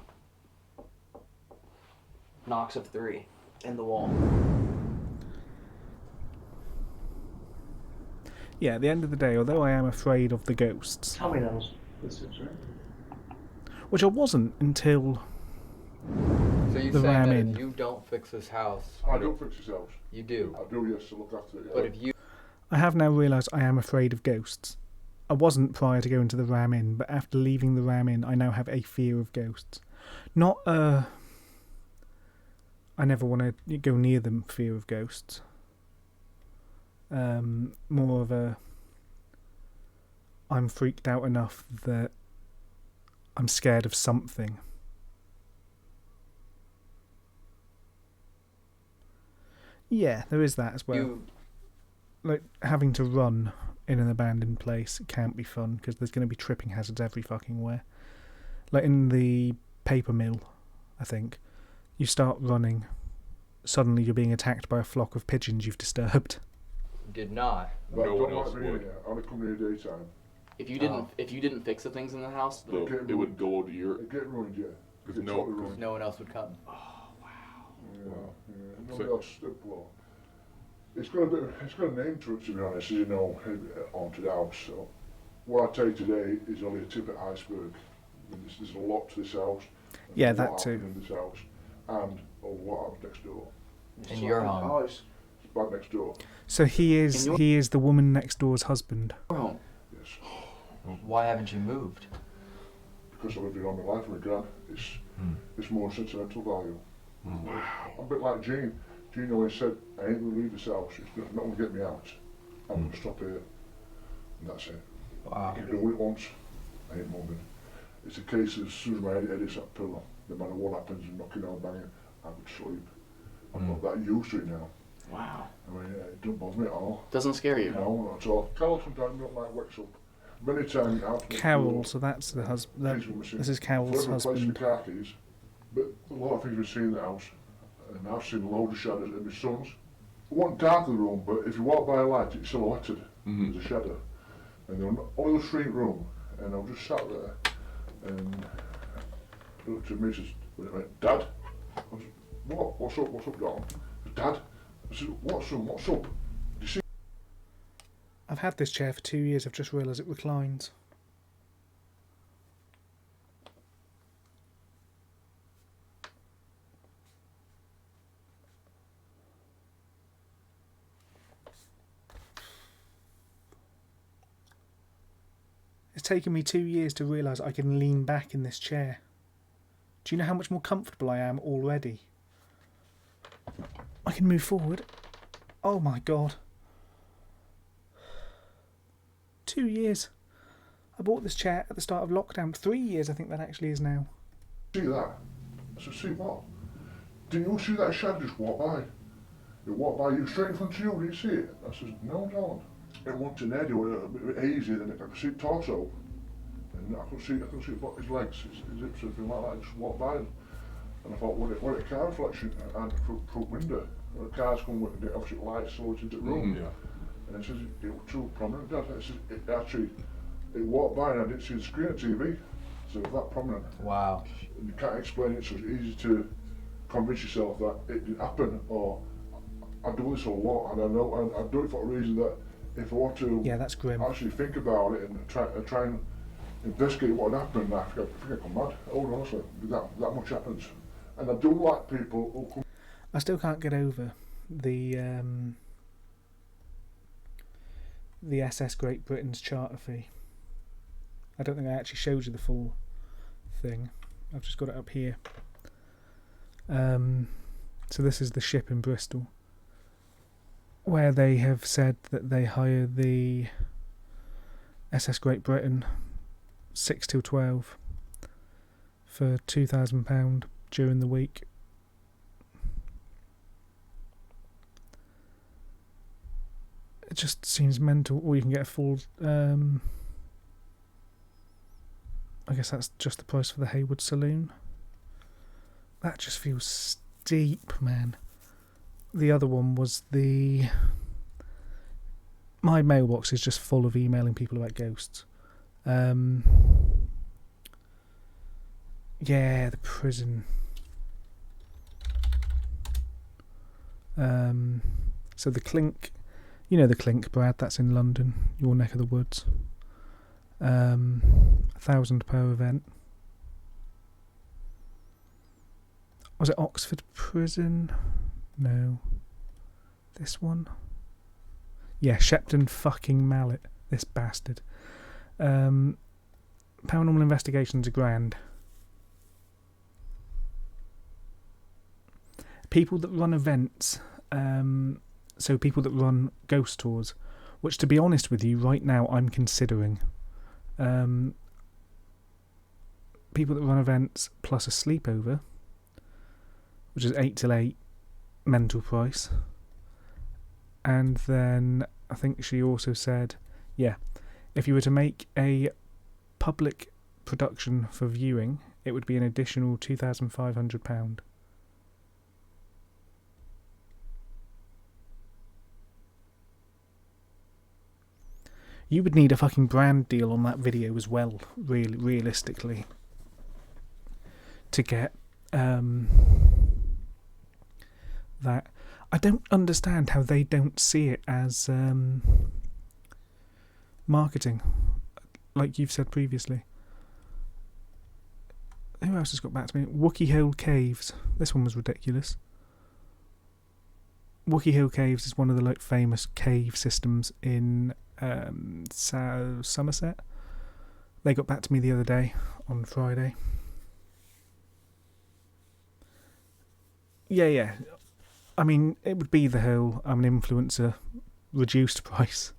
knocks of 3 in the wall. Yeah, at the end of the day, although I am afraid of the ghosts, Tell me those. This is right. which I wasn't until So you're the saying ram that in. if you don't fix this house, I don't fix this house. You do. I do, yes, to look after it. Yeah. But if you I have now realised I am afraid of ghosts. I wasn't prior to going to the Ram Inn, but after leaving the Ram Inn, I now have a fear of ghosts. Not I never want to go near them fear of ghosts. More of a I'm freaked out enough that I'm scared of something. Yeah, there is that as well. Like, having to run in an abandoned place can't be fun, because there's going to be tripping hazards every fucking where. Like in the paper mill, I think, you start running, suddenly you're being attacked by a flock of pigeons you've disturbed. did not. But don't like me in here. I only come here daytime. If you didn't fix the things in the house, It would go to your. It get ruined, yeah. Because no one else would come. Yeah. Nobody else. Well, it's got a name to it, to be honest. As you know, haunted house. So, what I tell you today is only a tip of the iceberg. There's a lot to this house. Yeah, There's that what too. happened in this house, and what happened next door. In your home. Oh, it's right next door. So he is the woman next door's husband. Yes. Why haven't you moved? Because I've been on my life with my gran. It's more sentimental value. Wow. I'm a bit like Gene. Gene always said, I ain't going to leave this house. It's not going to get me out. I'm going to stop here. And that's it. Wow. I can do it once. I ain't moving. It's a case of as soon as my head hits that pillow, no matter what happens, knocking or banging, I would sleep. I'm not that used to it now. Wow. I mean, it don't bother me at all. Doesn't scare you? No, not at all. Carol sometimes don't like wakes up. Many times out. Carol, so that's the husband. This is Carol's husband. The car keys, but a lot of things we've seen in the house, and I've seen loads of shadows in my son's. It wasn't dark in the room, but if you walk by a light, it's silhouetted. There's a shadow. And there was only a shrink room, and I was just sat there, and I looked at me and says, Dad? I said, what? What's up? What's up, Don? Dad? I said, what's up? Do you see? I've had this chair for 2 years. I've just realised it reclines. It's taken me 2 years to realise I can lean back in this chair. Do you know how much more comfortable I am already? I can move forward. Oh my god. 2 years. I bought this chair at the start of lockdown. 3 years I think that actually is now. See that? I said, see what? Didn't you see that shadow just walk by? It walked by you straight in front of you, did you see it? I said, no, don't. It went in there, it was a bit hazy, and I could see the torso. And I could see his legs, his hips, everything like that, just walked by. And I thought, what a car reflection, and front window. The cars come with the obviously lights so into the room. And it says it was too prominent. It walked by and I didn't see the screen of TV. So it's that prominent. Wow. And you can't explain it, so it's easy to convince yourself that it didn't happen, or I do this a lot, and I know, and I do it for a reason that if I want to that's grim. actually think about it and try and investigate what happened, I think I come mad. Oh, honestly, that much happens. And I do like people who come. I still can't get over the SS Great Britain's charter fee. I don't think I actually showed you the full thing. I've just got it up here. So this is the ship in Bristol, where they have said that they hire the SS Great Britain 6 till 12 for £2,000 during the week. It just seems mental. Or you can get a full... I guess that's just the price for the Hayward Saloon. That just feels steep, man. The other one was the... My mailbox is just full of emailing people about ghosts. Yeah, the prison. So the Clink... You know the Clink, Brad, that's in London, your neck of the woods. £1,000 per event. Was it Oxford Prison? No. This one? Yeah, Shepton fucking Mallet. This bastard. Paranormal Investigations are grand. People that run events, so people that run ghost tours, which to be honest with you, right now I'm considering. People that run events plus a sleepover, which is 8 till 8, mental price. And then I think she also said, yeah, if you were to make a public production for viewing, it would be an additional £2,500. You would need a fucking brand deal on that video as well, really, realistically, to get that. I don't understand how they don't see it as marketing, like you've said previously. Who else has got back to me? Wookie Hole Caves. This one was ridiculous. Wookie Hole Caves is one of the famous cave systems in Somerset. They got back to me the other day on Friday. Yeah. I mean, it would be the whole I'm an influencer reduced price.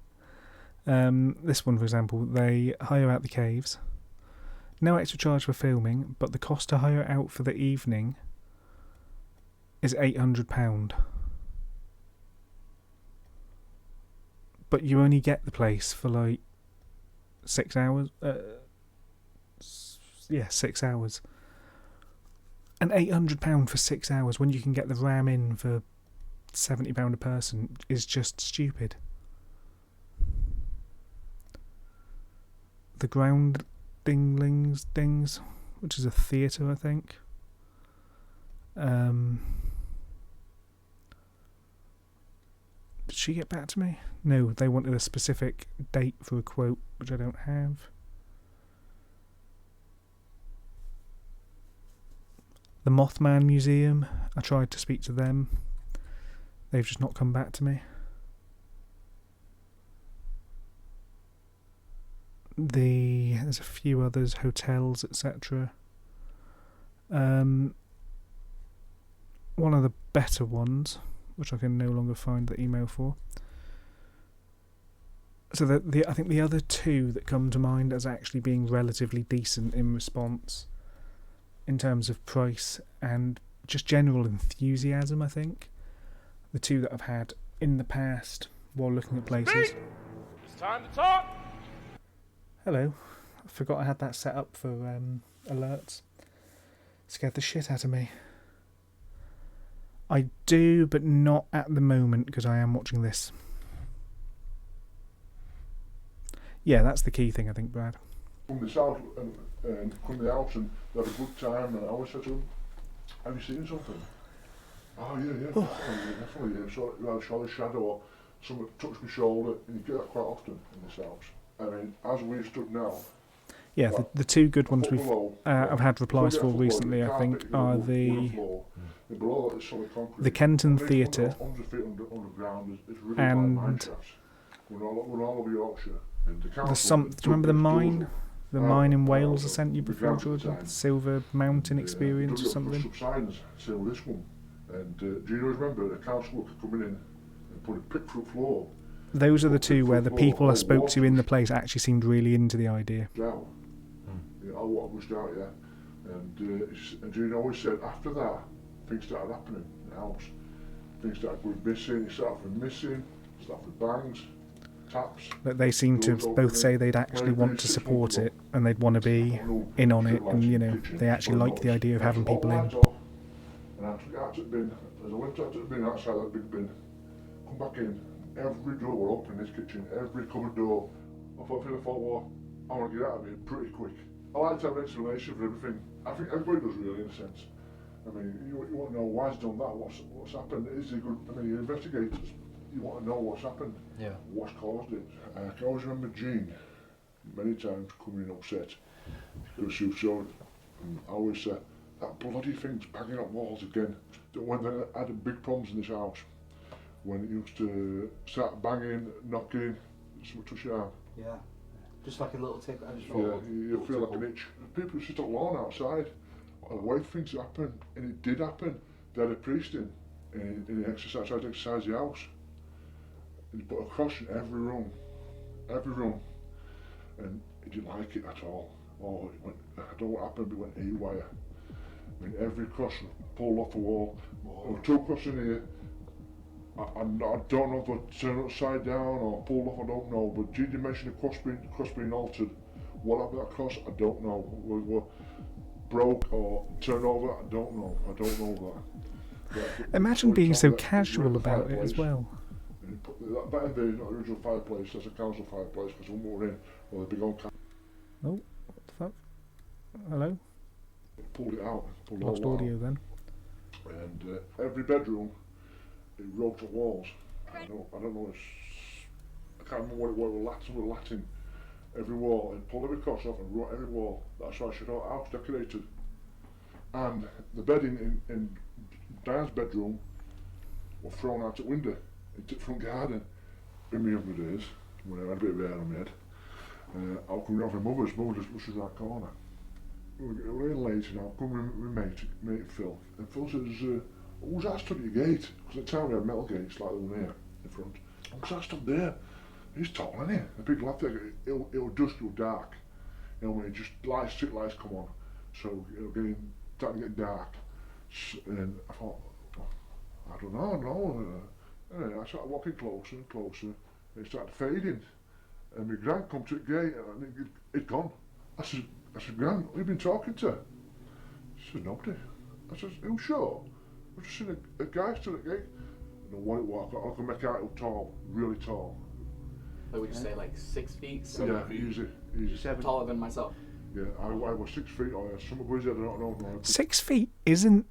This one, for example, they hire out the caves. No extra charge for filming, but the cost to hire out for the evening is £800. But you only get the place for 6 hours. 6 hours. And £800 for 6 hours when you can get the ram in for £70 a person is just stupid. The Groundlings, which is a theatre, I think. Did she get back to me? No, they wanted a specific date for a quote, which I don't have. The Mothman Museum, I tried to speak to them. They've just not come back to me. There's a few others, hotels, etc. One of the better ones, which I can no longer find the email for. So I think the other two that come to mind as actually being relatively decent in response, in terms of price and just general enthusiasm, I think. The two that I've had in the past while looking at places. It's time to talk! Hello. I forgot I had that set up for alerts. Scared the shit out of me. I do, but not at the moment, because I am watching this. Yeah, that's the key thing, I think, Brad. from this house and come to the house and they had a good time, and I always said to them, have you seen something? Oh yeah, definitely. I saw a shadow or someone touched my shoulder, and you get that quite often in this house. I mean, as we stood now, Yeah, the two good ones I've had replies for recently, I think, are the Kenton Theatre and there's some. Do you remember the mine? The mine in Wales I sent you before, Jordan? The Silver Mountain Experience or something? And do you remember the council worker coming in and put a pick through floor? Those are the two where the people I spoke to in the place actually seemed really into the idea. Down. Yeah, all what was out, yeah. And Gene always said after that, things started happening in the house. Things started going missing, it started missing, started with bangs, taps. But they seem to both say they'd actually want to support it and they'd want to be in on it, and you know, they actually like the idea of having people in. And I took it out to the bin, as I went out to the bin outside that big bin, come back in, every door were open in this kitchen, every cupboard door. I thought, well, I want to get out of here pretty quick. I like to have an explanation for everything. I think everybody does really, in a sense. I mean, you want to know why he's done that, what's happened. Is he good? I mean, you're investigators, you want to know what's happened, what's caused it. I can always remember Jean many times coming upset because she was so, I always said, that bloody thing's banging up walls again. When they had big problems in this house, when it used to start banging, knocking, something touch your arm. Yeah, just like a little tick. You feel like an itch. People sit on the lawn outside, wait for things to happen, and it did happen. They had a priest in the exercise, tried to exercise the house. And he put a cross in every room, and he didn't like it at all. Oh, it went, I don't know what happened, but it went haywire. I mean, every cross was pulled off the wall. There were two crosses in here. I don't know if they turned upside down or pulled off, I don't know. But Gigi mentioned the cross being altered. What happened to that cross, I don't know. Were broke or turned over, I don't know. That. Imagine being so casual about it as well. Back in the days, not the original fireplace, that's a council fireplace, because when we were in, well, the big old Oh, what the fuck? Hello? Pulled it out. Lost audio then. And every bedroom, it wrote the walls. I don't know. I can't remember what it was. Latin. Every wall, and pulled every cross off and wrote every wall. That's why she got house decorated. And the bedding in Diane's bedroom were thrown out the window into the front garden. In my younger days, when I had a bit of hair on my head, I was coming off my mother's just pushes that corner. We're in late now, come with mate Phil, and Phil says, who's that stood at your gate? Because at the time we had metal gates like the one here in front. Who's that stood there? He's tall, isn't he? The big lad there, it'll dusk, it'll dark. You know, when it just street lights come on, so it'll starting to get dark. And I thought, I don't know. Anyway, I started walking closer and closer, and it started fading. And my gran come to the gate, and it'd gone. I said, Gran, who you been talking to? She said, nobody. I said, who's sure? I've just seen a guy stood at the gate. I don't know what it was, I can make out it was tall, really tall. Like, would you say like 6 feet? Yeah, easy. Taller than myself. Yeah, I was 6 feet, or some of us I don't know. 6 feet isn't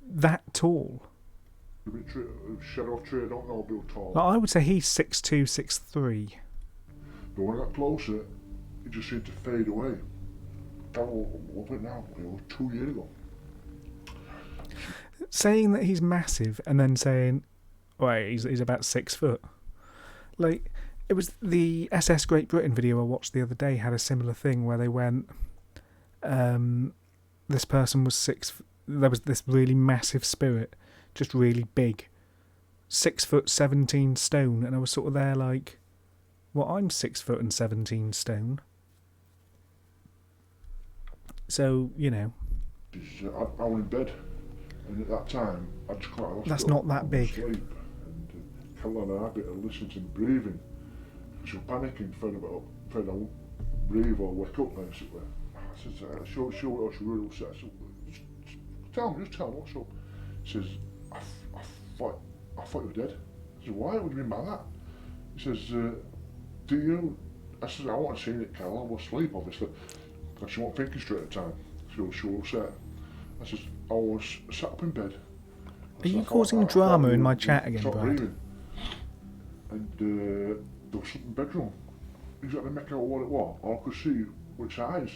that tall. Shadow of tree, I don't know, but tall. Like, I would say he's 6'2", 6'3". But when I got closer, it just seemed to fade away. What was it now? It was 2 years ago. Saying that he's massive and then saying, wait, he's about 6 foot. Like, it was the SS Great Britain video I watched the other day had a similar thing where they went, this person was there was this really massive spirit, just really big, 6 foot 17 stone, and I was sort of there like, well, I'm 6 foot and 17 stone. So, you know. I was in bed, and at that time, I just quite lost. That's not that big. Sleep, and Caroline had a habit of listening to me breathing. She was panicking, afraid I won't breathe or wake up, basically. I said, she really upset. I said, just tell me, what's up? She says, I thought you were dead. I said, why? What do you mean by that? He says, do you? I said, I want to see it, Carol. I was asleep, obviously. because she wasn't thinking straight at the time. She was upset. I says, I was sat up in bed. Are you causing drama in my chat again, Stop Brad? breathing. And there was something in the bedroom. Exactly making out what it was. All I could see was its eyes.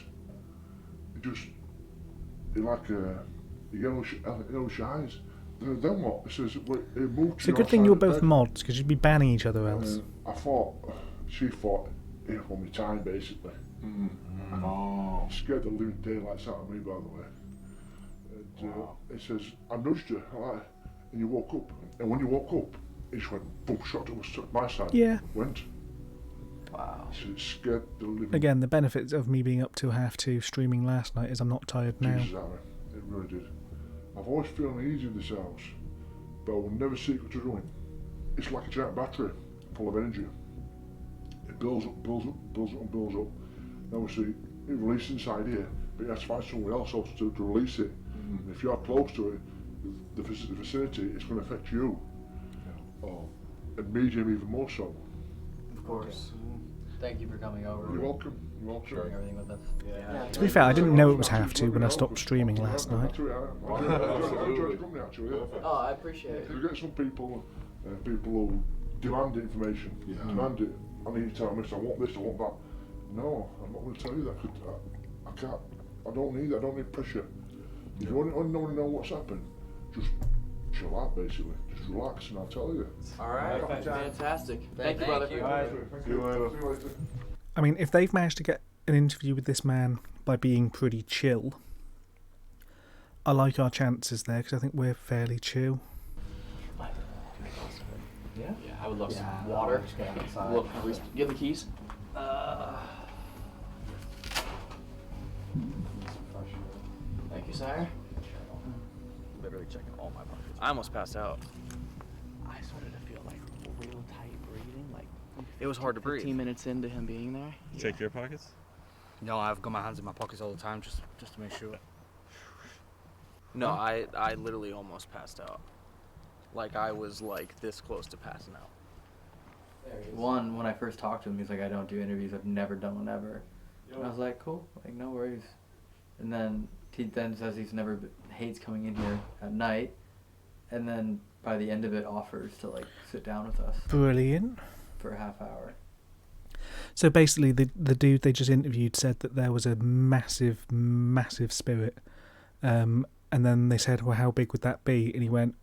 It like yellowish eyes. Then what? It says it moved. It's a good thing you're both mods, because you'd be banning each other else. She thought it was my time basically. And scared the living daylights out of me, by the way. And it says I nudged her, and you woke up. And when you woke up, it just went boom, shot to my side. Yeah. Went. Wow. So it scared the living. Again, the benefits of me being up till 2:30 streaming last night is I'm not tired now. Jesus, Aaron, it really did. I've always felt uneasy in this house, but I will never seek it to ruin. It's like a giant battery, full of energy. It builds up, builds up, builds up, and builds up. And obviously, it releases inside here, but you have to find someone else also to release it. And if you're close to it, the vicinity, it's going to affect you. And medium even more so. Of course. Thank you for coming over. You're welcome. You're welcome. Sharing everything with us. Yeah. To be fair, I didn't know it was 2:30 when I stopped streaming last night. Oh, I appreciate it. You get some people who demand information. Demand it. I need to tell them this, I want this, I want that. No, I'm not going to tell you that. I can't. I don't need that. I don't need pressure. If you want to know what's happened, just chill out, basically. Just relax, and I'll tell you. All right, fantastic. Thank you, brother. See you later. I mean, if they've managed to get an interview with this man by being pretty chill, I like our chances there because I think we're fairly chill. Yeah, I would love some water. Look, you have the keys? Thank you, sire. Literally checking all my pockets. I almost passed out. I started to feel like real tight breathing, like It was hard to breathe. 15 minutes into him being there. Check your pockets? No, I've got my hands in my pockets all the time just to make sure. No, I literally almost passed out. Like I was like this close to passing out. One, when I first talked to him, he's like, I don't do interviews. I've never done one ever. And I was like, cool, like no worries. And then he then says hates coming in here at night, and then by the end of it offers to like sit down with us. Brilliant. For a half hour. So basically, the dude they just interviewed said that there was a massive spirit, and then they said, well, how big would that be? And he went,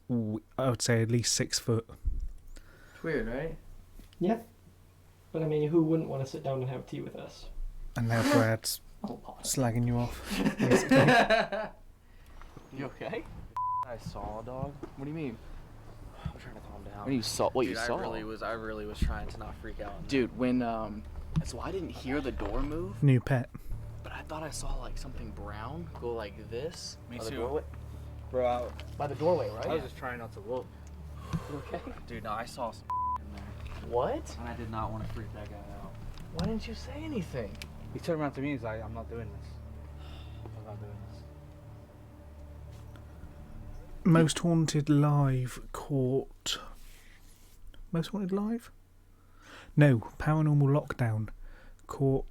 I would say at least 6 foot. It's weird, right? Yeah. But I mean, who wouldn't want to sit down and have tea with us? And now Brad's slagging you off, basically. You okay? I saw a dog. What do you mean? I'm trying to calm down. When you saw what Dude, you saw? I really was trying to not freak out. Dude, when so I didn't hear the door move. New pet. But I thought I saw like something brown go like this. Me by the too. doorway. Bro, By the doorway, right? I was just trying not to look. You okay? Dude, no, I saw some in there. What? And I did not want to freak that guy out. Why didn't you say anything? He turned around to me and he's like, I'm not doing this. I'm not doing this. Most Haunted Live caught... Most Haunted Live? No, Paranormal Lockdown caught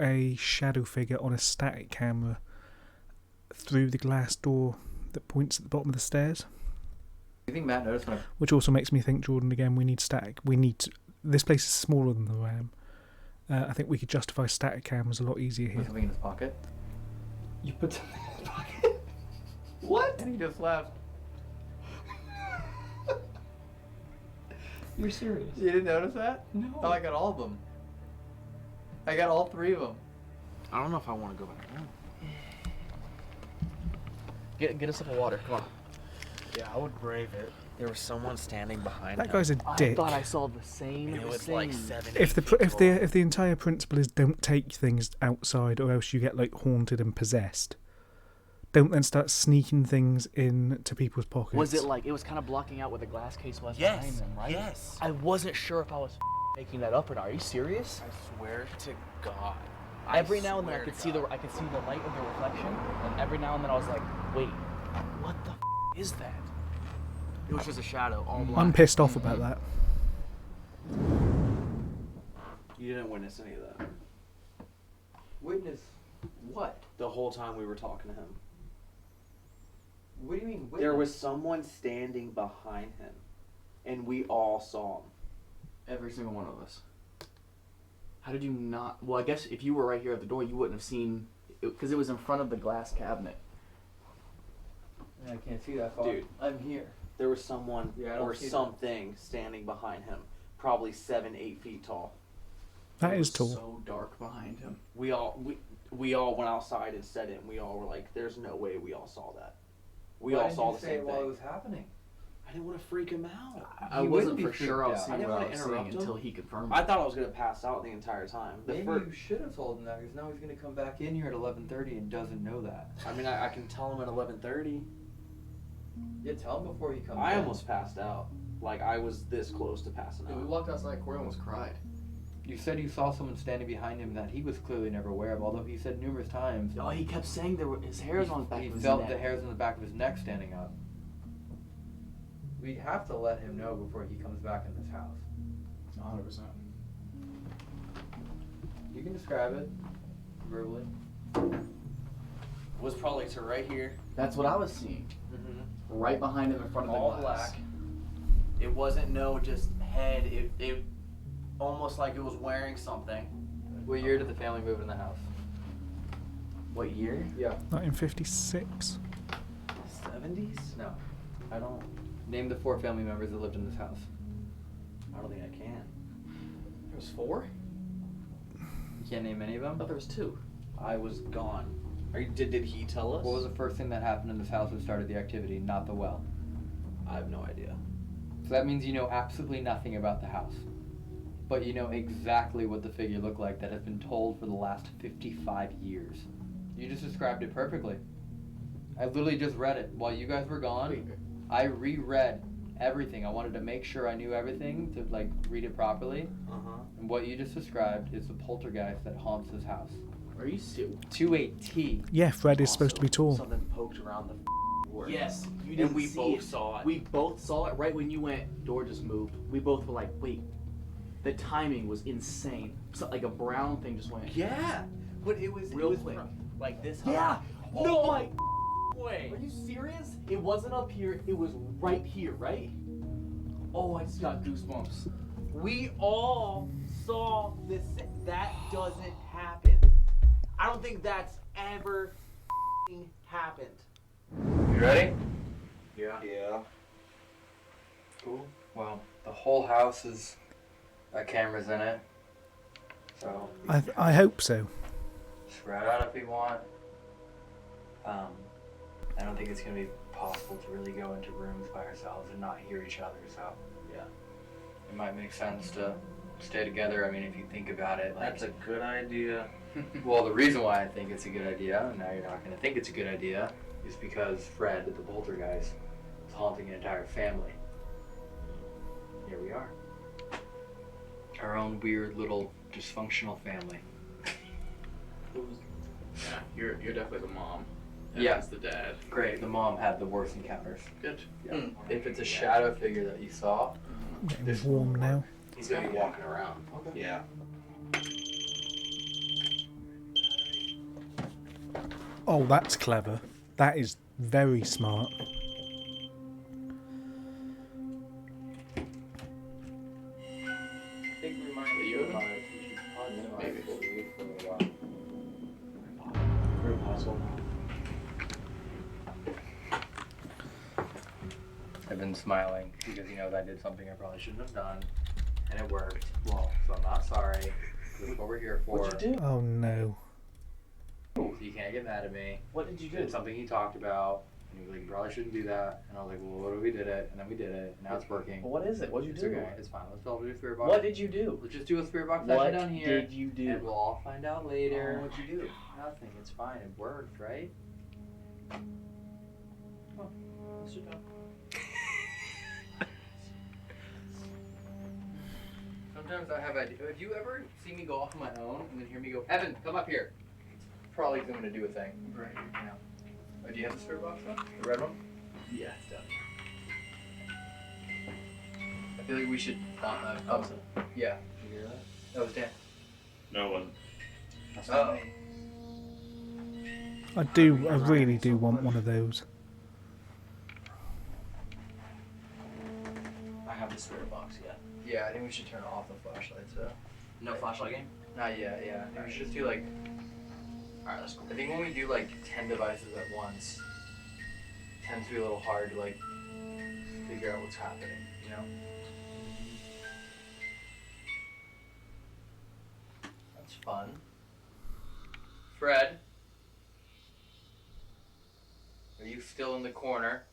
a shadow figure on a static camera through the glass door that points at the bottom of the stairs. Do you think Matt noticed when Which also makes me think, Jordan, again, we need static. This place is smaller than the RAM. I think we could justify static cameras a lot easier here. put something in his pocket? You put something in his pocket? What? And he just left. You're serious? You didn't notice that? No. Oh, I got all of them. I got all 3 of them. I don't know if I want to go back now. Get us some water. Come on. Yeah, I would brave it. There was someone standing behind That him. guy's a dick. I thought I saw the same And it was thing. like 7. If the entire principle is don't take things outside or else you get like haunted and possessed, don't then start sneaking things into people's pockets. Was it like it was kind of blocking out where the glass case was Yes, behind them, right? yes. I wasn't sure if I was making that up or not. Are you serious? I swear to God. Every now and then I could see the light of the reflection, and every now and then I was like, wait, what the is that? It was just a shadow, all black. I'm pissed off about that. You didn't witness any of that. Witness what? The whole time we were talking to him. What do you mean witness? There was someone standing behind him, and we all saw him. Every single one of us. How did you not? Well, I guess if you were right here at the door, you wouldn't have seen, because it was in front of the glass cabinet. I can't see that far. Dude, I'm here. There was someone Yeah, I don't or see that. something standing behind him, probably 7-8 feet tall. That It is was tall. So dark behind him. We all went outside and said it, and we all were like, "There's no way we all saw that." We Why all didn't saw you the say same it while thing. it was happening? I didn't want to freak him out. I He wasn't wouldn't for be sure I was freaked out. I seeing didn't what I want was to seeing interrupt him until he confirmed I it. thought I was gonna pass out the entire time. Maybe you should have told him that, because now he's gonna come back in here at 11:30 and doesn't know that. I mean, I can tell him at 11:30. Yeah, tell him before he comes I in. almost passed out. Like, I was this close to passing Dude, we out. walked outside, Corey almost cried. You said you saw someone standing behind him that he was clearly never aware of, although he said numerous times. Oh, he kept saying his hairs on the back He of his felt neck. the hairs on the back of his neck standing up. We have to let him know before he comes back in this house. 100%. You can describe it verbally. Was probably to right here. That's what I was seeing. Right behind him in front of the All glass. black. It wasn't no just head. It almost like it was wearing something. What year did the family move in the house? What year? Yeah. 1956. 70s? No. I don't. Name the 4 family members that lived in this house. I don't think I can. There was 4? You can't name any of I them? thought there was 2. I was gone. Did he tell us? What was the first thing that happened in this house that started the activity, not the well? I have no idea. So that means you know absolutely nothing about the house. But you know exactly what the figure looked like that has been told for the last 55 years. You just described it perfectly. I literally just read it while you guys were gone. I reread everything. I wanted to make sure I knew everything to like read it properly. And what you just described is the poltergeist that haunts this house. Are you serious? To a T. Yeah, Fred is supposed to be tall. Something poked around the door. Yes, you And didn't we see both it. saw it. We both saw it right when you went, door just moved. We both were like, wait. The timing was insane. So, like a brown thing just went. Yeah, but it was Real quick. like this. Yeah. Oh No my way. Are you serious? It wasn't up here. It was right here, right? Oh, I just got goosebumps. We all saw this. That doesn't happen. I don't think that's ever happened. You ready? Yeah. Yeah. Cool. Well, the whole house is got cameras in it. So I hope so. spread out if you want. I don't think it's gonna be possible to really go into rooms by ourselves and not hear each other, so Yeah. it might make sense to stay together. I mean, if you think about it, like, That's a good idea. well, the reason why I think it's a good idea, and now you're not gonna think it's a good idea, is because Fred, the poltergeist, is haunting an entire family. Here we are. Our own weird little dysfunctional family. Yeah, you're definitely the mom. And Yeah. that's the dad. Great. The mom had the worst encounters. Good. Yeah. If it's a shadow figure that you saw, Getting warm now. he's gonna be walking around. Okay. Yeah. Oh, that's clever. That is very smart. I think we might be Maybe. for a while. Very possible. I've been smiling because you know that I did something I probably shouldn't have done, and it worked. Well, so I'm not sorry. That's what we're here for. What'd you do? Oh no. So you can't get mad at me. What did you do? Did something he talked about, and he was like, "You probably shouldn't do that." And I was like, "Well, what if we did it?" And then we did it, and now it's working. Well, what is it? What'd you It's do? okay. It's fine. Let's all do a spirit box. What did you do? Let's just do a spirit box What session down here. did you do? And we'll all find out later. Oh, what'd you do? Nothing. It's fine. It worked, right? Oh, let's sit down. Sometimes I have ideas. Have you ever seen me go off on my own and then hear me go, Evan, come up here? It's probably going to do a thing. Right. Yeah. Oh, do you have the spirit box though? The red one? Yeah, it's done. I feel like we should. Yeah. Did you hear that? That was Dan. No one. That's not me. I really do want one of those. I have the spirit box yet. Yeah, I think we should turn off the flashlight, so. No flashlight game? Not yet, yeah. I think we should just do like. Alright, that's cool. I think when we do like 10 devices at once, it tends to be a little hard to like figure out what's happening, you know? That's fun. Fred, are you still in the corner?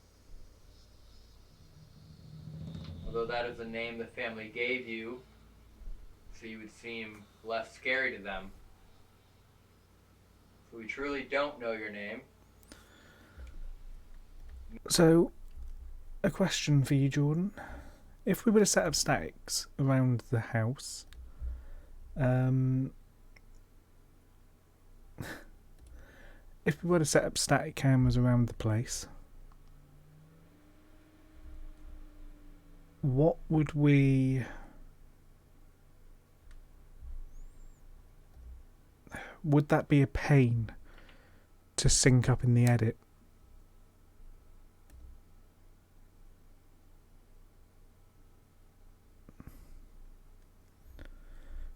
Although that is the name the family gave you, so you would seem less scary to them. So we truly don't know your name. So, a question for you, Jordan. If we were to set up statics around the house, if we were to set up static cameras around the place, what would we... Would that be a pain to sync up in the edit?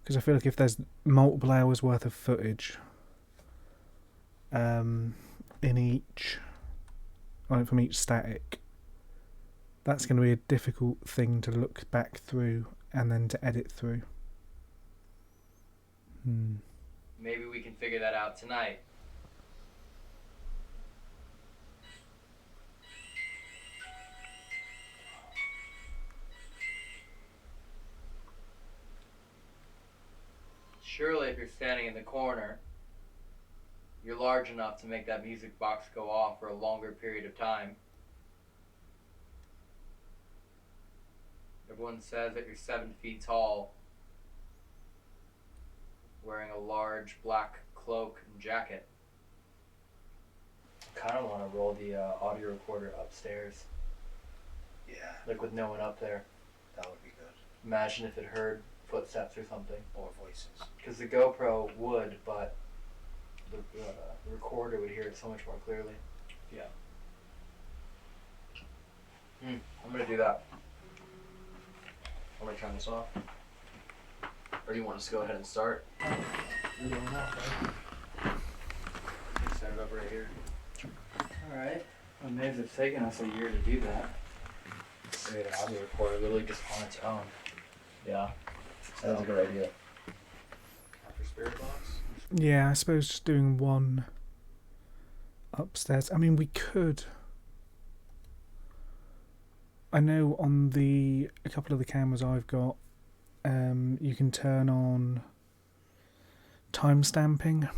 Because I feel like if there's multiple hours worth of footage in each, like from each static, that's going to be a difficult thing to look back through and then to edit through. Maybe we can figure that out tonight. Surely if you're standing in the corner, you're large enough to make that music box go off for a longer period of time. Everyone says that you're 7 feet tall, wearing a large black cloak and jacket. I kind of want to roll the audio recorder upstairs. Yeah. Like with no one up there. That would be good. Imagine if it heard footsteps or something. Or voices. Because the GoPro would, but the recorder would hear it so much more clearly. Yeah. I'm going to do that. I'm gonna turn this off. Or do you want us to go ahead and start? You're doing that, right? Set it up right here. Alright. I'm amazed it's taken us a year to do that. Create an audio recorder literally just on its own. Yeah. That's a good idea. After Spirit Box? Yeah, I suppose just doing one upstairs. I mean, we could... I know on a couple of the cameras I've got, you can turn on timestamping,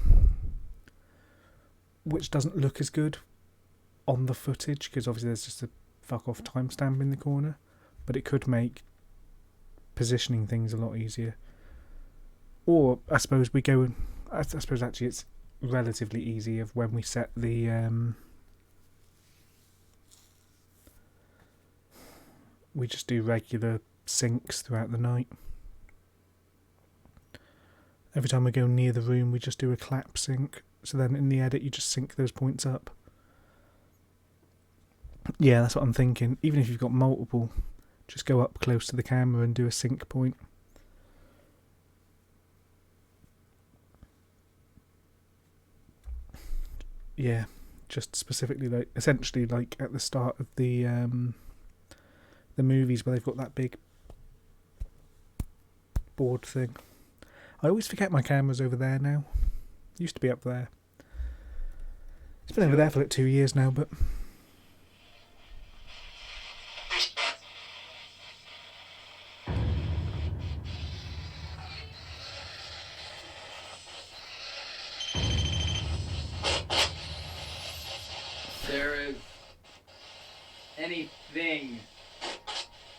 which doesn't look as good on the footage because obviously there's just a fuck off timestamp in the corner, but it could make positioning things a lot easier. Or I suppose I suppose actually it's relatively easy of when we set the we just do regular syncs throughout the night. Every time we go near the room, we just do a clap sync. So then in the edit, you just sync those points up. Yeah, that's what I'm thinking. Even if you've got multiple, just go up close to the camera and do a sync point. Yeah, just specifically essentially like at the start of the movies where they've got that big board thing. I always forget my camera's over there now. It used to be up there. It's been over there for like 2 years now, but... There is anything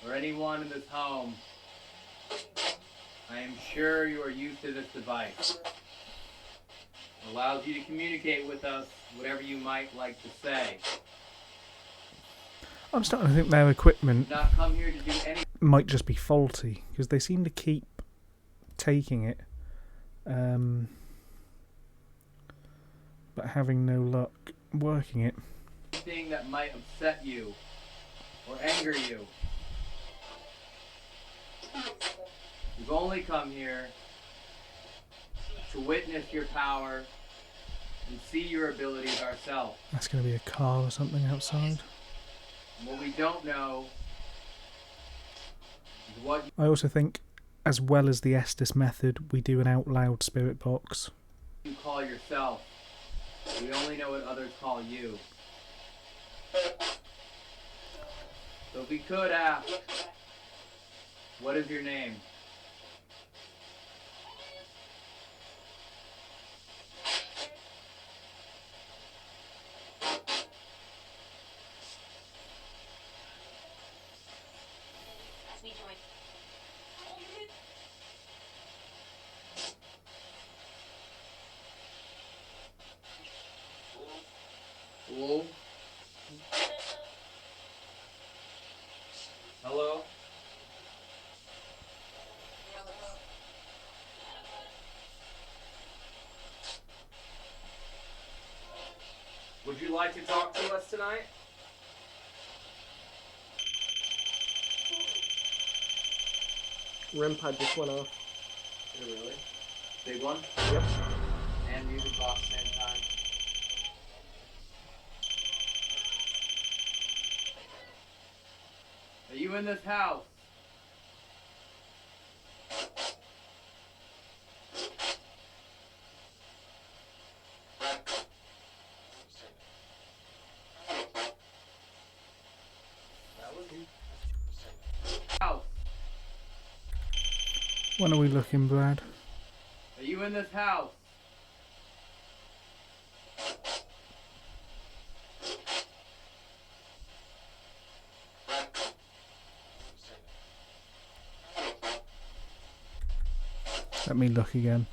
or anyone in this home, I am sure you are used to this device. It allows you to communicate with us whatever you might like to say. I'm starting to think their equipment Not come here to do any. might just be faulty, because they seem to keep taking it. But but having no luck working it. Anything that might upset you or anger you. We've only come here to witness your power and see your abilities ourselves. That's going to be a car or something outside. And what we don't know is what I also think, as well as the Estes method, we do an out loud spirit box. you call yourself. We only know what others call you. So if we could ask, what is your name? Hello? Hello? Would you like to talk to us tonight? REM pod just went off. Oh, really? Big one? Yep. And music box same time. Are you in this house? House. When are we looking, Brad? Are you in this house? Let me look again.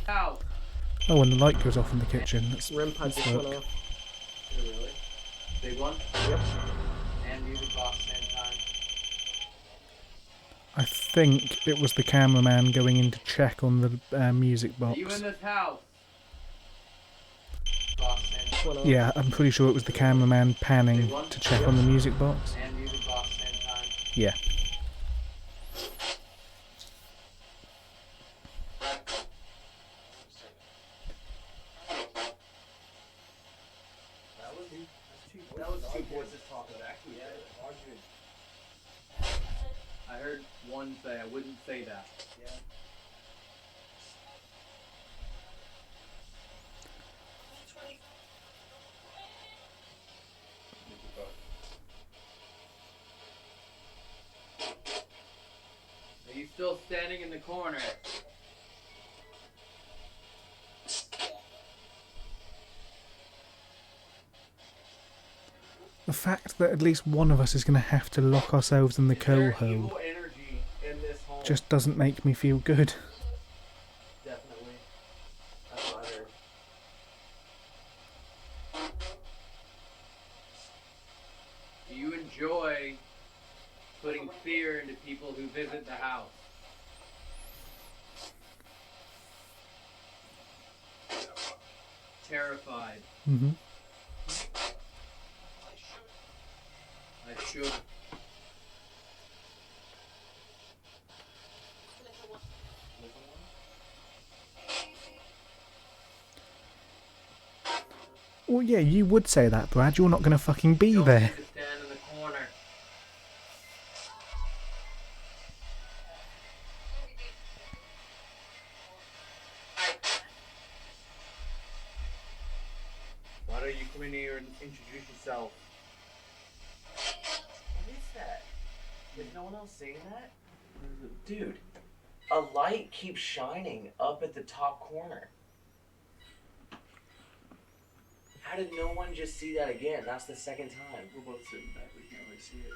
House. Oh, and the light goes off in the kitchen. REM pod just went off. Oh, really? Big one? Yep. And music box same time. I think it was the cameraman going in to check on the music Are you box. in this house? Box same time. Yeah, I'm pretty sure it was the cameraman panning to check on the music box. And music box same time. Yeah. That was two voices talking back to each other. I heard one say, I wouldn't say that. Yeah. Are you still standing in the corner? The fact that at least one of us is going to have to lock ourselves in the coho Evil energy in this home. just doesn't make me feel good. Definitely. That's what I heard. Do you enjoy putting fear into people who visit the house? Terrified. Mm-hmm. I should. Well, yeah, you would say that, Brad. You're not going to fucking be there. To stand in the corner. Why don't you come in here and introduce yourself? What is that? Is no one else saying that? Dude, a light keeps shining up at the top corner. How did no one just see that again? That's the second time. We're both sitting back, we can't really see it.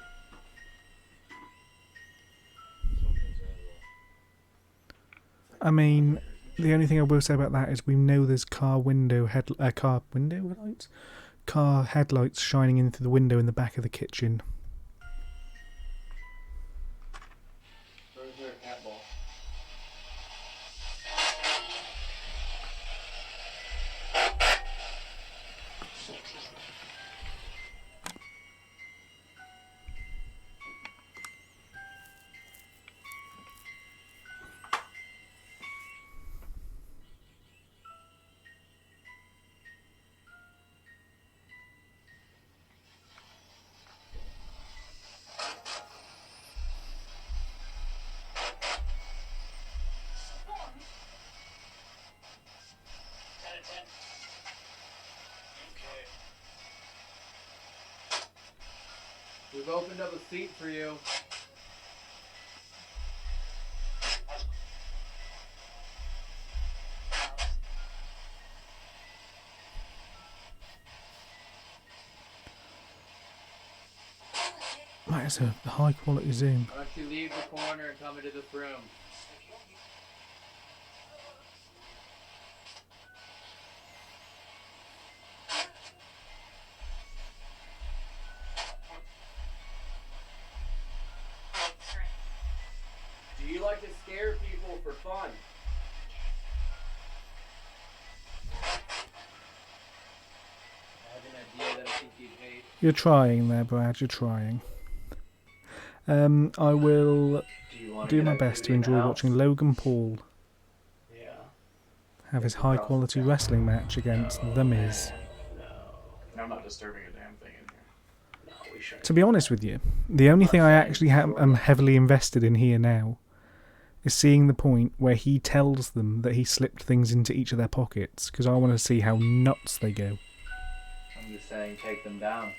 I mean, the only thing I will say about that is we know there's car window lights, car headlights shining in through the window in the back of the kitchen. Where's there a cat ball? We've opened up a seat for you. That is a high quality zoom. Why don't you leave the corner and come into this room? Do you like to scare people for fun? I have an idea that I think you'd hate. You're trying there, Brad. You're trying. I will do my best to enjoy watching Logan Paul have his high quality wrestling match against The Miz. I'm not disturbing a damn thing in here. To be honest with you, the only thing I actually am heavily invested in here now is seeing the point where he tells them that he slipped things into each of their pockets, because I want to see how nuts they go. I'm just saying, take them down.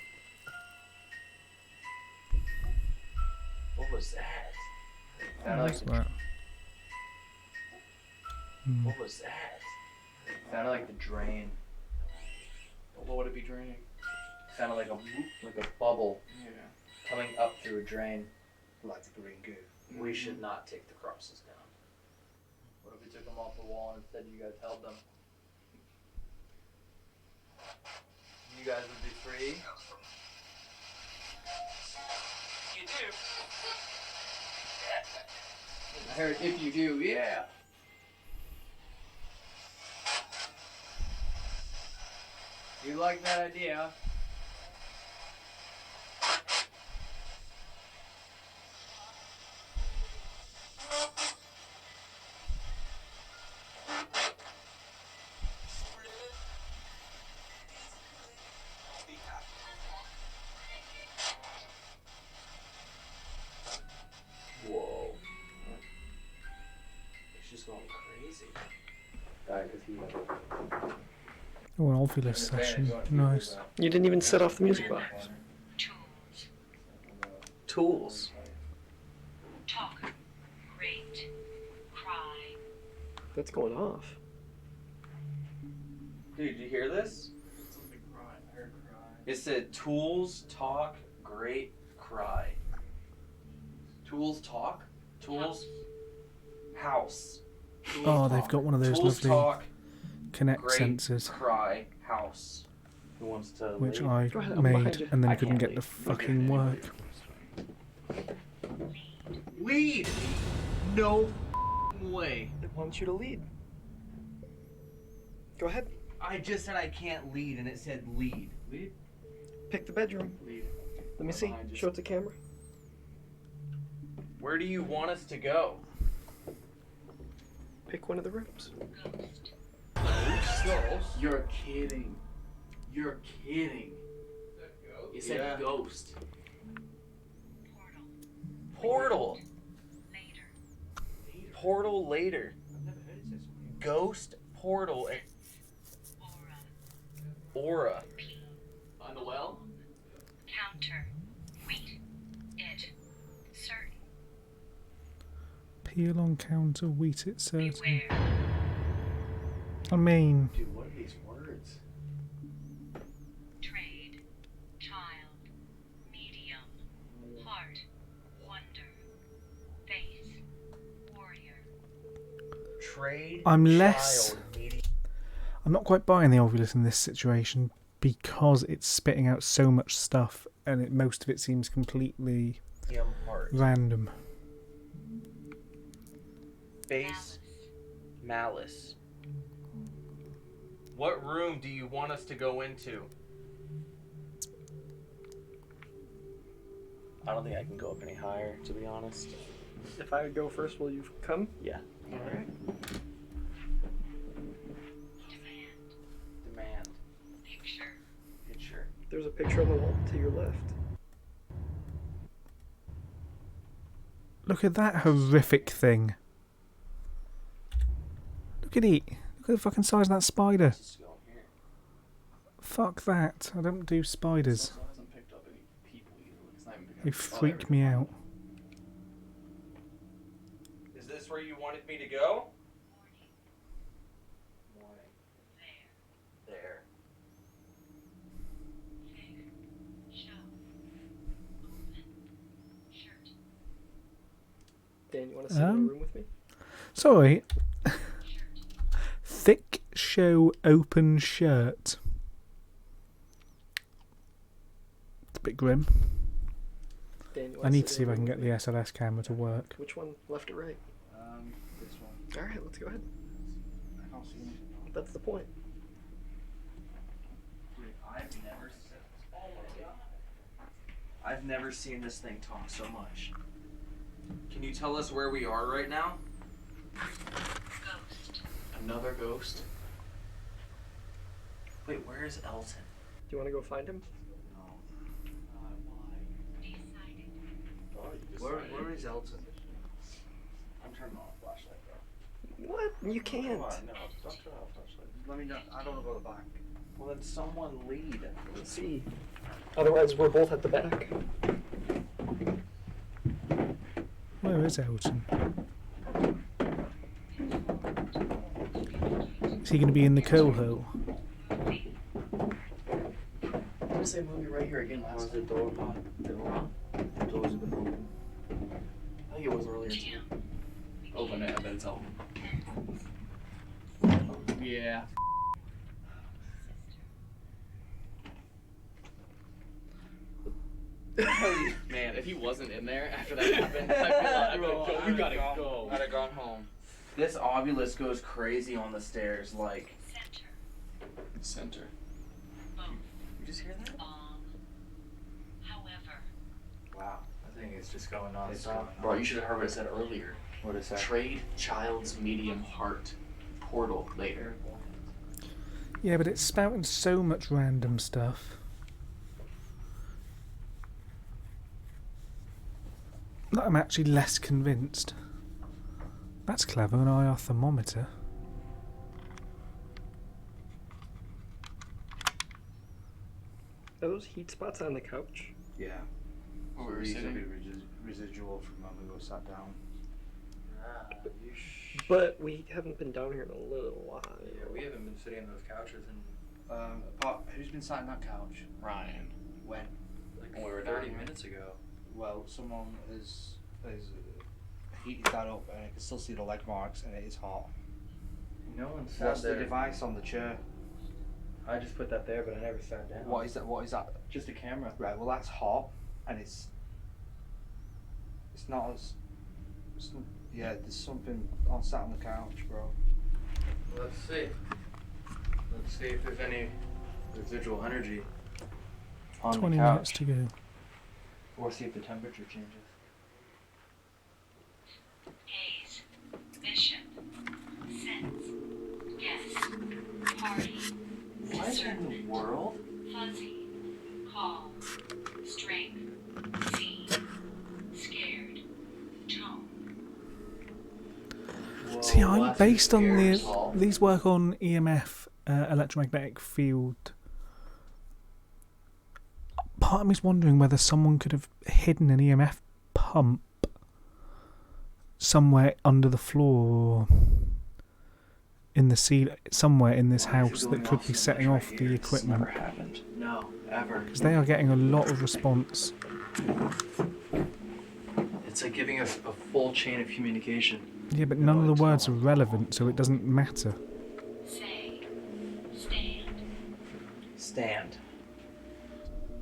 What was that? What's that? What was that? Sounded like the drain. What would it be draining? Sounded like a bubble Yeah. coming up through a drain. Like the green goo. We should not take the crosses down. What if we took them off the wall and instead you guys held them? You guys would be free. You do. I heard if you do, yeah. You like that idea? Whoa. It's just going crazy. Oh, an Ovilus session. Nice. You didn't even set off the music box. Tools. Talk. Great. Cry. That's going off. Dude, did you hear this? It said tools, talk, great, cry. Tools, talk? Tools, house. Tools, Oh, they've talk. got one of those Tools, lovely talk, Connect great, sensors, cry, house. Who wants to which lead? I Go ahead, I'm behind made you. and then I couldn't can't get to lead. fucking work. Lead! No way. It wants you to lead. Go ahead. I just said I can't lead and it said lead. Lead? Pick the bedroom. Lead. Let me see. Show it to camera. Where do you want us to go? Pick one of the rooms. You're kidding. You're kidding. You said Yeah. ghost. Portal. Portal later. Ghost portal. Aura. On the well? Counter. Wheat. It. Certain. Peel on counter, wheat it certain. Beware. I mean, Dude, what are these words? Trade. Child. Medium. Heart. Wonder. Face. Warrior. Trade. I'm less. Child, medium. I'm not quite buying the Ovilus in this situation because it's spitting out so much stuff, and most of it seems completely random. Face malice. What room do you want us to go into? I don't think I can go up any higher, to be honest. If I would go first, will you come? Yeah. Alright. Demand. Picture. There's a picture on the wall to your left. Look at that horrific thing. Look at it. Look at the fucking size of that spider. Fuck that. I don't do spiders. They freak me out. Is this where you wanted me to go? Morning. There. Dan, you want to sit in a room with me? Sorry. Thick show open shirt. It's a bit grim. Dan, you I wanna need sit to in see a if I room can with get me? the SLS camera to work. Which one, left or right? This one. Alright, let's go ahead. I can't see anything. That's the point. I've never seen this thing talk so much. Can you tell us where we are right now? Ghost. Another ghost? Wait, where is Elton? Do you want to go find him? Where is Elton? I'm turning off the flashlight, bro. What? You can't. Come on, no, don't turn off the flashlight. Let me know. I don't want to go back. Well, then someone lead. Let's see. Otherwise, we're both at the back. Where is Elton? Is he going to be in the coho? I'm gonna say movie right here again last the door on? The doors have been open. I think it was earlier too. Open it, I bet it's open. Yeah. Man, if he wasn't in there after that happened, I'd be like, we gotta go. I'd have gone home. This obelisk goes crazy on the stairs, like. Center. You just hear that? However, Wow, I think it's just going on. Bro, you should have heard what it said earlier. What is that? Trade child's medium heart. Portal later. Yeah, but it's spouting so much random stuff. That I'm actually less convinced. That's clever, an IR thermometer. Are those heat spots on the couch? Yeah. Where we were These will sitting? be residual from when we were sat down. But we haven't been down here in a little while. Yeah, we haven't been sitting on those couches in Who's been sat on that couch? Ryan. When? like When we were 30 down here. minutes ago. Well, someone has heated that up, and I can still see the leg marks, and it is hot. No one sat What's there. the device on the chair? I just put that there, but I never sat down. What is that? What is that? Just a camera. Right. Well, that's hot, and it's not as. Yeah, there's something on sat on the couch, bro. Let's see. Let's see if there's any residual energy on 20 the couch. minutes to go. Or see if the temperature changes. Haze, Bishop, Sense, Guess, Party, What in Discernment, the world? Fuzzy, Calm, Strength, Seen, Scared, Tone. See, Whoa, I'm that's based on scary, the Paul. these work on EMF, electromagnetic field. Part of me's wondering whether someone could have hidden an EMF pump somewhere under the floor or in the ceiling, somewhere in this house that could be setting off the equipment. Never happened. No, ever. Because they are getting a lot of response. It's like giving us a full chain of communication. Yeah, but none of the words are relevant, so it doesn't matter. Say, stand, stand.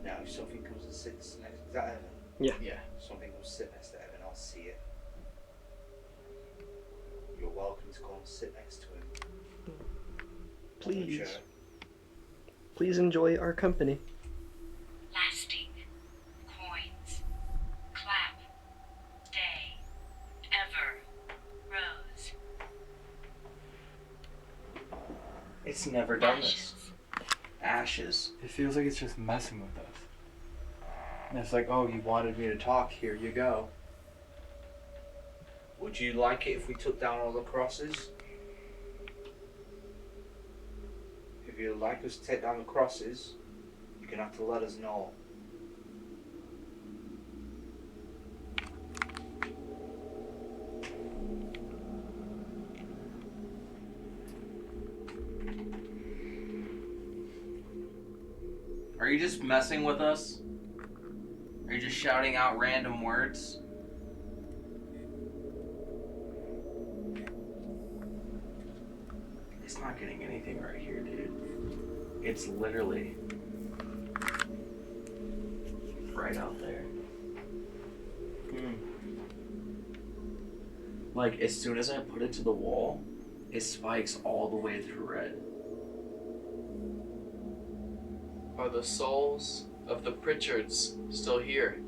Now, if something comes and sits next, is that Evan? Yeah. Yeah. Something comes sit next to Evan, I'll see it. You're welcome to go and sit next to him. Please. Chair. Please enjoy our company. Lasting. Coins. Clap. Day. Ever. Rose. It's never done this. Ashes. It feels like it's just messing with us. And it's like, oh, you wanted me to talk, here you go. Would you like it if we took down all the crosses? If you'd like us to take down the crosses, you're gonna have to let us know. Are you just messing with us? Are you just shouting out random words? It's not getting anything right here, dude. It's literally right out there. Like, as soon as I put it to the wall, it spikes all the way through red. Are the souls of the Pritchards still here?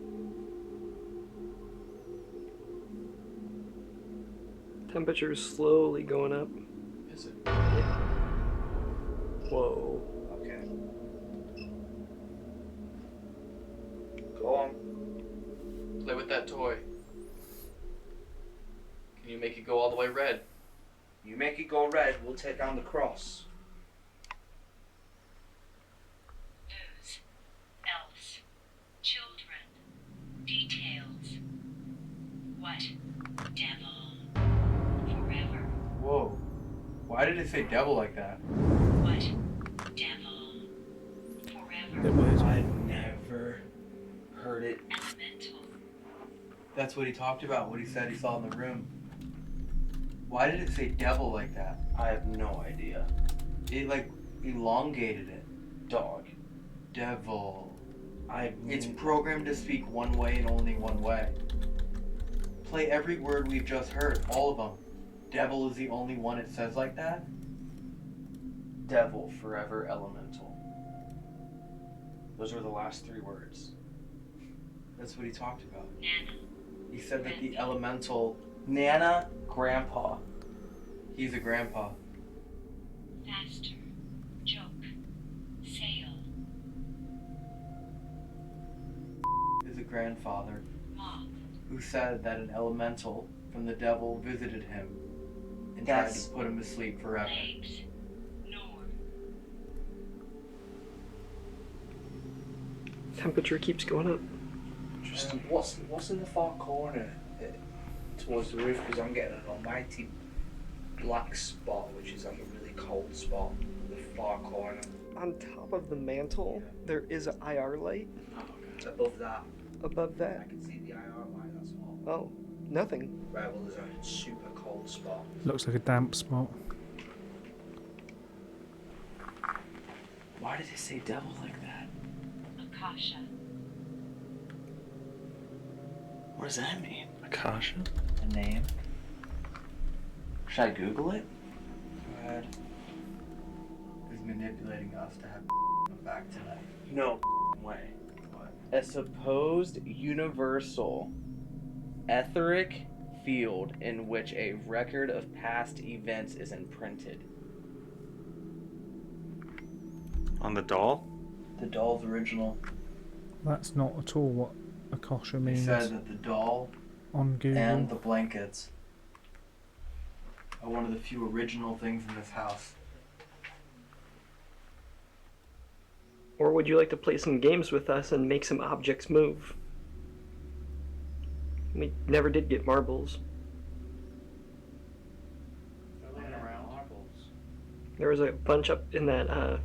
Temperature's slowly going up. Is it? Yeah. Whoa. Okay. Go on. Play with that toy. Can you make it go all the way red? You make it go red, we'll take down the cross. Whose? Else. Children. Details. What? Devil. Forever. Whoa. Why did it say devil like that? What? Devil. Forever. I've never heard it. Elemental. That's what he talked about, what he said he saw in the room. Why did it say devil like that? I have no idea. It like elongated it. Dog. Devil. It's programmed to speak one way and only one way. Play every word we've just heard, all of them. Devil is the only one it says like that? Devil, forever, elemental. Those were the last 3 words. That's what he talked about. Nana. He said that the elemental... Nana, grandpa. He's a grandpa. Faster. Joke. Sail. Is a grandfather. Moth. Who said that an elemental from the devil visited him and That's- tried to put him to sleep forever. Legs. Nor. Temperature keeps going up. What's in the far corner towards the roof? Because I'm getting an almighty black spot, which is like a really cold spot in the far corner. On top of the mantle, there is an IR light. Above that, Above that. I can see the IR light, that's all. Oh, nothing. Right, well, there's a super cold spot. Looks like a damp spot. Why did it say devil like that? Akasha. What does that mean? Akasha? A name? Should I Google it? Go ahead. He's manipulating us to have him back tonight. No way. A supposed universal etheric field in which a record of past events is imprinted. On the doll? The doll's original. That's not at all what Akasha He means said that the doll on Google. and the blankets are one of the few original things in this house. Or would you like to play some games with us and make some objects move? We never did get marbles. There was a bunch up in that,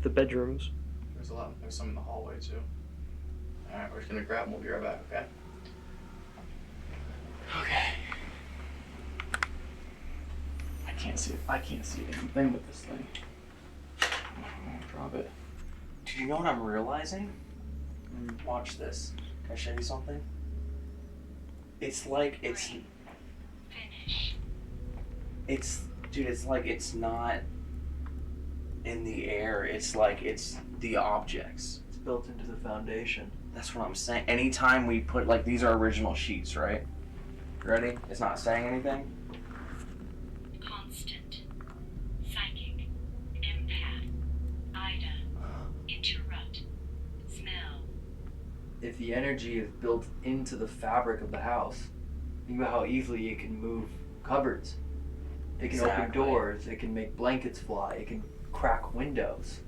the bedrooms. There's some in the hallway too. Alright, we're just gonna grab them, we'll be right back, okay? Okay. I can't see anything with this thing. Drop it. Do you know what I'm realizing? Watch this. Can I show you something? It's like it's. Dude, it's like it's not in the air. It's like it's the objects. It's built into the foundation. That's what I'm saying. Anytime we put, like, these are original sheets, right? Ready? It's not saying anything. Constant. Psychic. Empath. Ida. Interrupt. Smell. If the energy is built into the fabric of the house, think about how easily it can move cupboards. It can open Exactly. doors. It can make blankets fly. It can crack windows.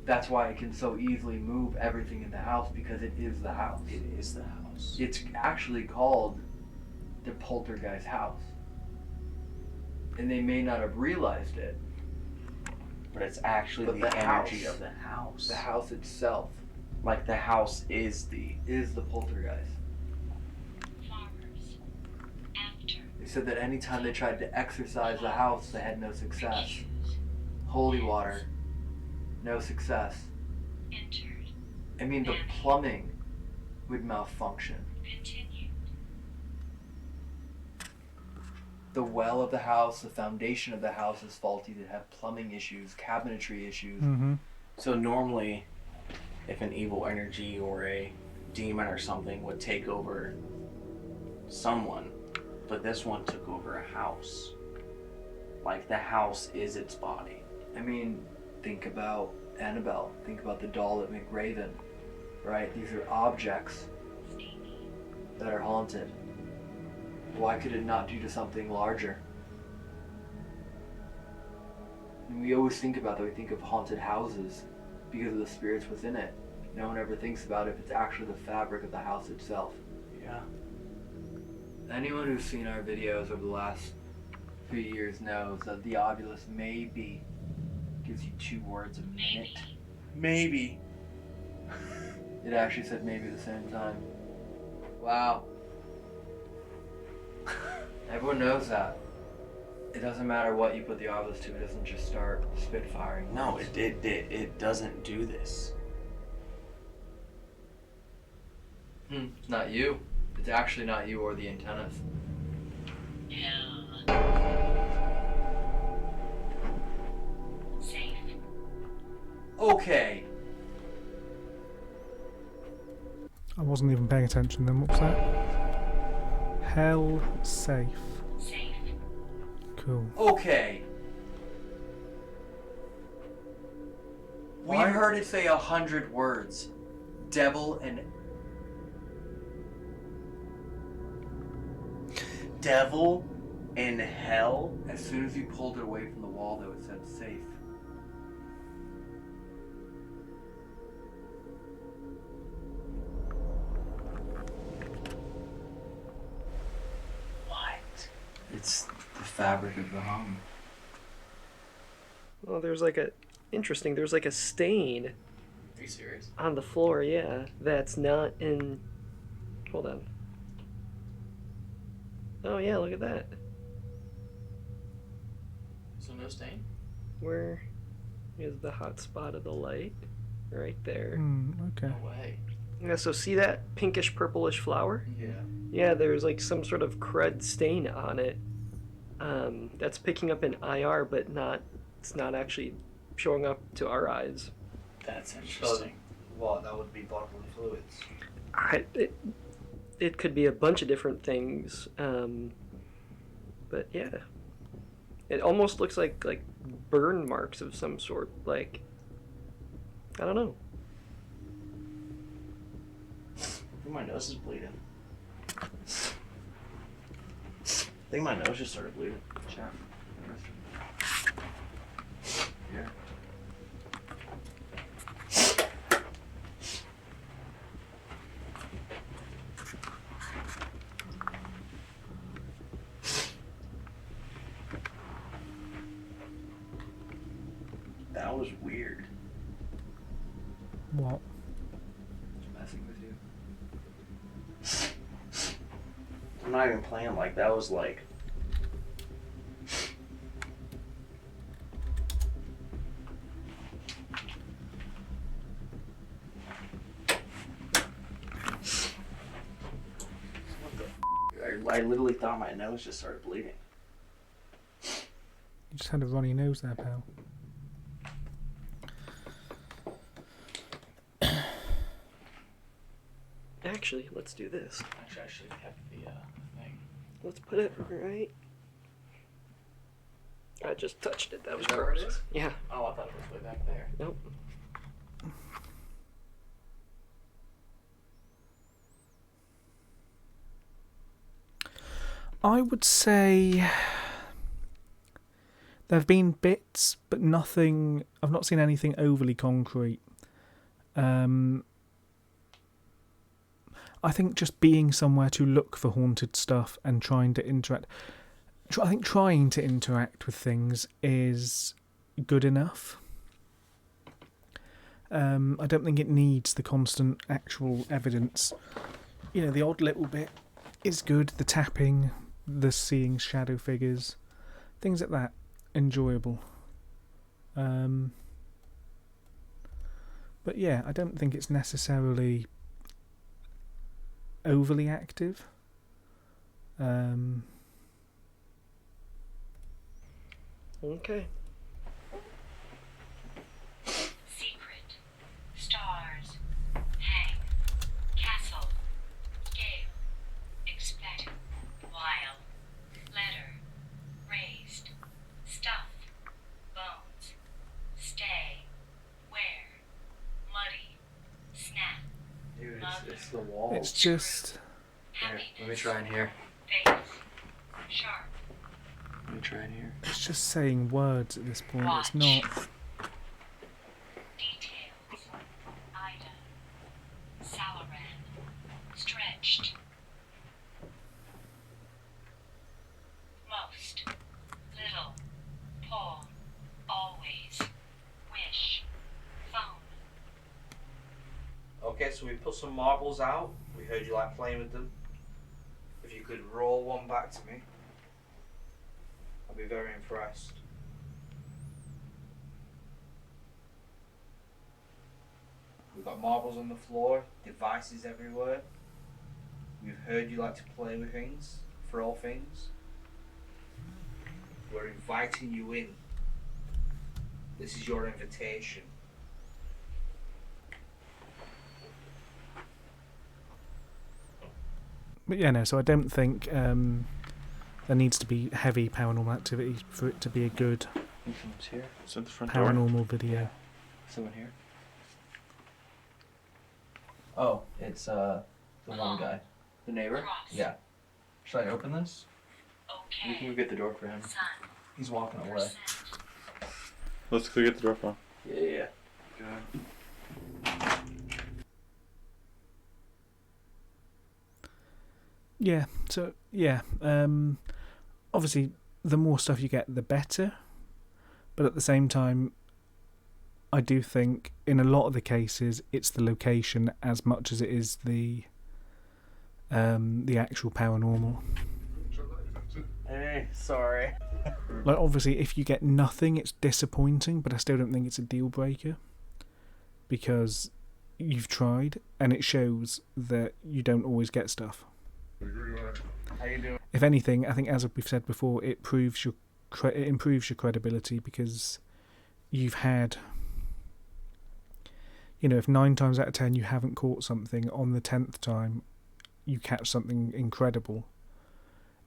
That's why it can so easily move everything in the house, because it is the house. It is the house. It's actually called the poltergeist house. And they may not have realized it. But it's actually But the energy house, of the house. The house itself. Like the house is the poltergeist. Farmers. After. They said that anytime they tried to exorcise the house, they had no success. Holy water, no success. Entered. I mean, the plumbing would malfunction. Continued. The well of the house, the foundation of the house is faulty. They have plumbing issues, cabinetry issues. Mm-hmm. So normally, if an evil energy or a demon or something would take over someone, but this one took over a house. Like the house is its body. I mean, think about Annabelle. Think about the doll at McRaven, right? These are objects that are haunted. Why could it not do to something larger? And we always think about that. We think of haunted houses because of the spirits within it. No one ever thinks about if it's actually the fabric of the house itself. Yeah. Anyone who's seen our videos over the last few years knows that the Ovilus maybe gives you 2 words a minute. Maybe. It actually said maybe at the same time. Wow. Everyone knows that. It doesn't matter what you put the Ovilus to, it doesn't just start spitfiring. No, it doesn't do this. It's not you. It's actually not you or the antennas. Safe. Okay. I wasn't even paying attention then. What was that? Hell safe. Safe. Cool. Okay. We heard it say 100 words. Devil and Devil in hell? As soon as you pulled it away from the wall, though, it said safe. What? It's the fabric of the home. Well, there's like a interesting. There's like a stain. Are you serious? On the floor, yeah. That's not in. Hold on. Oh yeah, look at that. So no stain? Where is the hot spot of the light? Right there. Okay. No way. Yeah, so see that pinkish purplish flower? Yeah. Yeah, there's like some sort of crud stain on it. That's picking up an IR, but it's not actually showing up to our eyes. That's interesting. What, that would be bodily fluids? It could be a bunch of different things, but yeah, it almost looks like burn marks of some sort. Like, I don't know. I think my nose is bleeding. I think my nose just started bleeding. Check. Yeah. That was weird. What? Messing with you. I'm not even playing, like, that was like. I literally thought my nose just started bleeding. You just had a runny nose there, pal. Actually, let's do this. Actually, I should have the thing. Let's put it right. I just touched it. That was Is that where it gross. is? Yeah. Oh, I thought it was way back there. Nope. I would say there have been bits, but nothing. I've not seen anything overly concrete. I think just being somewhere to look for haunted stuff and trying to interact. I think trying to interact with things is good enough. I don't think it needs the constant actual evidence. You know, the odd little bit is good. The tapping, the seeing shadow figures, things like that, enjoyable. But yeah, I don't think it's necessarily overly active. Okay. Secret. Stars. Hang. Castle. Scale. Expect. Wild. Letter. Raised. Stuff. Bones. Stay. Where. Muddy. Snap. Dude, it's the wall. It's just. Here, let me try in here. Face. Sharp. Let me try in here. It's just saying words at this point. It's not. Details. Ida. Salaran. Stretched. Most. Little. Pull. Always. Wish. Phone. Okay, so we put some marbles out. We heard you like playing with them. If you could roll one back to me, I'd be very impressed. We've got marbles on the floor, devices everywhere. We've heard you like to play with things, throw things. We're inviting you in. This is your invitation. But yeah, no. So I don't think there needs to be heavy paranormal activity for it to be a good Someone's here. It's at the front door. paranormal video. Someone here. Oh, it's the one guy. The neighbor? Yeah. Should I open this? We can go get the door for him. He's walking away. Let's go get the door for him. Yeah. Good. Yeah. So yeah. Obviously, the more stuff you get, the better. But at the same time, I do think in a lot of the cases, it's the location as much as it is the actual paranormal. Hey, sorry. Like, obviously, if you get nothing, it's disappointing, but I still don't think it's a deal breaker because you've tried, and it shows that you don't always get stuff. How you doing? If anything, I think, as we've said before, it improves your credibility because you've had, you know, if 9 times out of 10 you haven't caught something, on the 10th time you catch something incredible,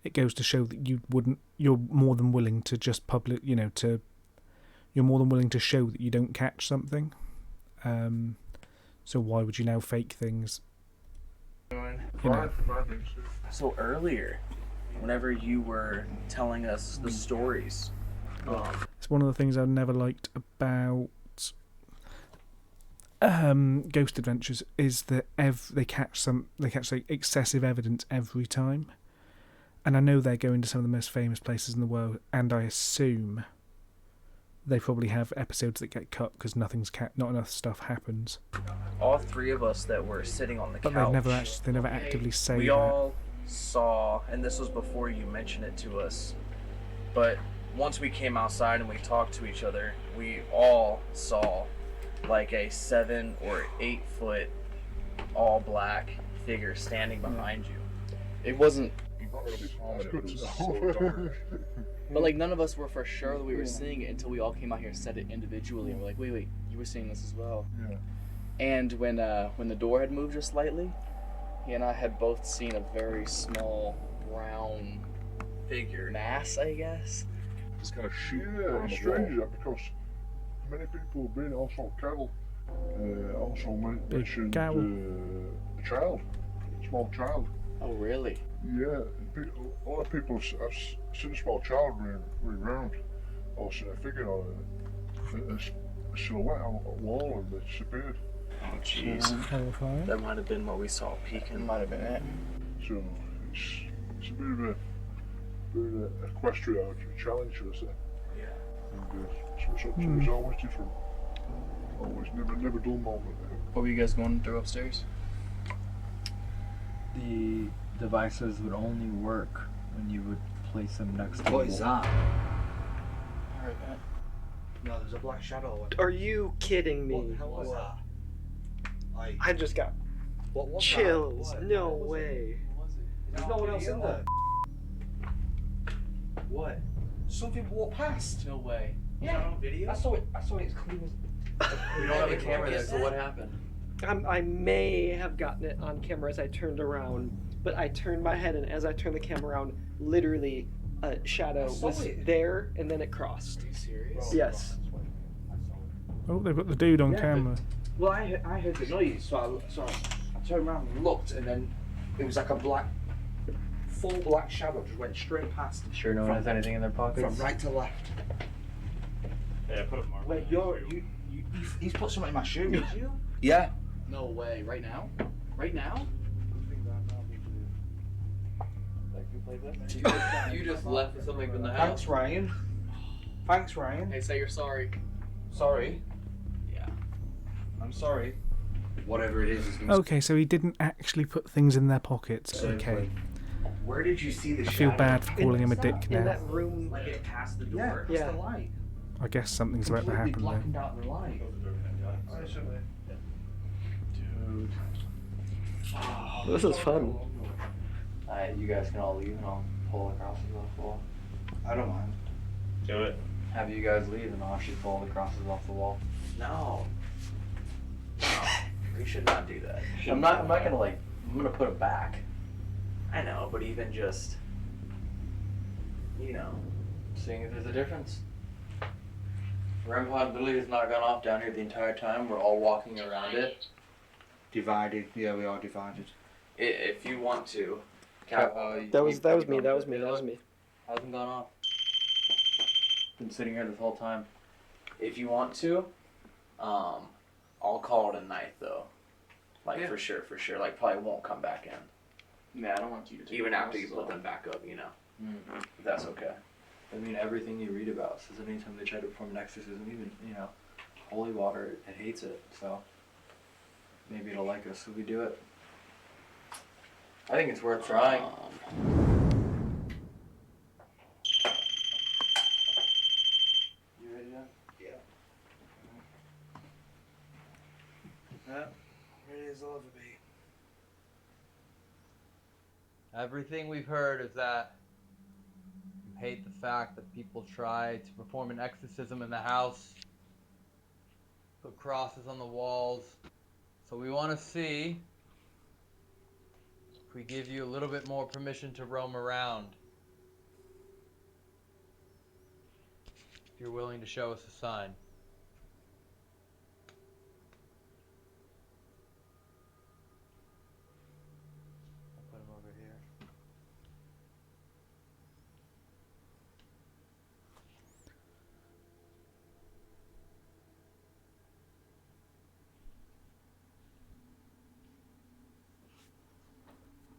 it goes to show that you're more than willing to just you're more than willing to show that you don't catch something. So why would you now fake things? So earlier, whenever you were telling us the stories, It's one of the things I've never liked about Ghost Adventures is that they catch like excessive evidence every time, and I know they're going to some of the most famous places in the world, and I assume they probably have episodes that get cut because not enough stuff happens. all three of us that were sitting on the But couch, they never actively say we that. all saw, and this was before you mentioned it to us, but once we came outside and we talked to each other, we all saw like a 7 or 8 foot all black figure standing behind you. It wasn't That's good to So know. dark. But like none of us were for sure that we were seeing it until we all came out here and said it individually, and we're like, wait, you were seeing this as well. Yeah. And when the door had moved just slightly, he and I had both seen a very small brown figure mass, I guess. Just kind of shoot. Yeah, it's strange that because many people have been also cattle. Also mentioned a child, small child. Oh really? Yeah, a lot of people have seen a small child running around, or seen a figure or a silhouette on a wall and they disappeared. Oh jeez. Terrifying. That might have been what we saw peeking. Might have been it. So it's a bit of a equestrian challenge, should I say? Yeah. And so it's always different. Always never dull moment. What were you guys going through upstairs? The devices would only work when you would place them next to What the is wall. that? I heard that. No, there's a black shadow. Are you kidding me? What the hell was that? I just got What was chills. that? No way. There's no one else in there. What? Something walked past. No way. Yeah. On video? I saw it as clean as. We don't have a camera there, so what happened? I may have gotten it on camera as I turned around, but I turned my head, and as I turned the camera around, literally a shadow was there, and then it crossed. Are you serious? Yes. Oh, they've got the dude on camera. Well, I heard the noise, so I turned around and looked, and then it was like a full black shadow just went straight past. Sure no one has anything in their pockets? From right to left. Yeah, put a mark. Wait, he's put something in my shoe. Did you? Yeah. No way. Right now? Right now? You just left something in the house. Thanks, Ryan. Thanks, Ryan. Hey, say you're sorry. Sorry. Yeah. I'm sorry. Whatever it is gonna Okay, so he didn't actually put things in their pockets. Okay. Where did you see the I shadow? feel bad for calling him a dick In now. that room. Like it passed the door. Yeah. The light. I guess something's about to happen there. Blackened out the light. Dude. This is fun. Alright, you guys can all leave and I'll pull across the wall. I don't mind. Do it. Have you guys leave and I'll actually pull the crosses off the wall. No. We should not do that. I'm not gonna I'm gonna put it back. I know, but even just, seeing if there's a difference. REM pod literally has not gone off down here the entire time. We're all walking around it. Divided. Yeah, we are divided. If you want to. That was me. Hasn't gone off. Been sitting here this whole time. If you want to, I'll call it a night though. For sure. Like probably won't come back in. Yeah, I don't want you to take Even the after you crosses put off. them back up, If that's okay. I mean, everything you read about says anytime they try to perform an exorcism, even, holy water, it hates it, so maybe it'll like us if we do it. I think it's worth trying. You ready, John? Yeah. Ready as I'll ever be. Everything we've heard is that you hate the fact that people try to perform an exorcism in the house, put crosses on the walls. So we want to see if we give you a little bit more permission to roam around. If you're willing to show us a sign. I'll put him over here.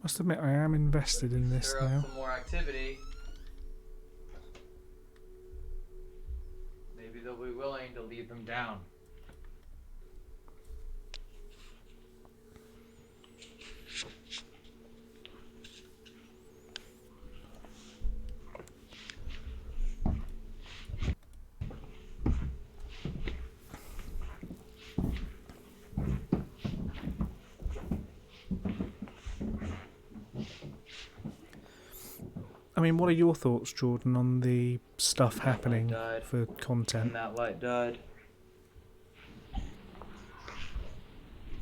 Must admit, I am invested in this Stir up now. some more activity. Maybe they'll be willing to leave him down. mean, what are your thoughts, Jordan, on the stuff happening died. for content? And that light died.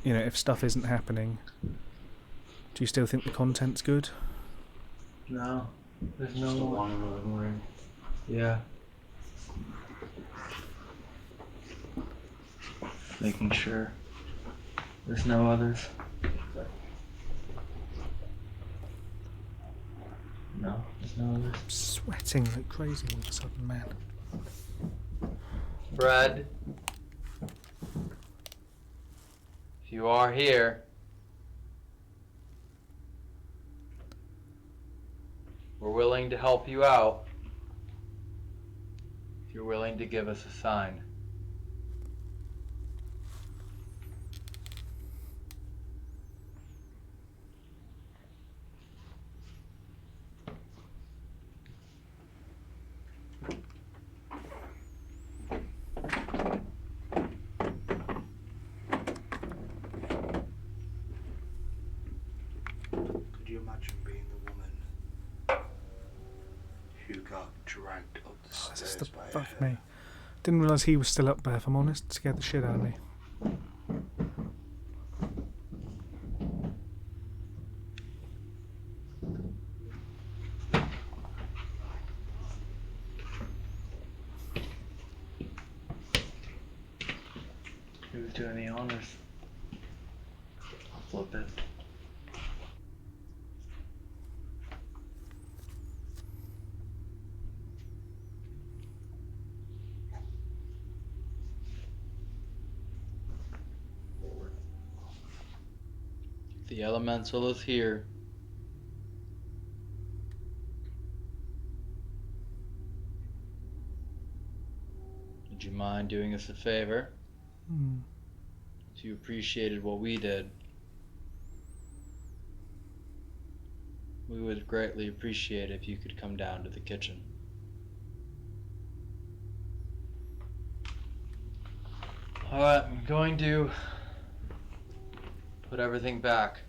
You know, if stuff isn't happening, do you still think the content's good? No. There's no Just a one. long living room. Yeah. Making sure there's no others. No, there's no others. I'm sweating like crazy all of a sudden, man. Fred, if you are here, we're willing to help you out. If you're willing to give us a sign. Could you imagine being the woman who got dragged up the This stairs is the by fuck her? me. Didn't realise he was still up there, if I'm honest. It scared the shit out of me. Who's doing the honors? I'll flip it. The elemental is here. Would you mind doing us a favor? If you appreciated what we did, we would greatly appreciate if you could come down to the kitchen. Alright, I'm going to put everything back.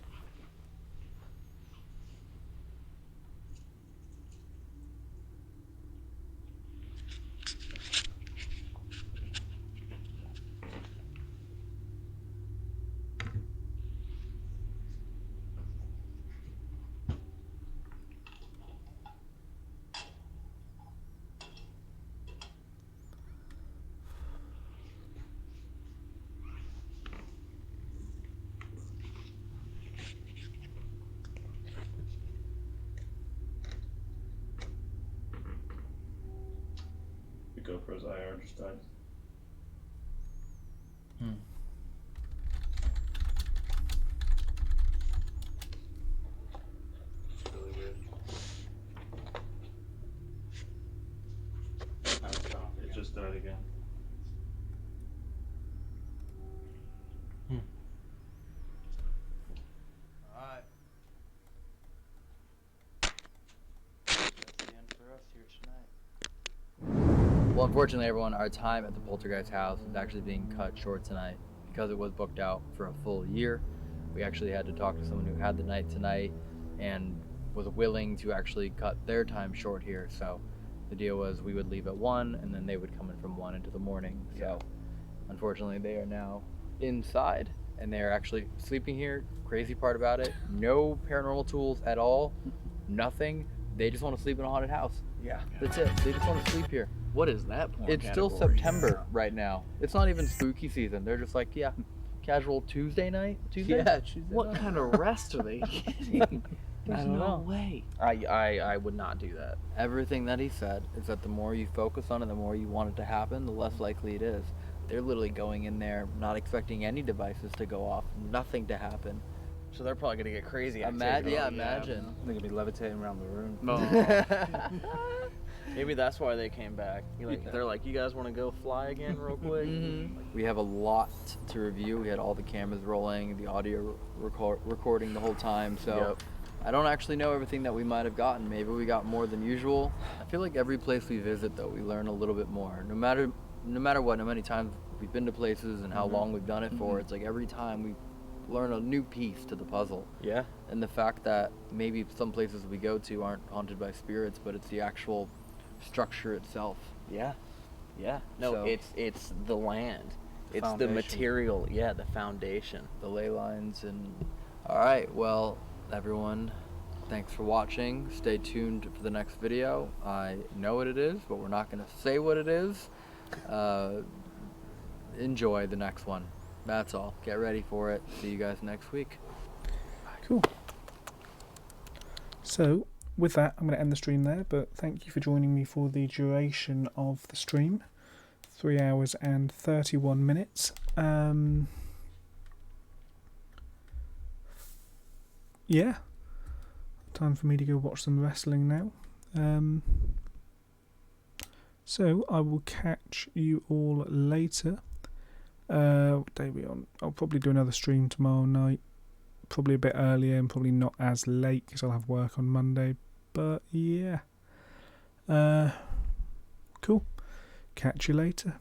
The GoPro's IR just died. It's really weird. It just died again. Alright. That's the end for us here tonight. Well, unfortunately, everyone, our time at the Poltergeist house is actually being cut short tonight because it was booked out for a full year. We actually had to talk to someone who had the night tonight and was willing to actually cut their time short here. So the deal was we would leave at 1 and then they would come in from 1 into the morning. So unfortunately, they are now inside and they are actually sleeping here. Crazy part about it, no paranormal tools at all, nothing. They just want to sleep in a haunted house. Yeah. That's it. They just want to sleep here. What is that porn It's still category? September right now. It's not even spooky season. They're just like, yeah, casual Tuesday night? Tuesday? Yeah, Tuesday What night. kind of rest are they getting? I don't know. way. I would not do that. Everything that he said is that the more you focus on it, the more you want it to happen, the less likely it is. They're literally going in there not expecting any devices to go off, nothing to happen. So they're probably gonna get crazy. Imagine, activity. imagine. They're gonna be levitating around the room. No. Maybe that's why they came back. They're like, you guys want to go fly again real quick? We have a lot to review. We had all the cameras rolling, the audio recording the whole time. So I don't actually know everything that we might have gotten. Maybe we got more than usual. I feel like every place we visit, though, we learn a little bit more. No matter what, no many times we've been to places and how long we've done it for, it's like every time we learn a new piece to the puzzle. Yeah. And the fact that maybe some places we go to aren't haunted by spirits, but it's the actual structure itself. Yeah. Yeah. No, So- it's the land. The It's the foundation. material. Yeah, the foundation. The ley lines and... Alright, well, everyone, thanks for watching. Stay tuned for the next video. I know what it is, but we're not going to say what it is. Enjoy the next one. That's all. Get ready for it. See you guys next week. Cool. So, with that, I'm going to end the stream there, but thank you for joining me for the duration of the stream. 3 hours and 31 minutes. Yeah. Time for me to go watch some wrestling now. So, I will catch you all later. What day are we on? I'll probably do another stream tomorrow night. Probably a bit earlier and probably not as late because I'll have work on Monday. But yeah. Cool. Catch you later.